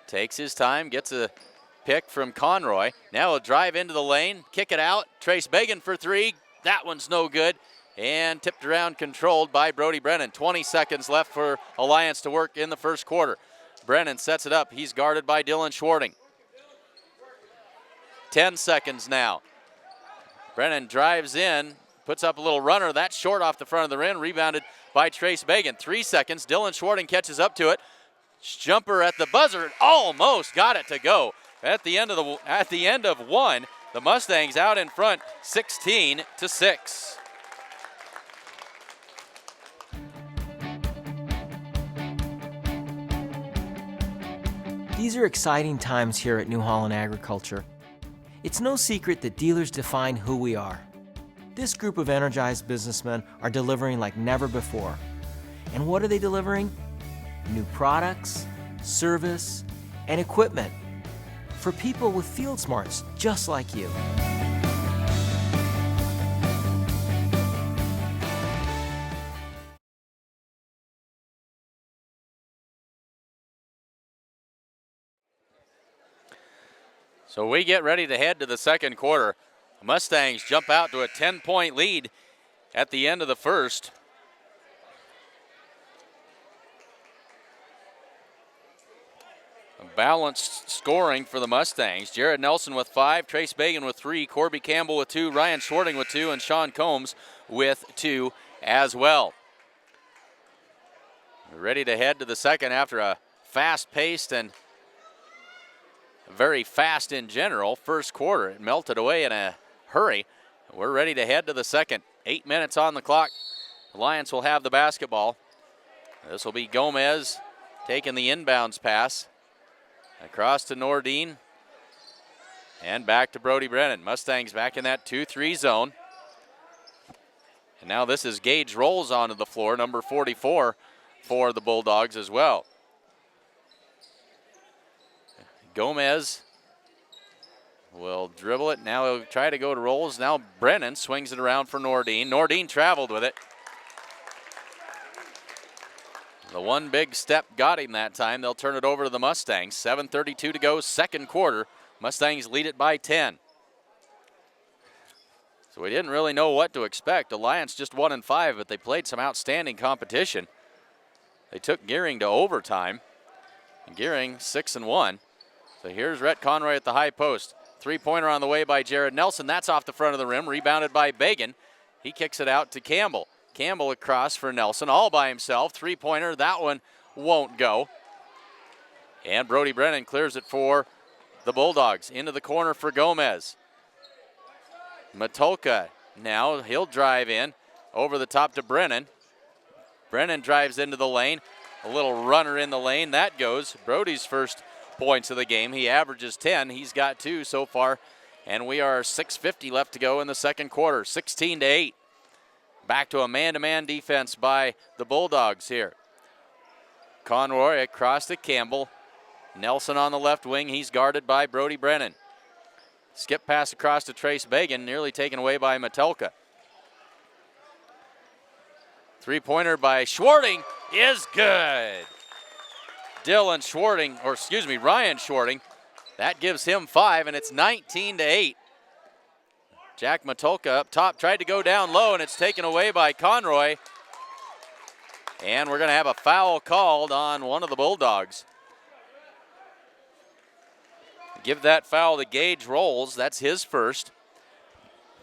Takes his time, gets a pick from Conroy. Now he'll drive into the lane, kick it out. Trace Bagan for 3. That one's no good. And tipped around, controlled by Brody Brennan. 20 seconds left for Alliance to work in the first quarter. Brennan sets it up. He's guarded by Dylan Schwarting. 10 seconds now. Brennan drives in, puts up a little runner. That's short off the front of the rim, rebounded by Trace Bagan. 3 seconds. Dylan Schwarting catches up to it. Jumper at the buzzer, almost got it to go. At the end of one, the Mustangs out in front, 16-6. These are exciting times here at New Holland Agriculture. It's no secret that dealers define who we are. This group of energized businessmen are delivering like never before. And what are they delivering? New products, service, and equipment for people with field smarts just like you. So we get ready to head to the second quarter. The Mustangs jump out to a 10-point lead at the end of the first. A balanced scoring for the Mustangs. Jared Nelson with 5, Trace Bagan with 3, Corby Campbell with 2, Ryan Schwarting with 2, and Sean Combs with 2 as well. We're ready to head to the second after a fast-paced and very fast in general first quarter. It melted away in a hurry. We're ready to head to the second. 8 minutes on the clock. Alliance will have the basketball. This will be Gomez taking the inbounds pass. Across to Nordine. And back to Brody Brennan. Mustangs back in that 2-3 zone. And now this is Gage Rolls onto the floor, number 44 for the Bulldogs as well. Gomez will dribble it. Now he'll try to go to Rolls. Now Brennan swings it around for Nordine. Nordine traveled with it. The one big step got him that time. They'll turn it over to the Mustangs. 7:32 to go, second quarter. Mustangs lead it by 10. So we didn't really know what to expect. Alliance just 1-5, but they played some outstanding competition. They took Gearing to overtime. And Gearing 6-1. So here's Rhett Conroy at the high post. Three-pointer on the way by Jared Nelson. That's off the front of the rim, rebounded by Bagan. He kicks it out to Campbell. Campbell across for Nelson, all by himself. Three-pointer, that one won't go. And Brody Brennan clears it for the Bulldogs. Into the corner for Gomez. Matulka now, he'll drive in over the top to Brennan. Brennan drives into the lane. A little runner in the lane. That goes. Brody's first points of the game. He averages 10. He's got 2 so far. And we are 6:50 left to go in the second quarter. 16-8. Back to a man-to-man defense by the Bulldogs here. Conroy across to Campbell. Nelson on the left wing. He's guarded by Brody Brennan. Skip pass across to Trace Bagan, nearly taken away by Matulka. Three-pointer by Schwarting is good. Ryan Schwarting. That gives him 5, and it's 19-8. Jack Matulka up top, tried to go down low, and it's taken away by Conroy. And we're going to have a foul called on one of the Bulldogs. Give that foul to Gage Rolls. That's his first.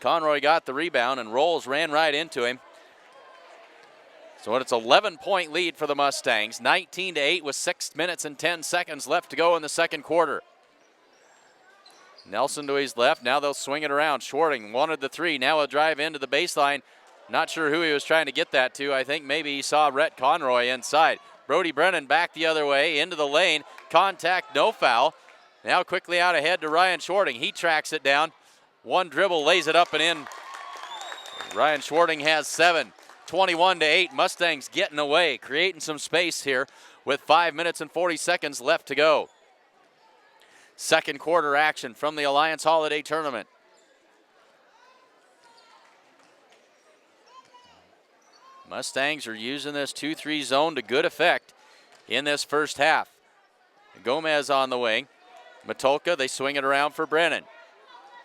Conroy got the rebound, and Rolls ran right into him. So it's an 11-point lead for the Mustangs. 19-8 with 6 minutes and 10 seconds left to go in the second quarter. Nelson to his left. Now they'll swing it around. Schwarting wanted the 3. Now a drive into the baseline. Not sure who he was trying to get that to. I think maybe he saw Rhett Conroy inside. Brody Brennan back the other way into the lane. Contact, no foul. Now quickly out ahead to Ryan Schwarting. He tracks it down. One dribble, lays it up and in. Ryan Schwarting has 7. 21-8. Mustangs getting away, creating some space here with 5 minutes and 40 seconds left to go. Second quarter action from the Alliance Holiday Tournament. Mustangs are using this 2-3 zone to good effect in this first half. Gomez on the wing. Matulka, they swing it around for Brennan.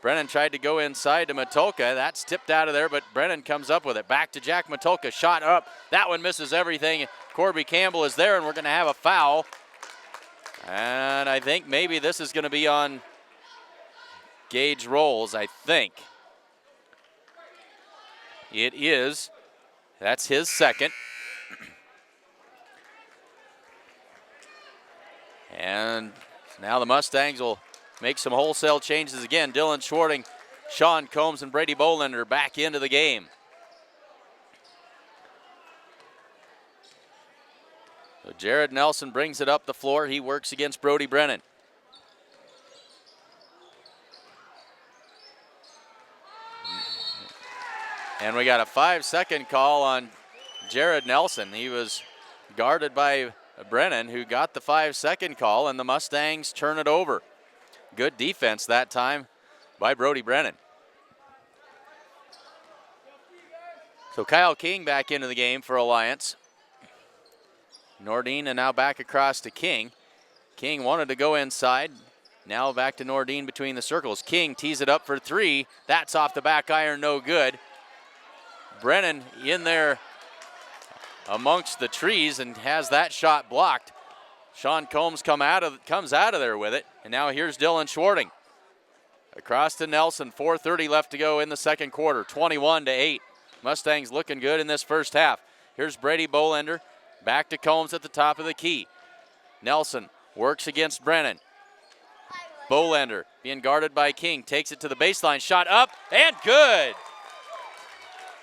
Brennan tried to go inside to Matulka. That's tipped out of there, but Brennan comes up with it. Back to Jack Matulka. Shot up. That one misses everything. Corby Campbell is there, and we're going to have a foul. And I think maybe this is going to be on Gage Rolls, I think. It is. That's his second. And now the Mustangs will make some wholesale changes again. Dylan Schwarting, Sean Combs, and Brady Bolender back into the game. So Jared Nelson brings it up the floor. He works against Brody Brennan. And we got a 5-second call on Jared Nelson. He was guarded by Brennan, who got the 5-second call, and the Mustangs turn it over. Good defense that time by Brody Brennan. So Kyle King back into the game for Alliance. Nordine and now back across to King. King wanted to go inside. Now back to Nordine between the circles. King tees it up for 3. That's off the back iron, no good. Brennan in there amongst the trees and has that shot blocked. Sean Combs comes out of there with it. And now here's Dylan Schwarting. Across to Nelson, 4:30 left to go in the second quarter, 21-8. Mustangs looking good in this first half. Here's Brady Bolender, back to Combs at the top of the key. Nelson works against Brennan. Bolender being guarded by King, takes it to the baseline, shot up and good.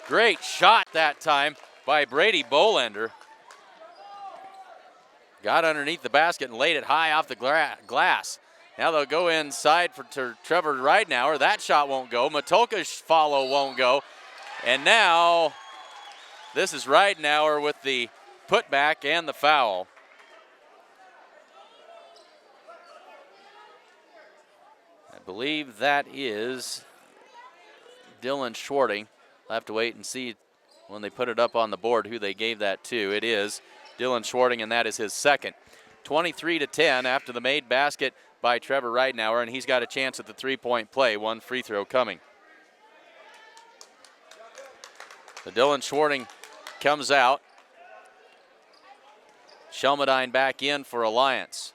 Great shot that time by Brady Bolender. Got underneath the basket and laid it high off the glass. Now they'll go inside for Trevor Ridenauer. That shot won't go. Matulka's follow won't go. And now this is Ridenauer with the putback and the foul. I believe that is Dylan Schwarting. I'll have to wait and see when they put it up on the board who they gave that to. It is Dylan Schwarting, and that is his second. 23-10 after the made basket by Trevor Ridenauer, and he's got a chance at the three-point play. One free throw coming. The Dylan Schwarting comes out. Shelmadine back in for Alliance.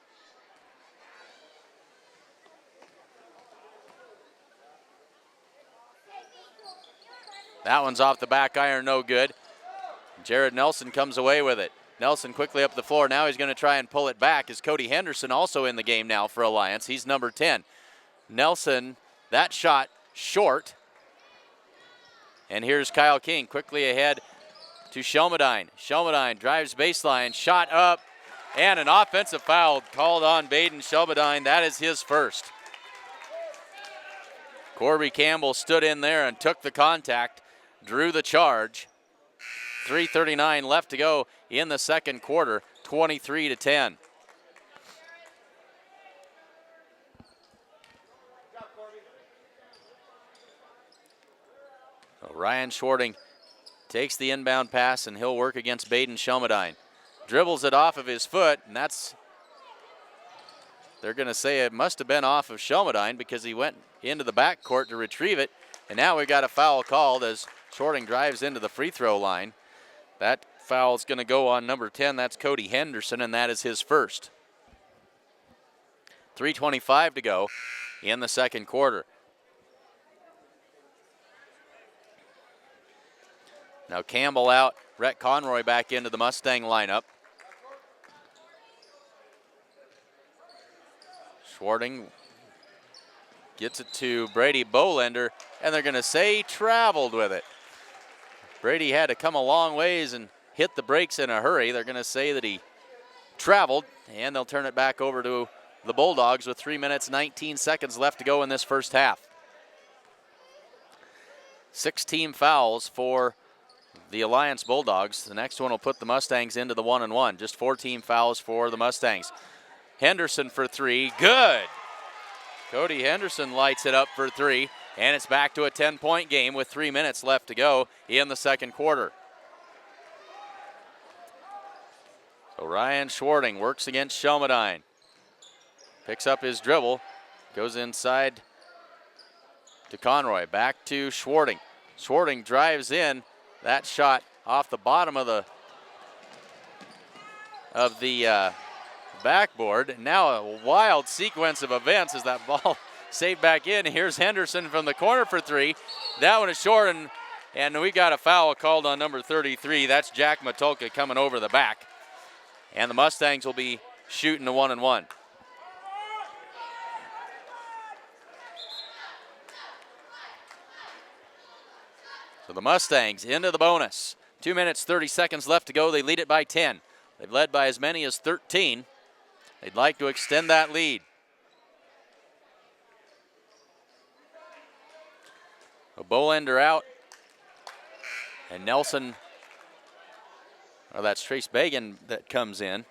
That one's off the back iron, no good. Jared Nelson comes away with it. Nelson quickly up the floor. Now he's going to try and pull it back. Is Cody Henderson also in the game now for Alliance? He's number 10. Nelson, that shot short. And here's Kyle King quickly ahead to Shelmadine. Shelmadine drives baseline, shot up, and an offensive foul called on Baden Shelmadine. That is his first. Corby Campbell stood in there and took the contact, drew the charge. 3:39 left to go in the second quarter, 23-10. Ryan Schwarting takes the inbound pass, and he'll work against Baden Shelmadine. Dribbles it off of his foot, and they're going to say it must have been off of Shelmadine because he went into the backcourt to retrieve it. And now we've got a foul called as Schwarting drives into the free throw line. That foul is going to go on number 10. That's Cody Henderson, and that is his first. 3:25 to go in the second quarter. Now Campbell out, Rhett Conroy back into the Mustang lineup. Schwarting gets it to Brady Bolender, and they're going to say he traveled with it. Brady had to come a long ways and hit the brakes in a hurry. They're going to say that he traveled, and they'll turn it back over to the Bulldogs with 3 minutes, 19 seconds left to go in this first half. 6 team fouls for the Alliance Bulldogs. The next one will put the Mustangs into the 1-1. Just 4 team fouls for the Mustangs. Henderson for 3, good. Cody Henderson lights it up for 3, and it's back to a 10-point game with 3 minutes left to go in the second quarter. So Ryan Schwarting works against Shelmadine. Picks up his dribble, goes inside to Conroy, back to Schwarting. Schwarting drives in. That shot off the bottom of the backboard. Now a wild sequence of events as that ball saved back in. Here's Henderson from the corner for 3. That one is short, and we got a foul called on number 33. That's Jack Matulka coming over the back. And the Mustangs will be shooting the 1-1. So the Mustangs into the bonus. 2 minutes, 30 seconds left to go. They lead it by 10. They've led by as many as 13. They'd like to extend that lead. A Bolender out. And Nelson, that's Trace Bagan that comes in.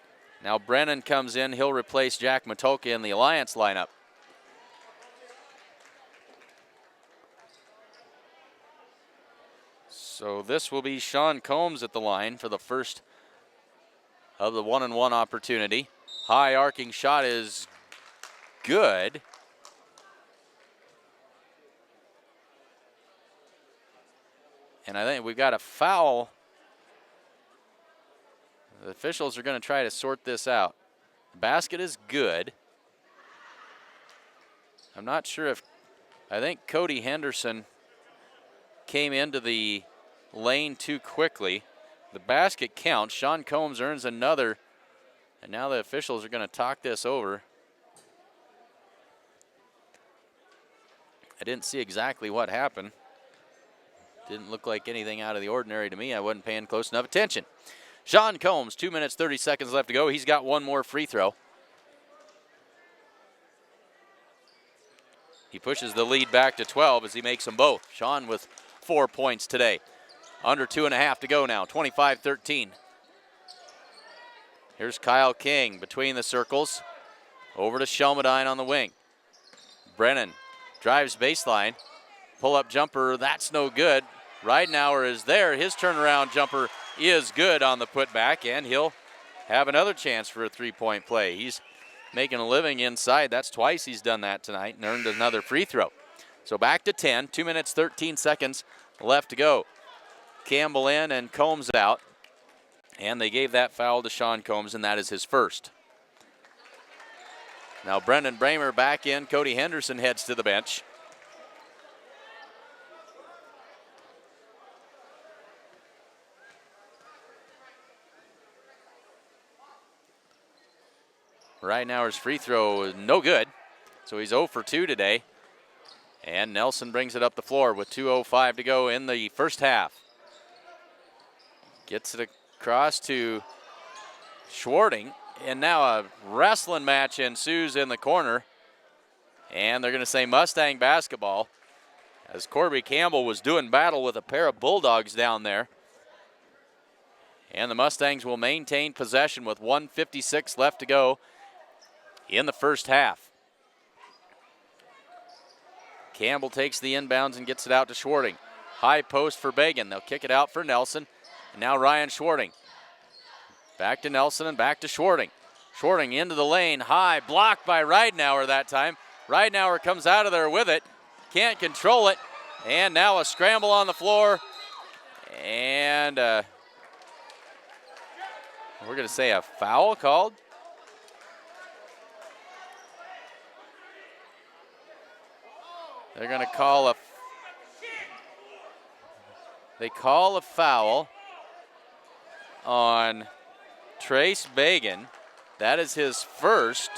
Now Brennan comes in. He'll replace Jack Matulka in the Alliance lineup. So this will be Sean Combs at the line for the first of the 1-on-1 opportunity. High arcing shot is good. And I think we've got a foul. The officials are going to try to sort this out. The basket is good. I'm not sure if, I think Cody Henderson came into the lane too quickly. The basket counts. Sean Combs earns another, and now the officials are going to talk this over. I didn't see exactly what happened. Didn't look like anything out of the ordinary to me. I wasn't paying close enough attention. Sean Combs, 2 minutes, 30 seconds left to go. He's got one more free throw. He pushes the lead back to 12 as he makes them both. Sean with 4 points today. Under 2.5 to go now, 25-13. Here's Kyle King between the circles. Over to Shelmadine on the wing. Brennan drives baseline. Pull-up jumper, that's no good. Ridenauer is there. His turnaround jumper is good on the putback, and he'll have another chance for a three-point play. He's making a living inside. That's twice he's done that tonight and earned another free throw. So back to 10, 2 minutes, 13 seconds left to go. Campbell in and Combs out. And they gave that foul to Sean Combs, and that is his first. Now Brendan Bramer back in. Cody Henderson heads to the bench. Ridenauer's free throw is no good, so he's 0 for 2 today. And Nelson brings it up the floor with 2:05 to go in the first half. Gets it across to Schwarting, and now a wrestling match ensues in the corner. And they're going to say Mustang basketball, as Corby Campbell was doing battle with a pair of Bulldogs down there. And the Mustangs will maintain possession with 1:56 left to go in the first half. Campbell takes the inbounds and gets it out to Schwarting. High post for Bagan. They'll kick it out for Nelson. And now Ryan Schwarting. Back to Nelson and back to Schwarting. Schwarting into the lane. High, blocked by Ridenauer that time. Ridenauer comes out of there with it. Can't control it. And now a scramble on the floor. And we're going to say a foul called. They're going to call a foul on Trace Bagan. That is his first.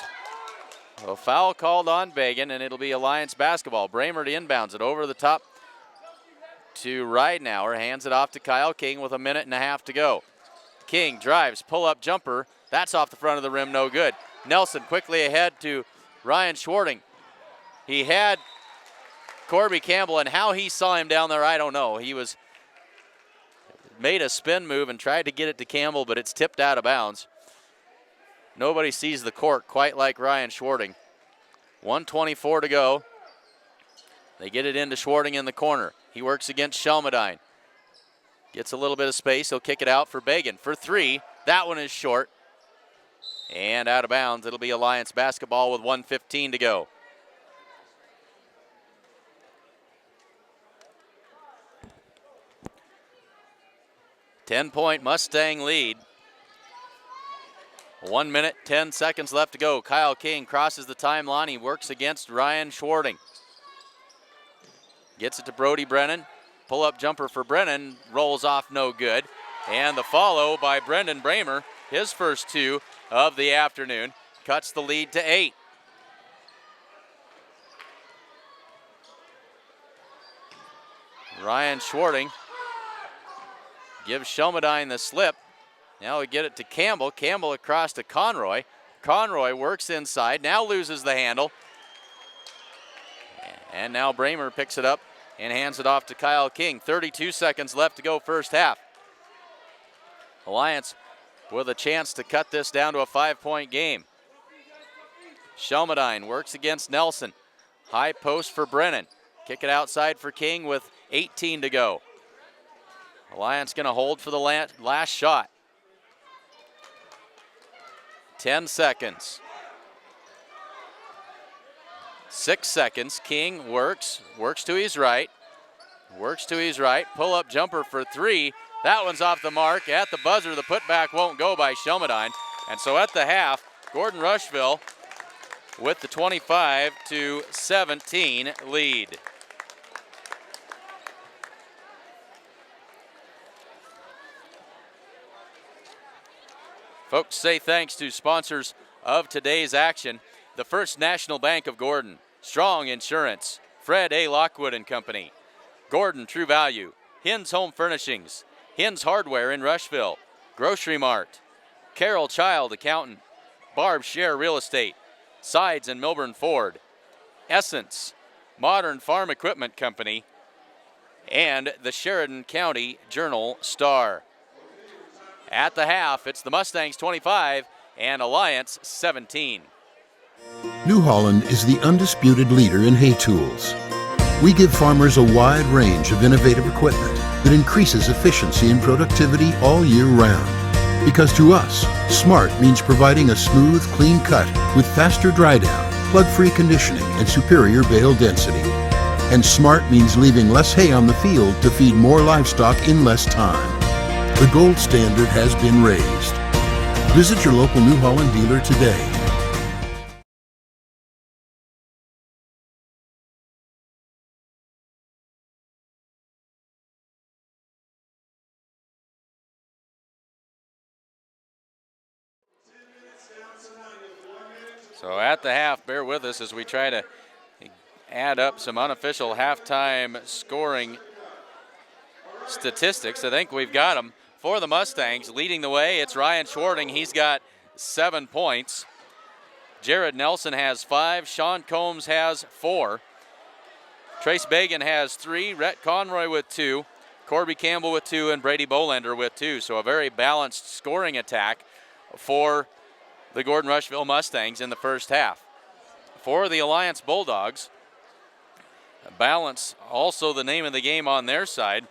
A foul called on Bagan, and it'll be Alliance basketball. Bramer inbounds it over the top to Ridenauer. Hands it off to Kyle King with 1.5 minutes to go. King drives, pull-up jumper. That's off the front of the rim, no good. Nelson quickly ahead to Ryan Schwarting. He had Corby Campbell, and how he saw him down there, I don't know. He made a spin move and tried to get it to Campbell, but it's tipped out of bounds. Nobody sees the court quite like Ryan Schwarting. 1:24 to go. They get it into Schwarting in the corner. He works against Shelmadine. Gets a little bit of space. He'll kick it out for Bagan for 3. That one is short. And out of bounds. It'll be Alliance basketball with 1:15 to go. Ten-point Mustang lead. 1 minute, 10 seconds left to go. Kyle King crosses the timeline. He works against Ryan Schwarting. Gets it to Brody Brennan. Pull-up jumper for Brennan. Rolls off, no good. And the follow by Brendan Bramer, his first 2 of the afternoon, cuts the lead to 8. Ryan Schwarting gives Shelmadine the slip. Now we get it to Campbell. Campbell across to Conroy. Conroy works inside, now loses the handle. And now Bramer picks it up and hands it off to Kyle King. 32 seconds left to go first half. Alliance with a chance to cut this down to a 5-point game. Shelmadine works against Nelson. High post for Brennan. Kick it outside for King with 18 to go. Alliance going to hold for the last shot. 10 seconds. 6 seconds. King works to his right. Pull-up jumper for 3. That one's off the mark. At the buzzer, the putback won't go by Shelmadine. And so at the half, Gordon-Rushville with the 25-17 lead. Folks, say thanks to sponsors of today's action. The First National Bank of Gordon, Strong Insurance, Fred A. Lockwood and Company, Gordon True Value, Hins Home Furnishings, Hins Hardware in Rushville, Grocery Mart, Carol Child Accountant, Barb Share Real Estate, Sides and Milburn Ford, Essence, Modern Farm Equipment Company, and the Sheridan County Journal Star. At the half, it's the Mustangs 25 and Alliance 17. New Holland is the undisputed leader in hay tools. We give farmers a wide range of innovative equipment that increases efficiency and productivity all year round. Because to us, smart means providing a smooth, clean cut with faster dry down, plug-free conditioning, and superior bale density. And smart means leaving less hay on the field to feed more livestock in less time. The gold standard has been raised. Visit your local New Holland dealer today. So at the half, bear with us as we try to add up some unofficial halftime scoring statistics. I think we've got them. For the Mustangs, leading the way, it's Ryan Schwarting. He's got 7 points. Jared Nelson has 5. Sean Combs has 4. Trace Bagan has 3. Rhett Conroy with 2. Corby Campbell with 2. And Brady Bolender with 2. So a very balanced scoring attack for the Gordon-Rushville Mustangs in the first half. For the Alliance Bulldogs, balance also the name of the game on their side.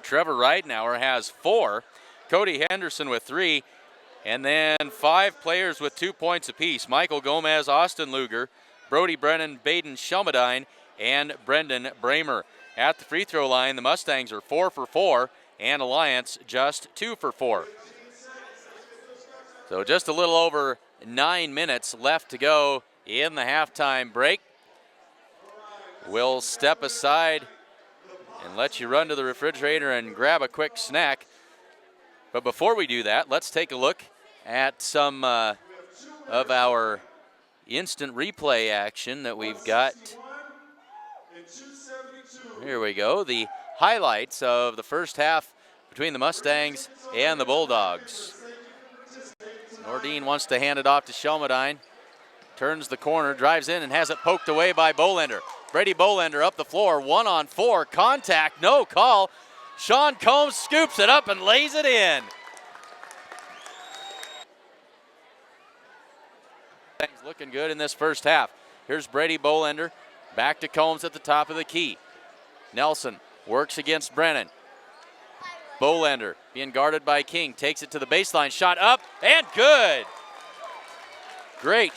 Trevor Ridenauer has 4, Cody Henderson with 3, and then 5 players with 2 points apiece. Michael Gomez, Austin Luger, Brody Brennan, Baden Shelmadine, and Brendan Bramer. At the free throw line, the Mustangs are 4 for 4, and Alliance just 2 for 4. So just a little over 9 minutes left to go in the halftime break. We'll step aside and let you run to the refrigerator and grab a quick snack. But before we do that, let's take a look at some of our instant replay action that we've got. Here we go, the highlights of the first half between the Mustangs and the Bulldogs. Nordine wants to hand it off to Shelmadine. Turns the corner, drives in, and has it poked away by Bolender. Brady Bolender up the floor, 1-on-4, contact, no call. Sean Combs scoops it up and lays it in. Things looking good in this first half. Here's Brady Bolender, back to Combs at the top of the key. Nelson works against Brennan. Bolender being guarded by King, takes it to the baseline, shot up, and good. Great.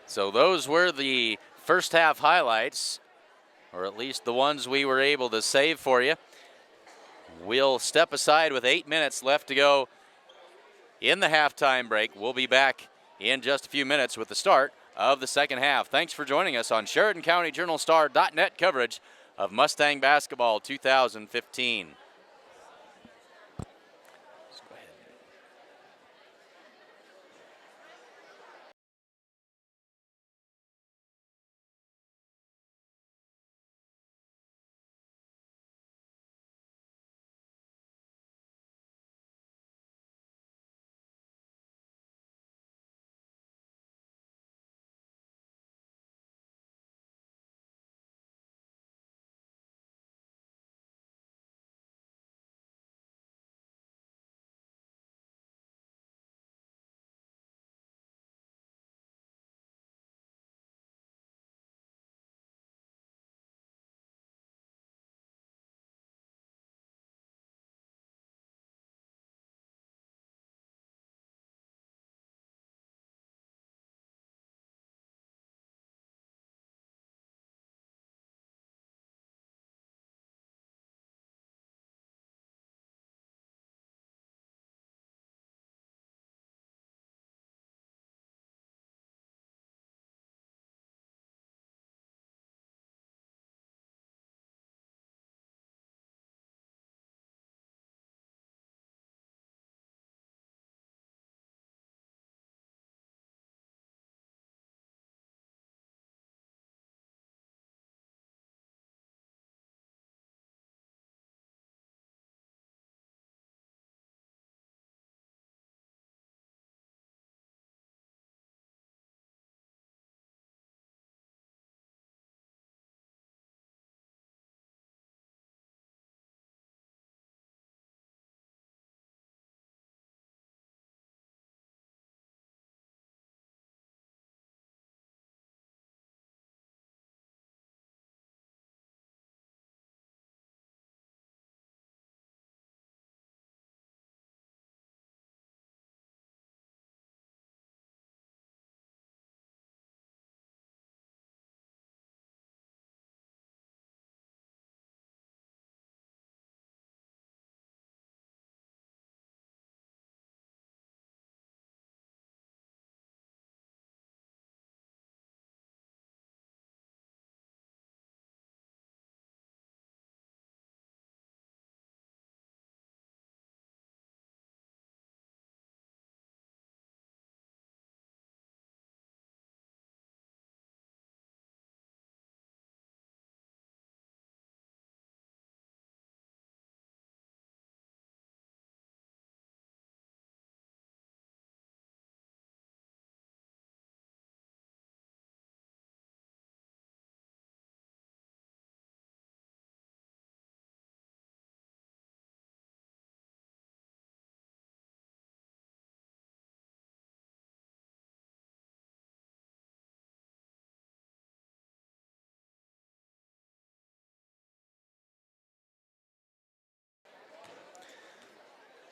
So those were the first half highlights, or at least the ones we were able to save for you. We'll step aside with 8 minutes left to go in the halftime break. We'll be back in just a few minutes with the start of the second half. Thanks for joining us on Sheridan County Journal Star.net coverage of Mustang Basketball 2015.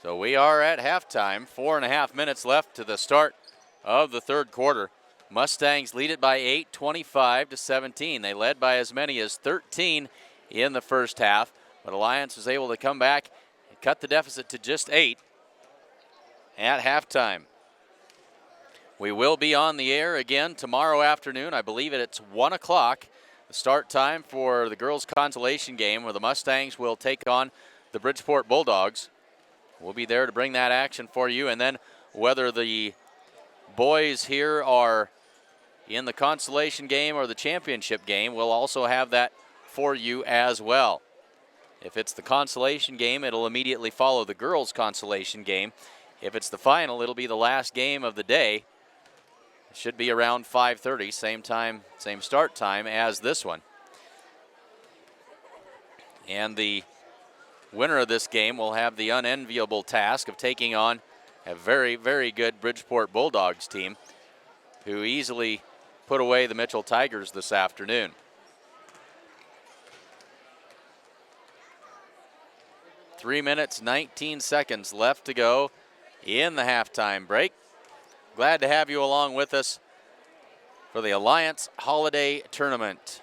So we are at halftime. 4.5 minutes left to the start of the third quarter. Mustangs lead it by 8, 25-17. They led by as many as 13 in the first half, but Alliance was able to come back and cut the deficit to just 8 at halftime. We will be on the air again tomorrow afternoon. I believe it's 1 o'clock, the start time for the girls' consolation game where the Mustangs will take on the Bridgeport Bulldogs. We'll be there to bring that action for you, and then whether the boys here are in the consolation game or the championship game, we'll also have that for you as well. If it's the consolation game, it'll immediately follow the girls' consolation game. If it's the final, it'll be the last game of the day. It should be around 5:30, same time, same start time as this one. And the winner of this game will have the unenviable task of taking on a very, very good Bridgeport Bulldogs team who easily put away the Mitchell Tigers this afternoon. 3 minutes, 19 seconds left to go in the halftime break. Glad to have you along with us for the Alliance Holiday Tournament.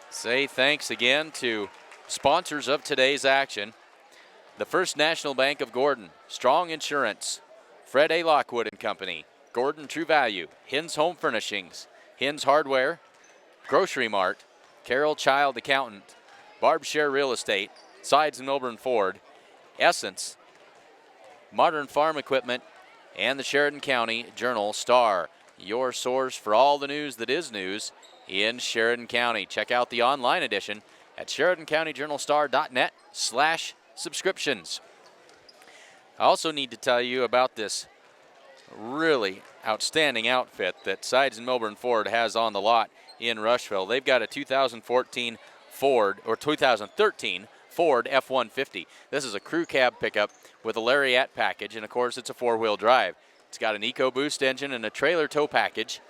Say thanks again to sponsors of today's action. The First National Bank of Gordon, Strong Insurance, Fred A. Lockwood & Company, Gordon True Value, Hins Home Furnishings, Hins Hardware, Grocery Mart, Carroll Child Accountant, Barb Share Real Estate, Sides and Milburn Ford, Essence, Modern Farm Equipment, and the Sheridan County Journal Star, your source for all the news that is news in Sheridan County. Check out the online edition at SheridanCountyJournalStar.net/subscriptions. I also need to tell you about this really outstanding outfit that Sides and Milburn Ford has on the lot in Rushville. They've got a 2013 Ford F-150. This is a crew cab pickup with a lariat package, and of course it's a four-wheel drive. It's got an EcoBoost engine and a trailer tow package,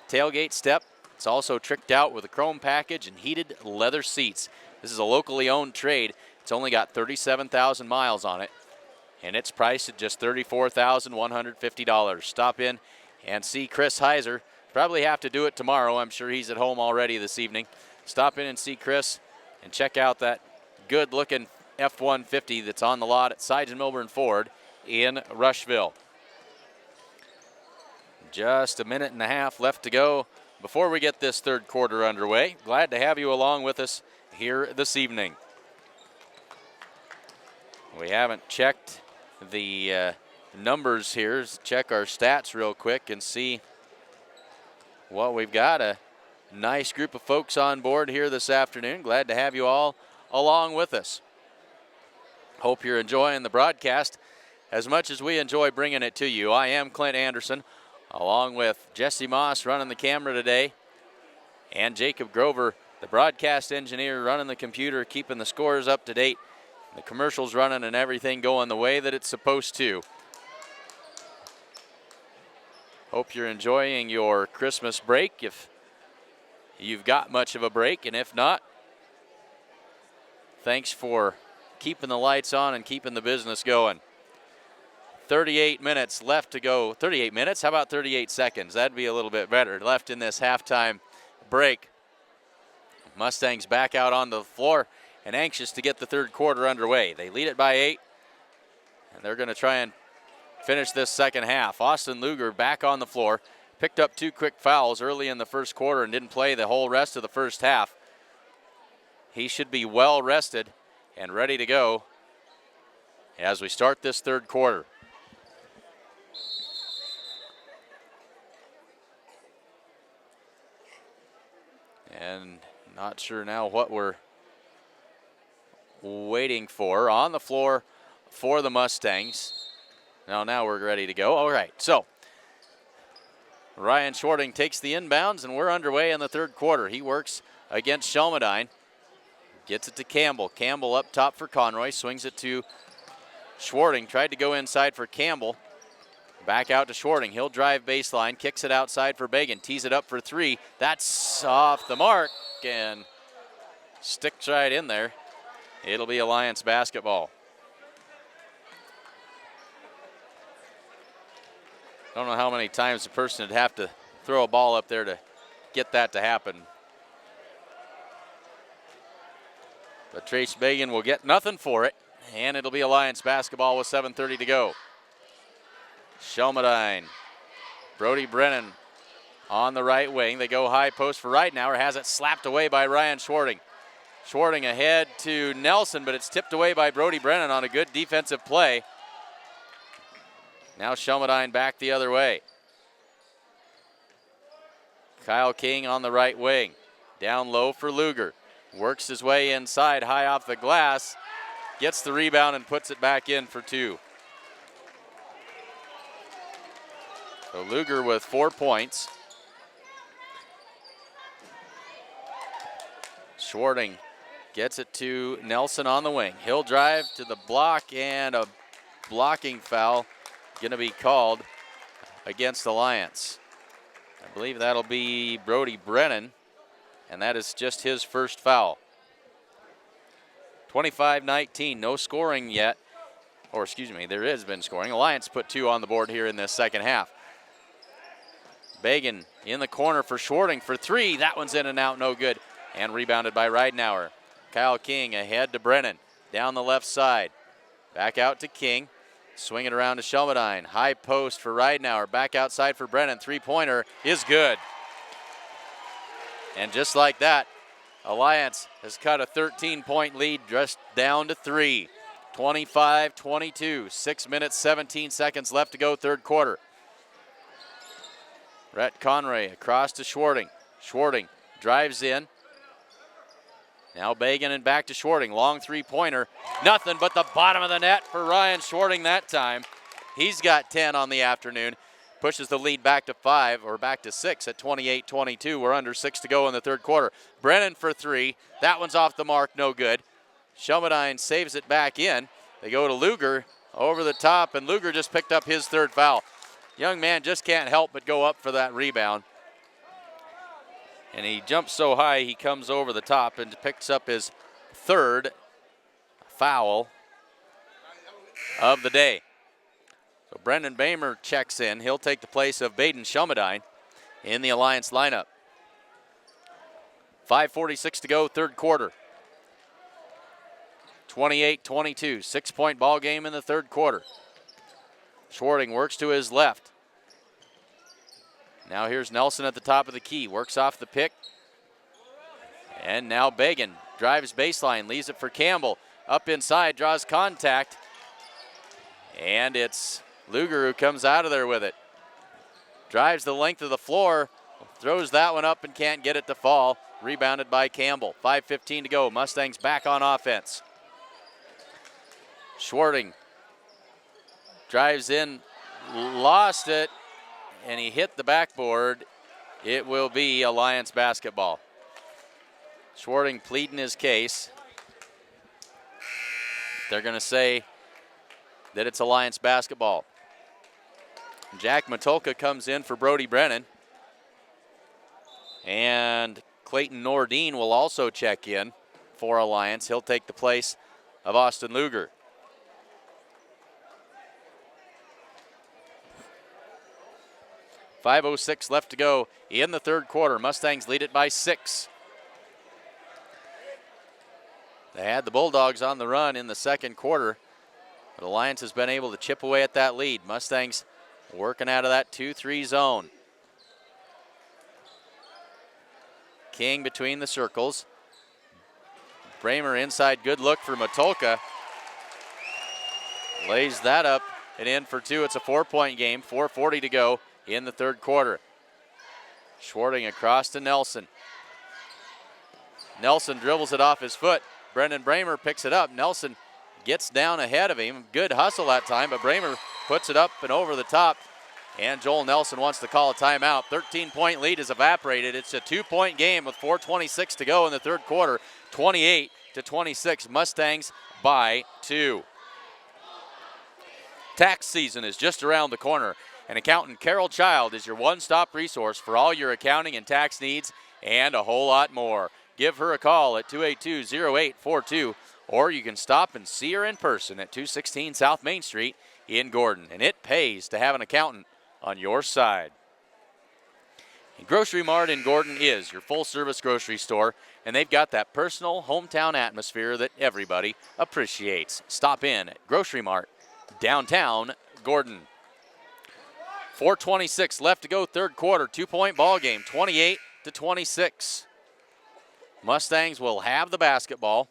tailgate step. It's also tricked out with a chrome package and heated leather seats. This is a locally owned trade. It's only got 37,000 miles on it, and it's priced at just $34,150. Stop in and see Chris Heiser. Probably have to do it tomorrow. I'm sure he's at home already this evening. Stop in and see Chris and check out that good-looking F-150 that's on the lot at Sides and Milburn Ford in Rushville. Just a minute and a half left to go before we get this third quarter underway. Glad to have you along with us here this evening. We haven't checked the numbers here. Let's check our stats real quick and see what we've got. A nice group of folks on board here this afternoon. Glad to have you all along with us. Hope you're enjoying the broadcast as much as we enjoy bringing it to you. I am Clint Anderson, along with Jesse Moss running the camera today, and Jacob Grover, the broadcast engineer, running the computer, keeping the scores up to date, the commercials running, and everything going the way that it's supposed to. Hope you're enjoying your Christmas break, if you've got much of a break, and if not, thanks for keeping the lights on and keeping the business going. 38 minutes left to go. 38 minutes? How about 38 seconds? That'd be a little bit better. Left in this halftime break. Mustangs back out on the floor and anxious to get the third quarter underway. They lead it by 8, and they're going to try and finish this second half. Austin Luger back on the floor. Picked up 2 quick fouls early in the first quarter and didn't play the whole rest of the first half. He should be well rested and ready to go as we start this third quarter. And not sure now what we're waiting for. On the floor for the Mustangs. Now we're ready to go. All right, so Ryan Schwarting takes the inbounds, and we're underway in the third quarter. He works against Shelmadine. Gets it to Campbell. Campbell up top for Conroy. Swings it to Schwarting. Tried to go inside for Campbell. Back out to Shorting. He'll drive baseline, kicks it outside for Bagan, tees it up for three. That's off the mark and sticks right in there. It'll be Alliance basketball. Don't know how many times a person would have to throw a ball up there to get that to happen. But Trace Bagan will get nothing for it, and it'll be Alliance basketball with 7:30 to go. Shelmadine, Brody Brennan on the right wing. They go high post for Ridenauer, has it slapped away by Ryan Schwarting. Schwarting ahead to Nelson, but it's tipped away by Brody Brennan on a good defensive play. Now Shelmadine back the other way. Kyle King on the right wing. Down low for Luger. Works his way inside, high off the glass. Gets the rebound and puts it back in for two. So Luger with 4 points. Schwarting gets it to Nelson on the wing. He'll drive to the block, and a blocking foul going to be called against Alliance. I believe that'll be Brody Brennan, and that is just his first foul. 25-19, no scoring yet. Or excuse me, there has been scoring. Alliance put 2 on the board here in this second half. Bagan in the corner for Schwarting for 3. That one's in and out, no good. And rebounded by Ridenauer. Kyle King ahead to Brennan. Down the left side. Back out to King. Swing it around to Shelmadine. High post for Ridenauer. Back outside for Brennan. Three-pointer is good. And just like that, Alliance has cut a 13-point lead just down to 3. 25-22. 6 minutes, 17 seconds left to go, third quarter. Rhett Conray across to Schwarting. Schwarting drives in. Now Bagan and back to Schwarting. Long three-pointer. Nothing but the bottom of the net for Ryan Schwarting that time. He's got 10 on the afternoon. Pushes the lead back to 5, or back to 6 at 28-22. We're under 6 to go in the third quarter. Brennan for 3. That one's off the mark, no good. Shelmadine saves it back in. They go to Luger over the top, and Luger just picked up his third foul. Young man just can't help but go up for that rebound. And he jumps so high, he comes over the top and picks up his third foul of the day. So Brendan Bamer checks in. He'll take the place of Baden Shelmadine in the Alliance lineup. 5:46 to go, third quarter. 28-22, 6-point ball game in the third quarter. Schwarting works to his left. Now here's Nelson at the top of the key. Works off the pick. And now Bagan drives baseline, leaves it for Campbell. Up inside, draws contact. And it's Luger who comes out of there with it. Drives the length of the floor. Throws that one up and can't get it to fall. Rebounded by Campbell. 5:15 to go. Mustangs back on offense. Schwarting drives in, lost it, and he hit the backboard. It will be Alliance basketball. Schwarting pleading his case. They're going to say that it's Alliance basketball. Jack Matulka comes in for Brody Brennan. And Clayton Nordine will also check in for Alliance. He'll take the place of Austin Luger. .506 left to go in the third quarter. Mustangs lead it by 6. They had the Bulldogs on the run in the second quarter, but Alliance has been able to chip away at that lead. Mustangs working out of that 2-3 zone. King between the circles. Bramer inside, good look for Matulka. Lays that up and in for 2. It's a 4-point game, 4:40 to go in the third quarter. Schwarting across to Nelson. Nelson dribbles it off his foot. Brendan Bramer picks it up. Nelson gets down ahead of him. Good hustle that time, but Bramer puts it up and over the top. And Joel Nelson wants to call a timeout. 13-point lead is evaporated. It's a 2-point game with 4:26 to go in the third quarter. 28-26, Mustangs by 2. Tax season is just around the corner, And accountant Carol Child is your one-stop resource for all your accounting and tax needs and a whole lot more. Give her a call at 282-0842, or you can stop and see her in person at 216 South Main Street in Gordon. And it pays to have an accountant on your side. And Grocery Mart in Gordon is your full-service grocery store, and they've got that personal hometown atmosphere that everybody appreciates. Stop in at Grocery Mart, downtown Gordon. 4:26 left to go, third quarter, 2-point ball game, 28-26. Mustangs will have the basketball.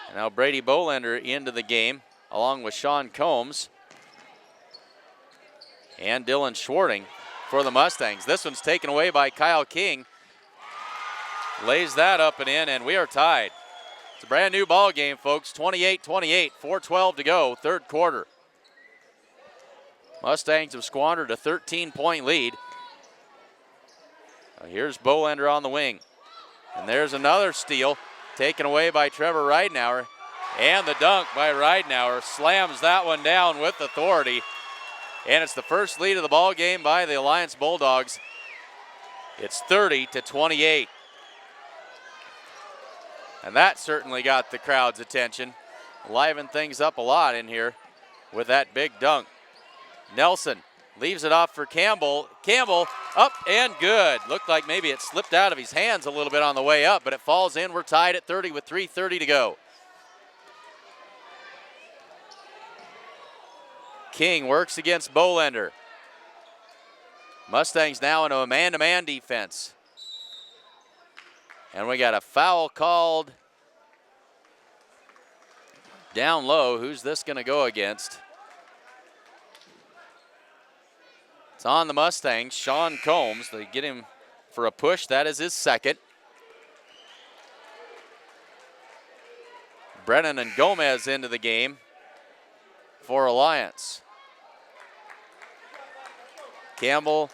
And now Brady Bolender into the game, along with Sean Combs and Dylan Schwarting for the Mustangs. This one's taken away by Kyle King. Lays that up and in, and we are tied. It's a brand new ball game, folks. 28-28, 4:12 to go, third quarter. Mustangs have squandered a 13-point lead. Now here's Bolender on the wing. And there's another steal taken away by Trevor Ridenauer. And the dunk by Ridenauer slams that one down with authority. And it's the first lead of the ball game by the Alliance Bulldogs. It's 30-28. And that certainly got the crowd's attention. Livened things up a lot in here with that big dunk. Nelson leaves it off for Campbell. Campbell up and good. Looked like maybe it slipped out of his hands a little bit on the way up, but it falls in. We're tied at 30 with 3:30 to go. King works against Bolender. Mustangs now into a man-to-man defense. And we got a foul called down low. Who's this going to go against? It's on the Mustangs, Sean Combs. They get him for a push. That is his second. Brennan and Gomez into the game for Alliance. Campbell,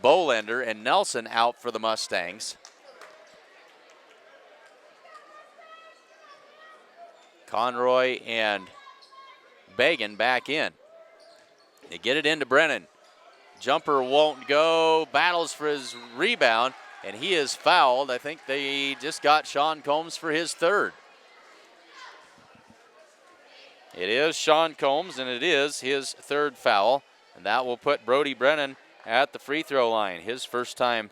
Bolender, and Nelson out for the Mustangs. Conroy and Bagan back in. They get it into Brennan. Jumper won't go, battles for his rebound, and he is fouled. I think they just got Sean Combs for his third. It is Sean Combs, and it is his third foul, and that will put Brody Brennan at the free throw line, his first time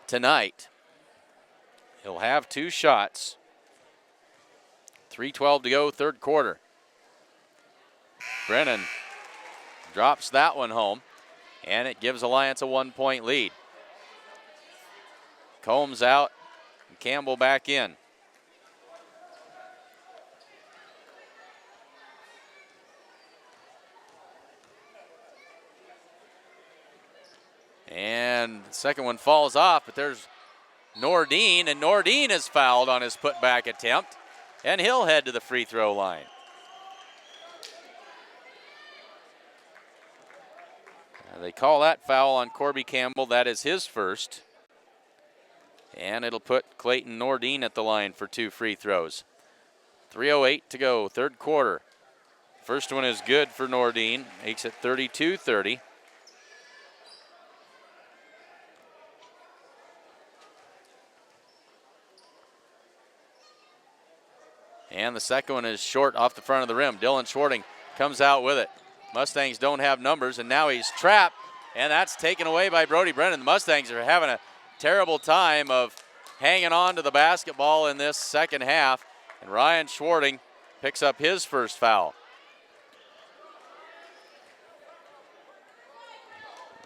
tonight. He'll have two shots. 3:12 to go, third quarter. Brennan drops that one home, and it gives Alliance a 1-point lead. Combs out, and Campbell back in. And the second one falls off, but there's Nordine, and Nordine is fouled on his putback attempt, and he'll head to the free throw line. They call that foul on Corby Campbell. That is his first. And it'll put Clayton Nordine at the line for two free throws. 3:08 to go, third quarter. First one is good for Nordine, makes it 32-30. And the second one is short off the front of the rim. Dylan Schwarting comes out with it. Mustangs don't have numbers, and now he's trapped, and that's taken away by Brody Brennan. The Mustangs are having a terrible time of hanging on to the basketball in this second half, and Ryan Schwarting picks up his first foul.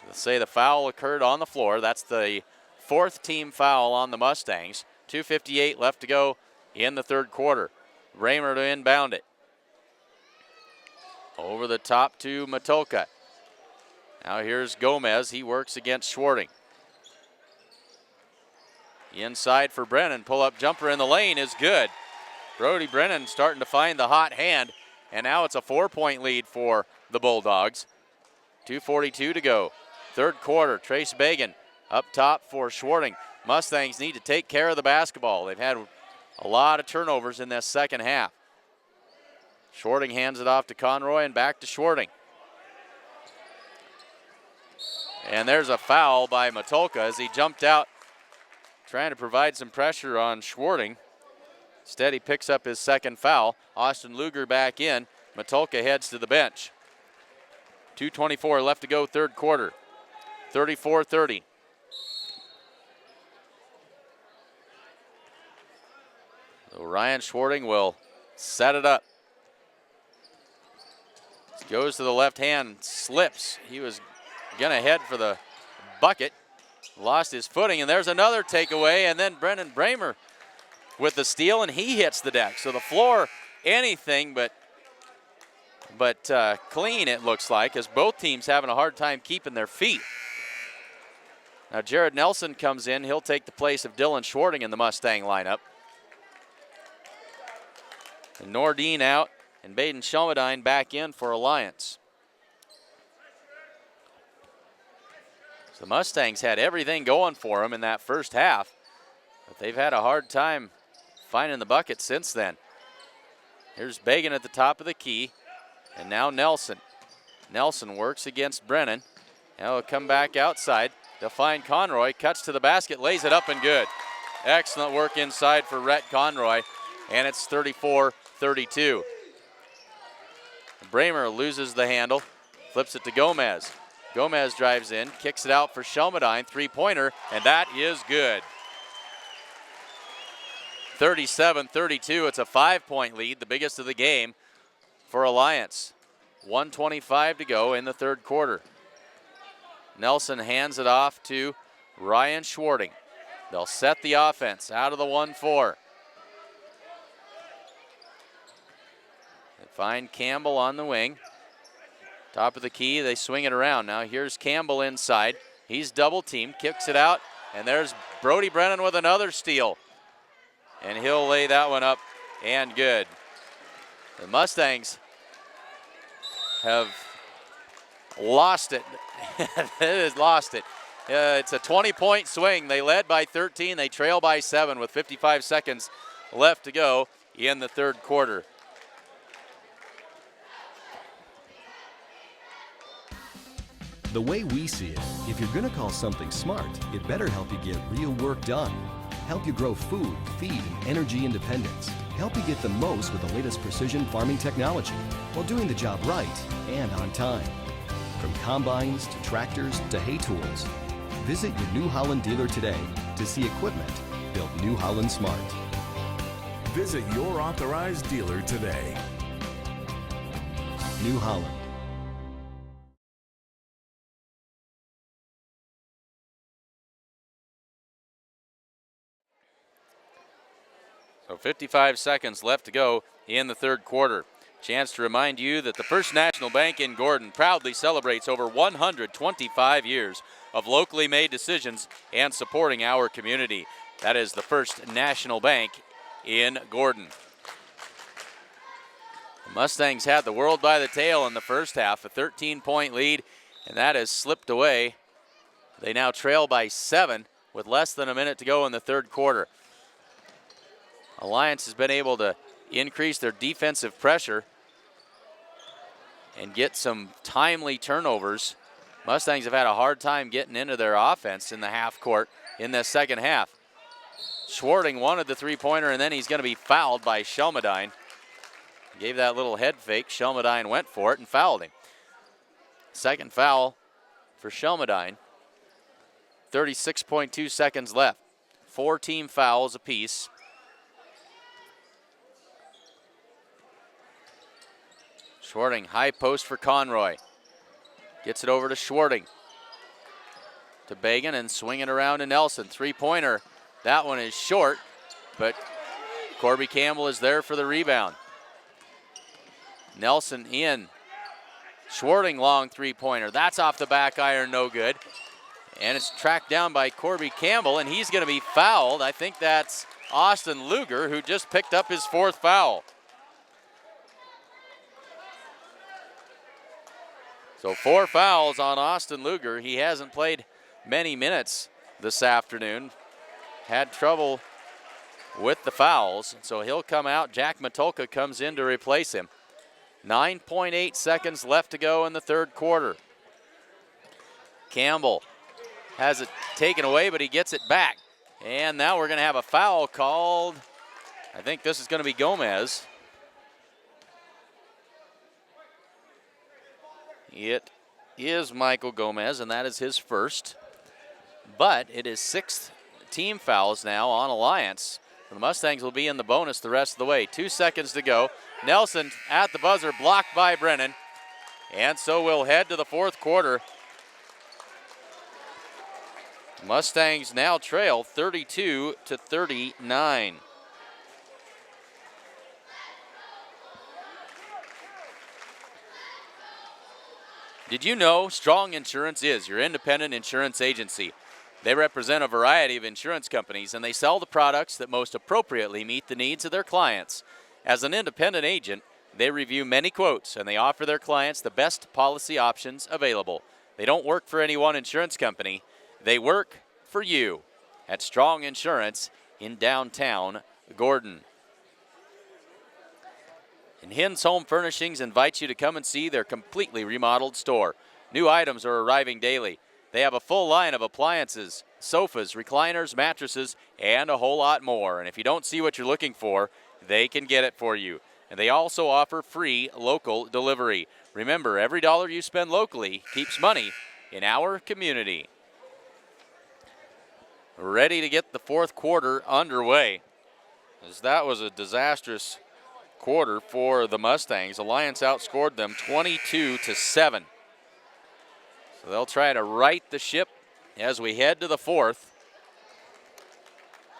Let's say the foul occurred on the floor. That's the fourth team foul on the Mustangs. 2:58 left to go in the third quarter. Raymer to inbound it. Over the top to Matoka. Now here's Gomez. He works against Schwarting. Inside for Brennan. Pull-up jumper in the lane is good. Brody Brennan starting to find the hot hand, and now it's a 4-point lead for the Bulldogs. 2:42 to go. Third quarter. Trace Bagan up top for Schwarting. Mustangs need to take care of the basketball. They've had a lot of turnovers in this second half. Schwarting hands it off to Conroy and back to Schwarting. And there's a foul by Matulka as he jumped out trying to provide some pressure on Schwarting. Instead, he picks up his second foul. Austin Luger back in. Matulka heads to the bench. 2:24 left to go, third quarter. 34-30. So Ryan Schwarting will set it up. Goes to the left hand, slips. He was going to head for the bucket. Lost his footing, and there's another takeaway, and then Brennan Bramer with the steal, and he hits the deck. So the floor, anything but clean, it looks like, as both teams having a hard time keeping their feet. Now Jared Nelson comes in. He'll take the place of Dylan Schwarting in the Mustang lineup. And Nordine out, and Baden Shelmadine back in for Alliance. So the Mustangs had everything going for them in that first half, but they've had a hard time finding the bucket since then. Here's Bagan at the top of the key, and now Nelson. Nelson works against Brennan. Now he'll come back outside. They'll find Conroy, cuts to the basket, lays it up and good. Excellent work inside for Rhett Conroy, and it's 34-32. Bramer loses the handle, flips it to Gomez. Gomez drives in, kicks it out for Shelmadine, three-pointer, and that is good. 37-32, it's a 5-point lead, the biggest of the game for Alliance. 1:25 to go in the third quarter. Nelson hands it off to Ryan Schwarting. They'll set the offense out of the 1-4. They find Campbell on the wing. Top of the key, they swing it around. Now here's Campbell inside. He's double teamed, kicks it out, and there's Brody Brennan with another steal. And he'll lay that one up and good. The Mustangs have lost it. It has lost it. It's a 20-point swing. They led by 13. They trail by 7 with 55 seconds left to go in the third quarter. The way we see it, if you're going to call something smart, it better help you get real work done. Help you grow food, feed, and energy independence. Help you get the most with the latest precision farming technology while doing the job right and on time. From combines to tractors to hay tools. Visit your New Holland dealer today to see equipment built New Holland smart. Visit your authorized dealer today. New Holland. So 55 seconds left to go in the third quarter. Chance to remind you that the First National Bank in Gordon proudly celebrates over 125 years of locally made decisions and supporting our community. That is the First National Bank in Gordon. The Mustangs had the world by the tail in the first half, a 13-point lead, and that has slipped away. They now trail by 7 with less than a minute to go in the third quarter. Alliance has been able to increase their defensive pressure and get some timely turnovers. Mustangs have had a hard time getting into their offense in the half court in the second half. Schwarting wanted the three-pointer, and then he's going to be fouled by Shelmadine. Gave that little head fake. Shelmadine went for it and fouled him. Second foul for Shelmadine. 36.2 seconds left. 4 team fouls apiece. Schwarting, high post for Conroy. Gets it over to Schwarting. To Bagan and swing it around to Nelson. Three-pointer. That one is short, but Corby Campbell is there for the rebound. Nelson in. Schwarting, long three-pointer. That's off the back iron, no good. And it's tracked down by Corby Campbell, and he's going to be fouled. I think that's Austin Luger, who just picked up his 4th foul. So 4 fouls on Austin Luger. He hasn't played many minutes this afternoon. Had trouble with the fouls, so he'll come out. Jack Matulka comes in to replace him. 9.8 seconds left to go in the third quarter. Campbell has it taken away, but he gets it back. And now we're going to have a foul called. I think this is going to be Gomez. It is Michael Gomez, and that is his first. But it is 6 team fouls now on Alliance. The Mustangs will be in the bonus the rest of the way. 2 seconds to go. Nelson at the buzzer, blocked by Brennan. And so we'll head to the fourth quarter. Mustangs now trail 32-39. Did you know Strong Insurance is your independent insurance agency? They represent a variety of insurance companies, and they sell the products that most appropriately meet the needs of their clients. As an independent agent, they review many quotes, and they offer their clients the best policy options available. They don't work for any one insurance company. They work for you at Strong Insurance in downtown Gordon. And Hin's Home Furnishings invites you to come and see their completely remodeled store. New items are arriving daily. They have a full line of appliances, sofas, recliners, mattresses, and a whole lot more. And if you don't see what you're looking for, they can get it for you. And they also offer free local delivery. Remember, every dollar you spend locally keeps money in our community. Ready to get the fourth quarter underway, as that was a disastrous quarter for the Mustangs. Alliance outscored them 22-7. So they'll try to right the ship as we head to the fourth.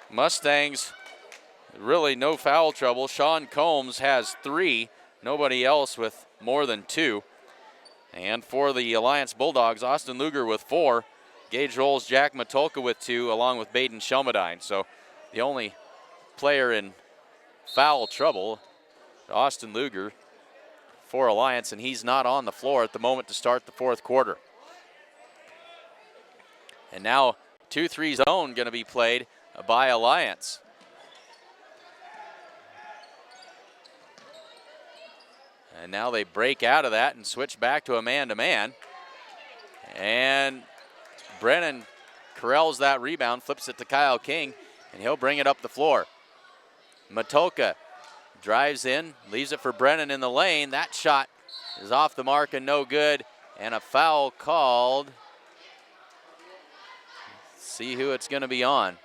Mustangs, really no foul trouble. Sean Combs has 3, nobody else with more than 2. And for the Alliance Bulldogs, Austin Luger with 4. Gage Rolls, Jack Matulka with 2, along with Baden Shelmadine. So the only player in foul trouble, Austin Luger, for Alliance, and he's not on the floor at the moment to start the fourth quarter. And now 2-3 zone going to be played by Alliance. And now they break out of that and switch back to a man-to-man. And Brennan corrals that rebound, flips it to Kyle King, and he'll bring it up the floor. Matulka drives in, leaves it for Brennan in the lane. That shot is off the mark and no good, and a foul called. Let's see who it's going to be on.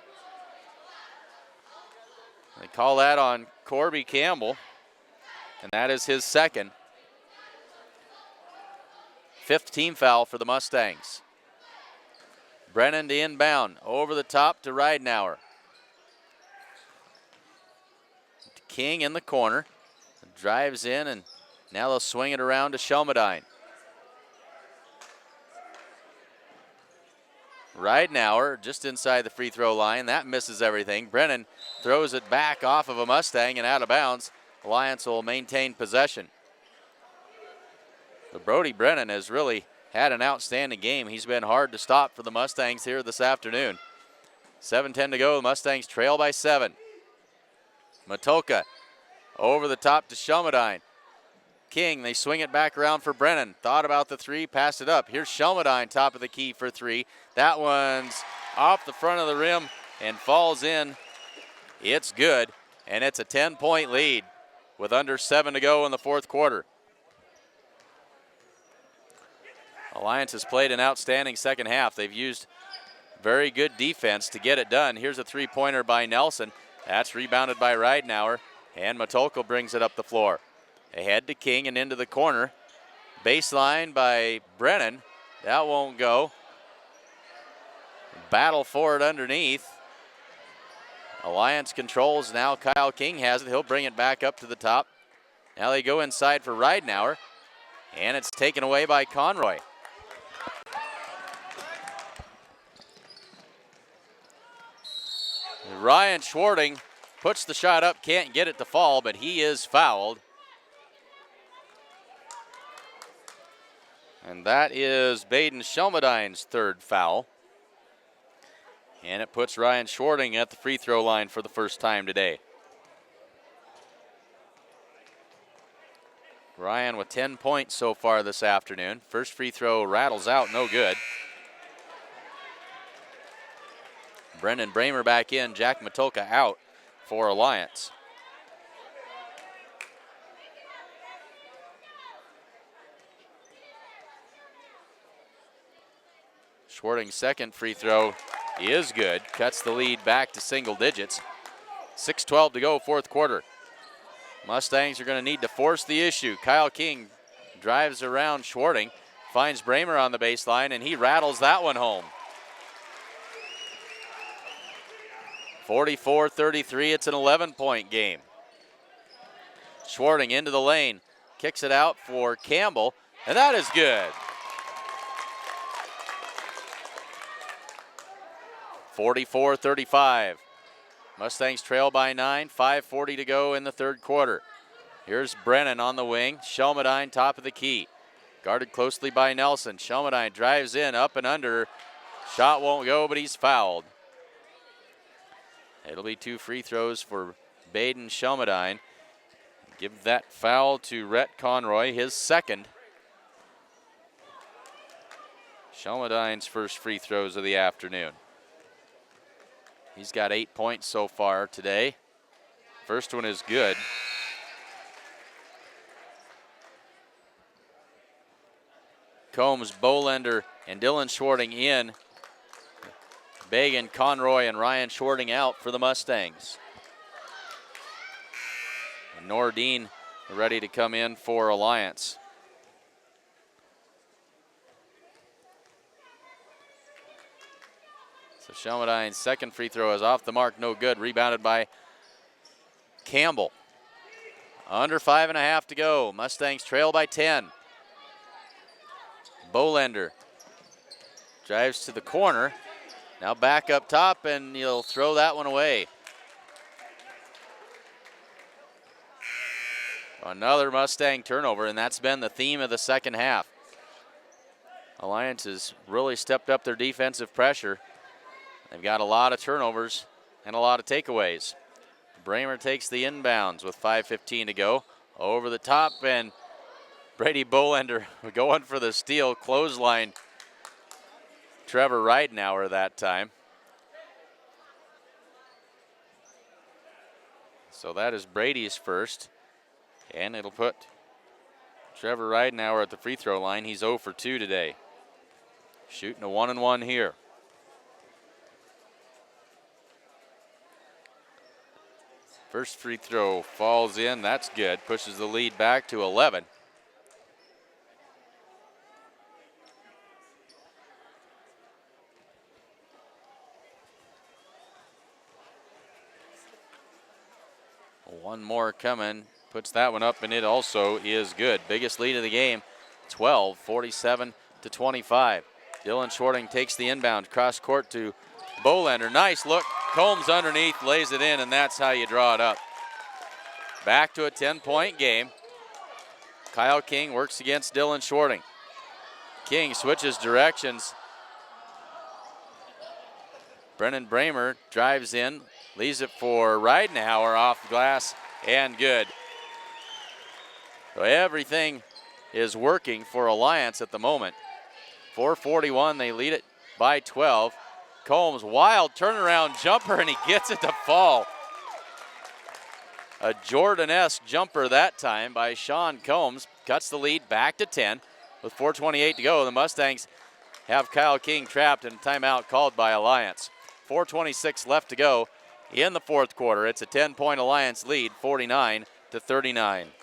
They call that on Corby Campbell, and that is his second. 5th team foul for the Mustangs. Brennan to inbound, over the top to Ridenauer. King in the corner, drives in, and now they'll swing it around to Shelmadine. Ridenauer just inside the free throw line, that misses everything. Brennan throws it back off of a Mustang and out of bounds. Alliance will maintain possession. But Brody Brennan has really had an outstanding game. He's been hard to stop for the Mustangs here this afternoon. 7:10 to go, the Mustangs trail by 7. Matulka over the top to Shelmadine. King, they swing it back around for Brennan. Thought about the 3, passed it up. Here's Shelmadine, top of the key for 3. That one's off the front of the rim and falls in. It's good, and it's a 10-point lead with under 7 to go in the fourth quarter. Alliance has played an outstanding second half. They've used very good defense to get it done. Here's a 3-pointer by Nelson. That's rebounded by Ridenauer, and Matulka brings it up the floor. Ahead to King and into the corner. Baseline by Brennan. That won't go. Battle for it underneath. Alliance controls now. Kyle King has it. He'll bring it back up to the top. Now they go inside for Ridenauer, and it's taken away by Conroy. Ryan Schwarting puts the shot up, can't get it to fall, but he is fouled. And that is Baden Shelmadine's 3rd foul. And it puts Ryan Schwarting at the free throw line for the first time today. Ryan with 10 points so far this afternoon. First free throw rattles out, no good. Brendan Bramer back in, Jack Matulka out for Alliance. Schwarting's second free throw is good. Cuts the lead back to single digits. 6:12 to go, fourth quarter. Mustangs are going to need to force the issue. Kyle King drives around Schwarting, finds Bramer on the baseline, and he rattles that one home. 44-33, it's an 11-point game. Schwarting into the lane, kicks it out for Campbell, and that is good. 44-35. Mustangs trail by 9, 5:40 to go in the third quarter. Here's Brennan on the wing, Shelmadine top of the key. Guarded closely by Nelson. Shelmadine drives in, up and under. Shot won't go, but he's fouled. It'll be 2 free throws for Baden Shelmadine. Give that foul to Rhett Conroy, his second. Shelmadine's first free throws of the afternoon. He's got 8 points so far today. First one is good. Combs, Bolender, and Dylan Schwarting in. Bagan, Conroy, and Ryan Schwarting out for the Mustangs. And Nordine ready to come in for Alliance. So Shelmadine's second free throw is off the mark, no good. Rebounded by Campbell. Under 5.5 to go. Mustangs trail by 10. Bolender drives to the corner. Now back up top, and he'll throw that one away. Another Mustang turnover, and that's been the theme of the second half. Alliance has really stepped up their defensive pressure. They've got a lot of turnovers and a lot of takeaways. Bramer takes the inbounds with 5:15 to go. Over the top, and Brady Bolender going for the steal. Clothesline Trevor Ridenauer that time. So that is Brady's first. And it'll put Trevor Ridenauer at the free throw line. He's 0 for 2 today. Shooting a 1-and-1 here. First free throw falls in. That's good. Pushes the lead back to 11. One more coming. Puts that one up, and it also is good. Biggest lead of the game, 12, 47-25. Dylan Schwarting takes the inbound. Cross court to Bolender. Nice look. Combs underneath, lays it in, and that's how you draw it up. Back to a 10-point game. Kyle King works against Dylan Schwarting. King switches directions. Brennan Bramer drives in, leaves it for Ridenauer off the glass, and good. So everything is working for Alliance at the moment. 4:41, they lead it by 12. Combs, wild turnaround jumper, and he gets it to fall. A Jordan-esque jumper that time by Sean Combs. Cuts the lead back to 10 with 4:28 to go. The Mustangs have Kyle King trapped, and a timeout called by Alliance. 4:26 left to go in the fourth quarter. It's a 10-point Alliance lead, 49-39.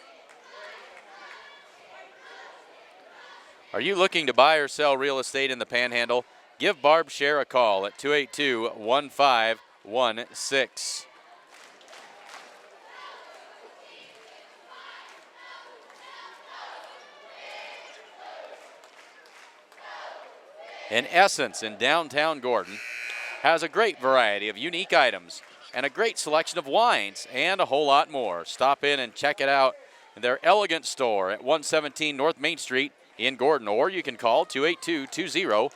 Are you looking to buy or sell real estate in the Panhandle? Give Barb Scher a call at 282-1516. In Essence in downtown Gordon has a great variety of unique items and a great selection of wines and a whole lot more. Stop in and check it out in their elegant store at 117 North Main Street in Gordon, or you can call 282-2014.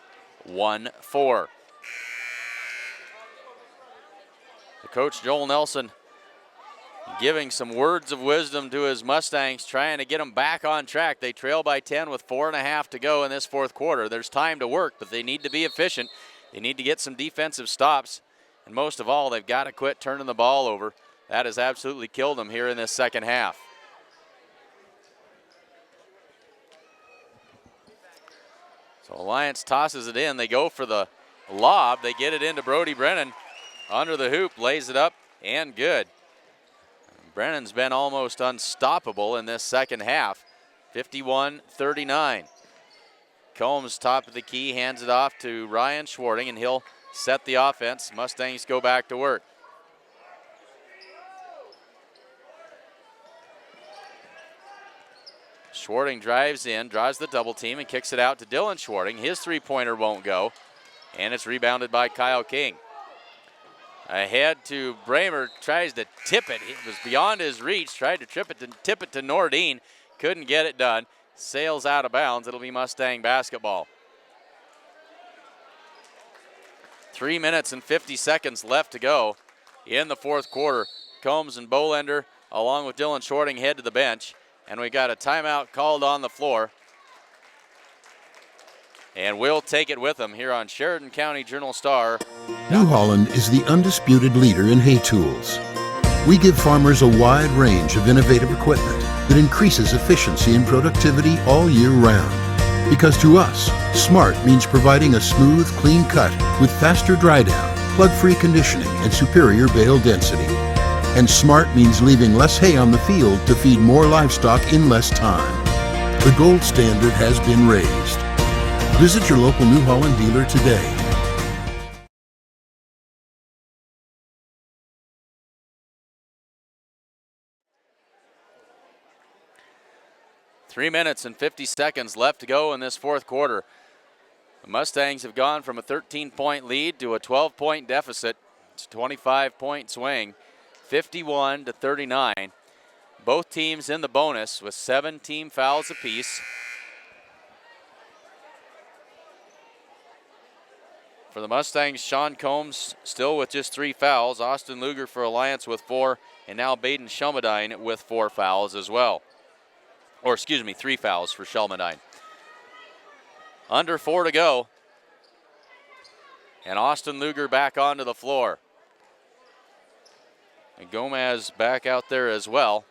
The coach, Joel Nelson, giving some words of wisdom to his Mustangs, trying to get them back on track. They trail by 10 with 4.5 to go in this fourth quarter. There's time to work, but they need to be efficient. They need to get some defensive stops, and most of all, they've got to quit turning the ball over. That has absolutely killed them here in this second half. So Alliance tosses it in. They go for the lob. They get it into Brody Brennan. Under the hoop, lays it up, and good. Brennan's been almost unstoppable in this second half. 51-39. Combs, top of the key, hands it off to Ryan Schwarting, and he'll set the offense. Mustangs go back to work. Schwarting drives in, draws the double team, and kicks it out to Dylan Schwarting. His three-pointer won't go, and it's rebounded by Kyle King. Ahead to Bramer, tries to tip it. It was beyond his reach, tried to tip it to Nordine. Couldn't get it done. Sails out of bounds. It'll be Mustang basketball. 3 minutes and 50 seconds left to go in the fourth quarter. Combs and Bolender, along with Dylan Schwarting, head to the bench. And we got a timeout called on the floor. And we'll take it with them here on Sheridan County Journal Star. New Holland is the undisputed leader in hay tools. We give farmers a wide range of innovative equipment that increases efficiency and productivity all year round. Because to us, smart means providing a smooth, clean cut with faster dry down, plug-free conditioning, and superior bale density. And smart means leaving less hay on the field to feed more livestock in less time. The gold standard has been raised. Visit your local New Holland dealer today. Three minutes and 50 seconds left to go in this fourth quarter. The Mustangs have gone from a 13-point lead to a 12-point deficit. It's a 25-point swing, 51-39. Both teams in the bonus with 7 team fouls apiece. For the Mustangs, Sean Combs still with just 3 fouls. Austin Luger for Alliance with 4, and now Baden Shelmadine with 4 fouls as well. Or excuse me, 3 fouls for Shelmadine. Under 4 to go. And Austin Luger back onto the floor. And Gomez back out there as well.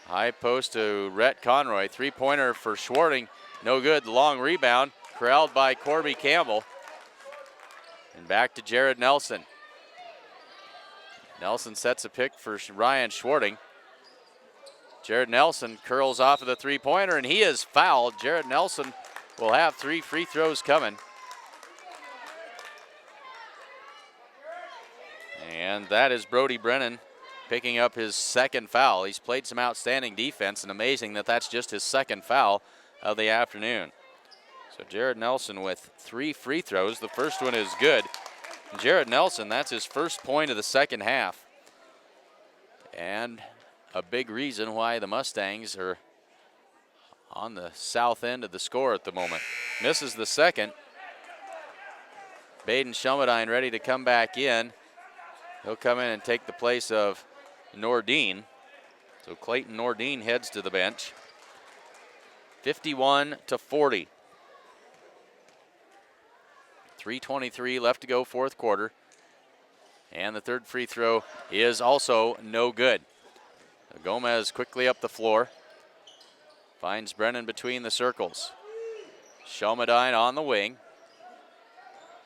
High post to Rhett Conroy. Three-pointer for Schwarting. No good. The long rebound. Corralled by Corby Campbell. And back to Jared Nelson. Nelson sets a pick for Ryan Schwarting. Jared Nelson curls off of the three-pointer, and he is fouled. Jared Nelson will have 3 free throws coming. And that is Brody Brennan picking up his second foul. He's played some outstanding defense, and amazing that that's just his second foul of the afternoon. So Jared Nelson with 3 free throws. The first one is good. Jared Nelson, that's his first point of the second half. And a big reason why the Mustangs are on the south end of the score at the moment. Misses the second. Baden Shelmadine ready to come back in. He'll come in and take the place of Nordine. So Clayton Nordine heads to the bench. 51-40. 3:23 left to go, fourth quarter. And the third free throw is also no good. Gomez quickly up the floor. Finds Brennan between the circles. Shelmadine on the wing.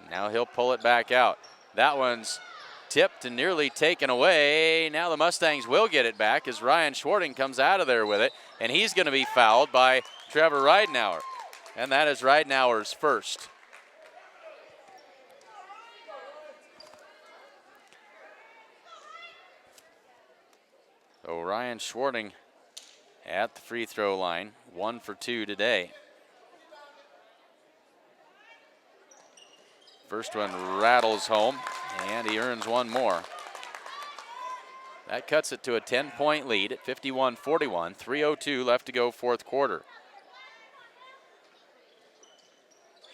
Now he'll pull it back out. That one's tipped and nearly taken away. Now the Mustangs will get it back as Ryan Schwarting comes out of there with it. And he's going to be fouled by Trevor Ridenauer. And that is Ridenauer's first. So Ryan Schwarting at the free throw line, 1 for 2 today. First one rattles home, and he earns one more. That cuts it to a 10-point lead at 51-41, 3:02 left to go, fourth quarter.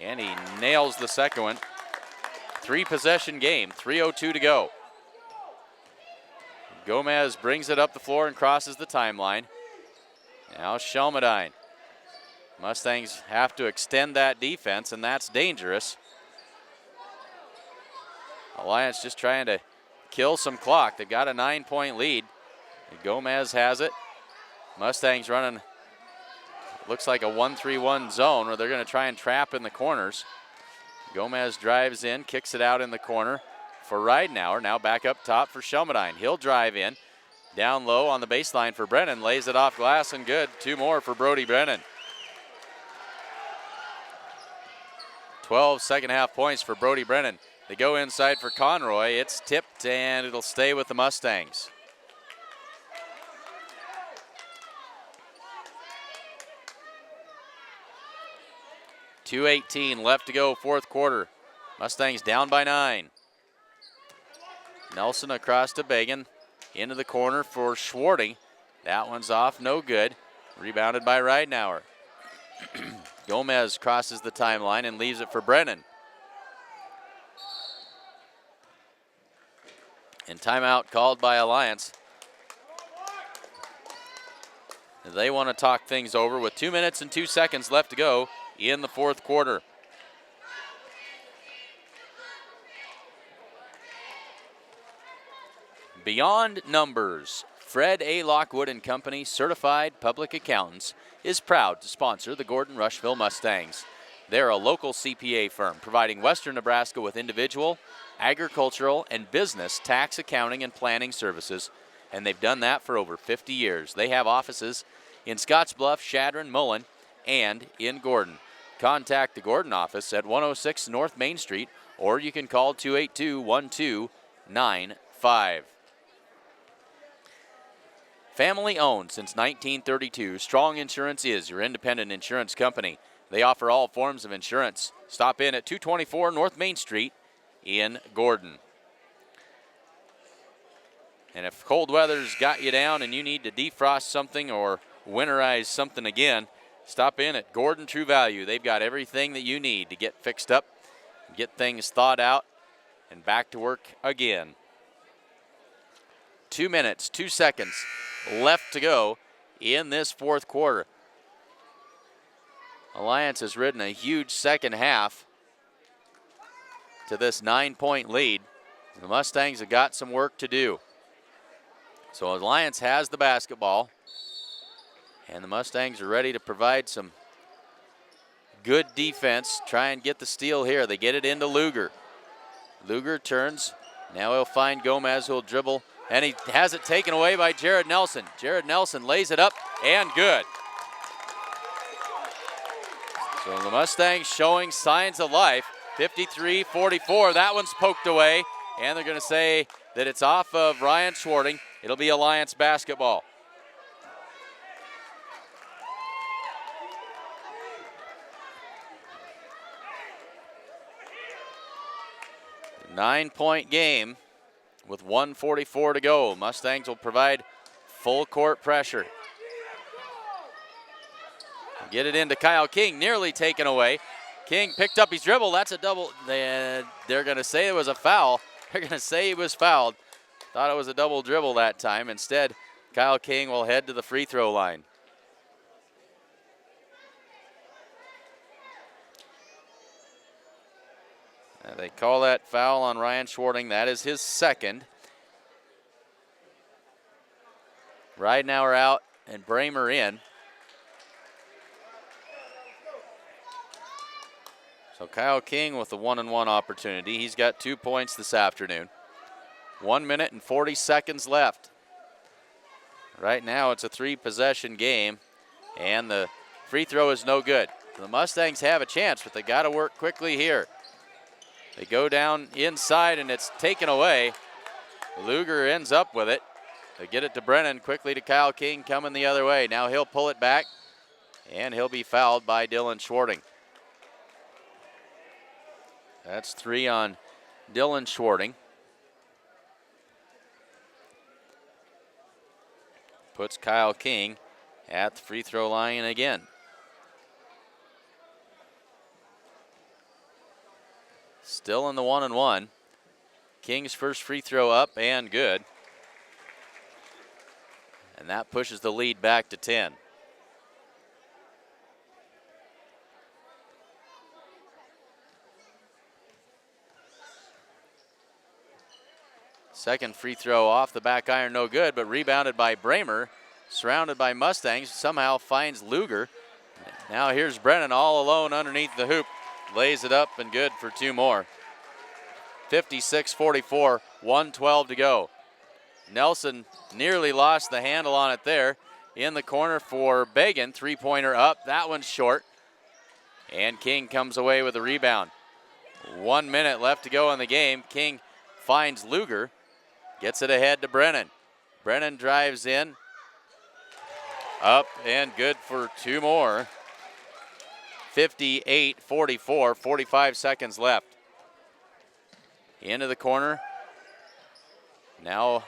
And he nails the second one. 3-possession game, 3:02 to go. Gomez brings it up the floor and crosses the timeline. Now Shelmadine. Mustangs have to extend that defense, and that's dangerous. Alliance just trying to kill some clock. They've got a 9-point lead. Gomez has it. Mustangs running, looks like a 1-3-1 zone where they're going to try and trap in the corners. Gomez drives in, kicks it out in the corner for Ridenauer. Now back up top for Shelmadine. He'll drive in. Down low on the baseline for Brennan. Lays it off glass and good. 2 more for Brody Brennan. 12 second half points for Brody Brennan. They go inside for Conroy. It's tipped and it'll stay with the Mustangs. .218 left to go, fourth quarter. Mustangs down by 9. Nelson across to Bagan. Into the corner for Schwarting. That one's off, no good. Rebounded by Ridenauer. Gomez crosses the timeline and leaves it for Brennan. And timeout called by Alliance. They want to talk things over with 2 minutes and 2 seconds left to go in the fourth quarter. Beyond Numbers, Fred A. Lockwood and Company, certified public accountants, is proud to sponsor the Gordon-Rushville Mustangs. They're a local CPA firm providing Western Nebraska with individual, agricultural, and business tax accounting and planning services, and they've done that for over 50 years. They have offices in Scottsbluff, Chadron, Mullen, and in Gordon. Contact the Gordon office at 106 North Main Street, or you can call 282-1295. Family owned since 1932, Strong Insurance is your independent insurance company. They offer all forms of insurance. Stop in at 224 North Main Street in Gordon. And if cold weather's got you down and you need to defrost something or winterize something again, stop in at Gordon True Value. They've got everything that you need to get fixed up, get things thawed out, and back to work again. 2 minutes, 2 seconds left to go in this fourth quarter. Alliance has ridden a huge second half to this 9-point lead. The Mustangs have got some work to do. So Alliance has the basketball, and the Mustangs are ready to provide some good defense, try and get the steal here. They get it into Luger. Luger turns. Now he'll find Gomez, who'll dribble, and he has it taken away by Jared Nelson. Jared Nelson lays it up, and good. So the Mustangs showing signs of life. 53-44, that one's poked away, and they're gonna say that it's off of Ryan Schwarting. It'll be Alliance basketball. Nine-point game with 1:44 to go. Mustangs will provide full court pressure. Get it into Kyle King, nearly taken away. King picked up his dribble. That's a double. They're going to say it was a foul. They're going to say he was fouled. Thought it was a double dribble that time. Instead, Kyle King will head to the free throw line. They call that foul on Ryan Schwarting. That is his second. Ridenauer out and Bramer in. So Kyle King with the 1-and-1 opportunity. He's got 2 points this afternoon. 1 minute and 40 seconds left. Right now it's a 3-possession game, and the free throw is no good. The Mustangs have a chance, but they got to work quickly here. They go down inside, and it's taken away. Luger ends up with it. They get it to Brennan, quickly to Kyle King, coming the other way. Now he'll pull it back, and he'll be fouled by Dylan Schwarting. That's 3 on Dylan Schwarting. Puts Kyle King at the free throw line again. Still in the 1-1. King's first free throw up and good. And that pushes the lead back to 10. Second free throw off the back iron, no good, but rebounded by Bramer. Surrounded by Mustangs, somehow finds Luger. Now here's Brennan all alone underneath the hoop. Lays it up and good for two more. 56-44, 1:12 to go. Nelson nearly lost the handle on it there. In the corner for Bagan, three-pointer up, that one's short. And King comes away with a rebound. 1 minute left to go in the game. King finds Luger, gets it ahead to Brennan. Brennan drives in, up and good for two more. 58-44, 45 seconds left. Into the corner. Now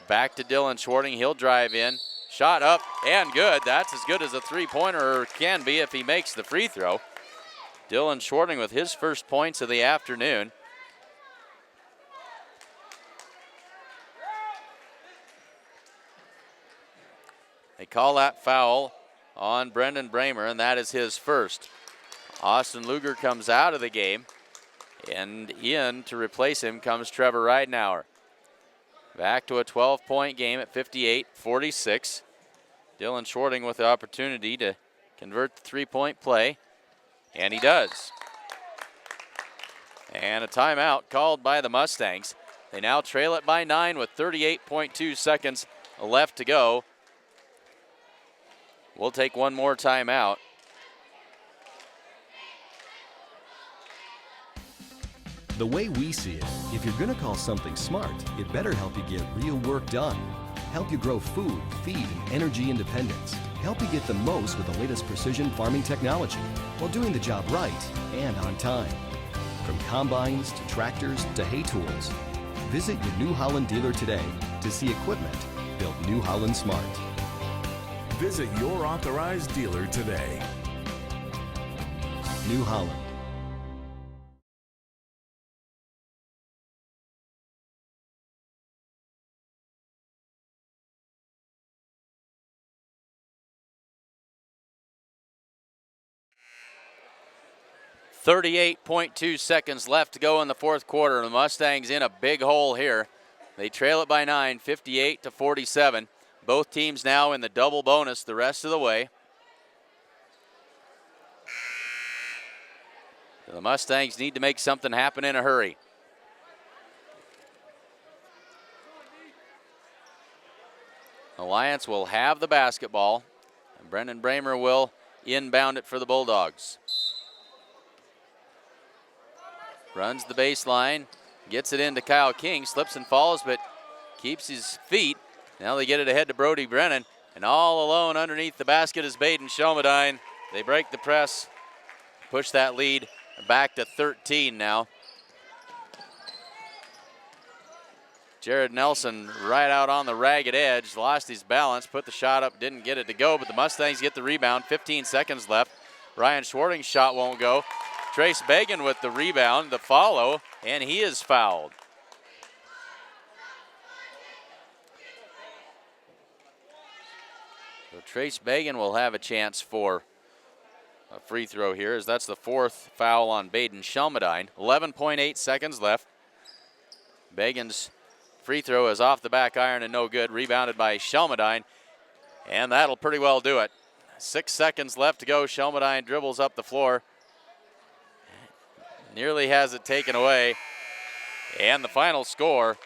back to Dylan Schwarting. He'll drive in. Shot up and good. That's as good as a three-pointer can be if he makes the free throw. Dylan Schwarting with his first points of the afternoon. They call that foul on Brendan Bramer, and that is his first. Austin Luger comes out of the game, and in to replace him comes Trevor Ridenauer. Back to a 12-point game at 58-46. Dylan Schwarting with the opportunity to convert the three-point play, and he does. And a timeout called by the Mustangs. They now trail it by 9 with 38.2 seconds left to go. We'll take one more timeout. The way we see it, if you're going to call something smart, it better help you get real work done. Help you grow food, feed, and energy independence. Help you get the most with the latest precision farming technology while doing the job right and on time. From combines to tractors to hay tools. Visit your New Holland dealer today to see equipment built New Holland smart. Visit your authorized dealer today. New Holland. .2 seconds left to go in the fourth quarter. The Mustangs in a big hole here. They trail it by 9, 58-47. Both teams now in the double bonus the rest of the way. The Mustangs need to make something happen in a hurry. Alliance will have the basketball, and Brendan Bramer will inbound it for the Bulldogs. Runs the baseline, gets it into Kyle King, slips and falls, but keeps his feet. Now they get it ahead to Brody Brennan, and all alone underneath the basket is Baden Shelmadine. They break the press, push that lead back to 13 now. Jared Nelson right out on the ragged edge, lost his balance, put the shot up, didn't get it to go, but the Mustangs get the rebound, 15 seconds left. Ryan Schwarting's shot won't go. Trace Bagan with the rebound, the follow, and he is fouled. So Trace Bagan will have a chance for a free throw here, as that's the fourth foul on Baden Shelmadine. 11.8 seconds left. Bagan's free throw is off the back iron and no good, rebounded by Shelmadine, and that'll pretty well do it. 6 seconds left to go. Shelmadine dribbles up the floor. Nearly has it taken away. And the final score,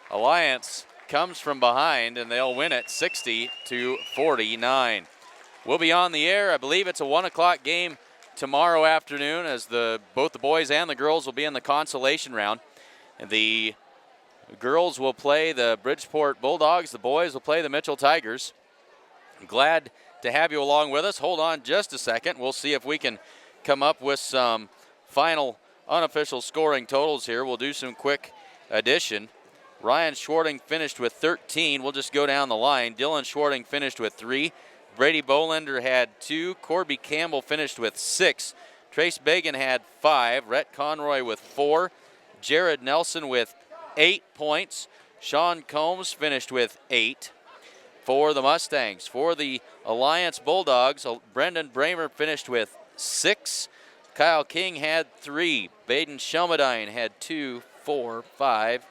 Alliance comes from behind, and they'll win it 60-49. We'll be on the air. I believe it's a 1 o'clock game tomorrow afternoon, as both the boys and the girls will be in the consolation round. And the girls will play the Bridgeport Bulldogs. The boys will play the Mitchell Tigers. I'm glad to have you along with us. Hold on just a second. We'll see if we can come up with some final unofficial scoring totals here. We'll do some quick addition. Ryan Schwarting finished with 13. We'll just go down the line. Dylan Schwarting finished with 3. Brady Bolender had 2. Corby Campbell finished with 6. Trace Bagan had 5. Rhett Conroy with 4. Jared Nelson with 8 points. Sean Combs finished with 8 for the Mustangs. For the Alliance Bulldogs, Brendan Bramer finished with 6. Kyle King had 3. Baden Shelmadine had 2, 4, 5,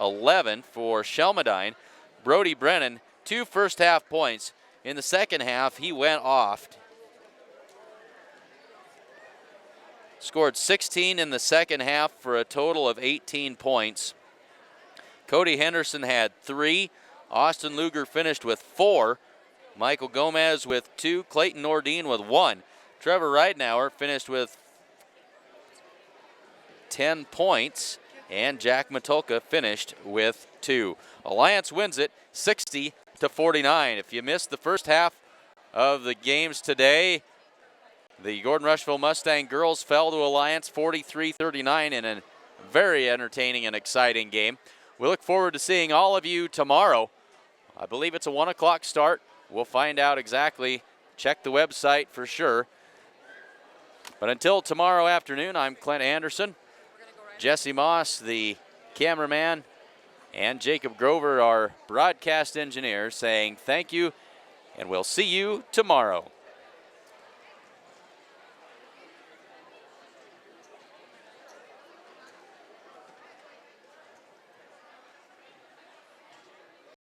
11 for Shelmadine. Brody Brennan, 2 first half points. In the second half, he went off. Scored 16 in the second half for a total of 18 points. Cody Henderson had 3. Austin Luger finished with 4. Michael Gomez with 2. Clayton Nordine with 1. Trevor Ridenauer finished with 10 points. And Jack Matulka finished with 2. Alliance wins it 60-49. If you missed the first half of the games today, the Gordon-Rushville Mustang girls fell to Alliance 43-39 in a very entertaining and exciting game. We look forward to seeing all of you tomorrow. I believe it's a 1 o'clock start. We'll find out exactly. Check the website for sure. But until tomorrow afternoon, I'm Clint Anderson. Jesse Moss, the cameraman, and Jacob Grover, our broadcast engineer, saying thank you, and we'll see you tomorrow.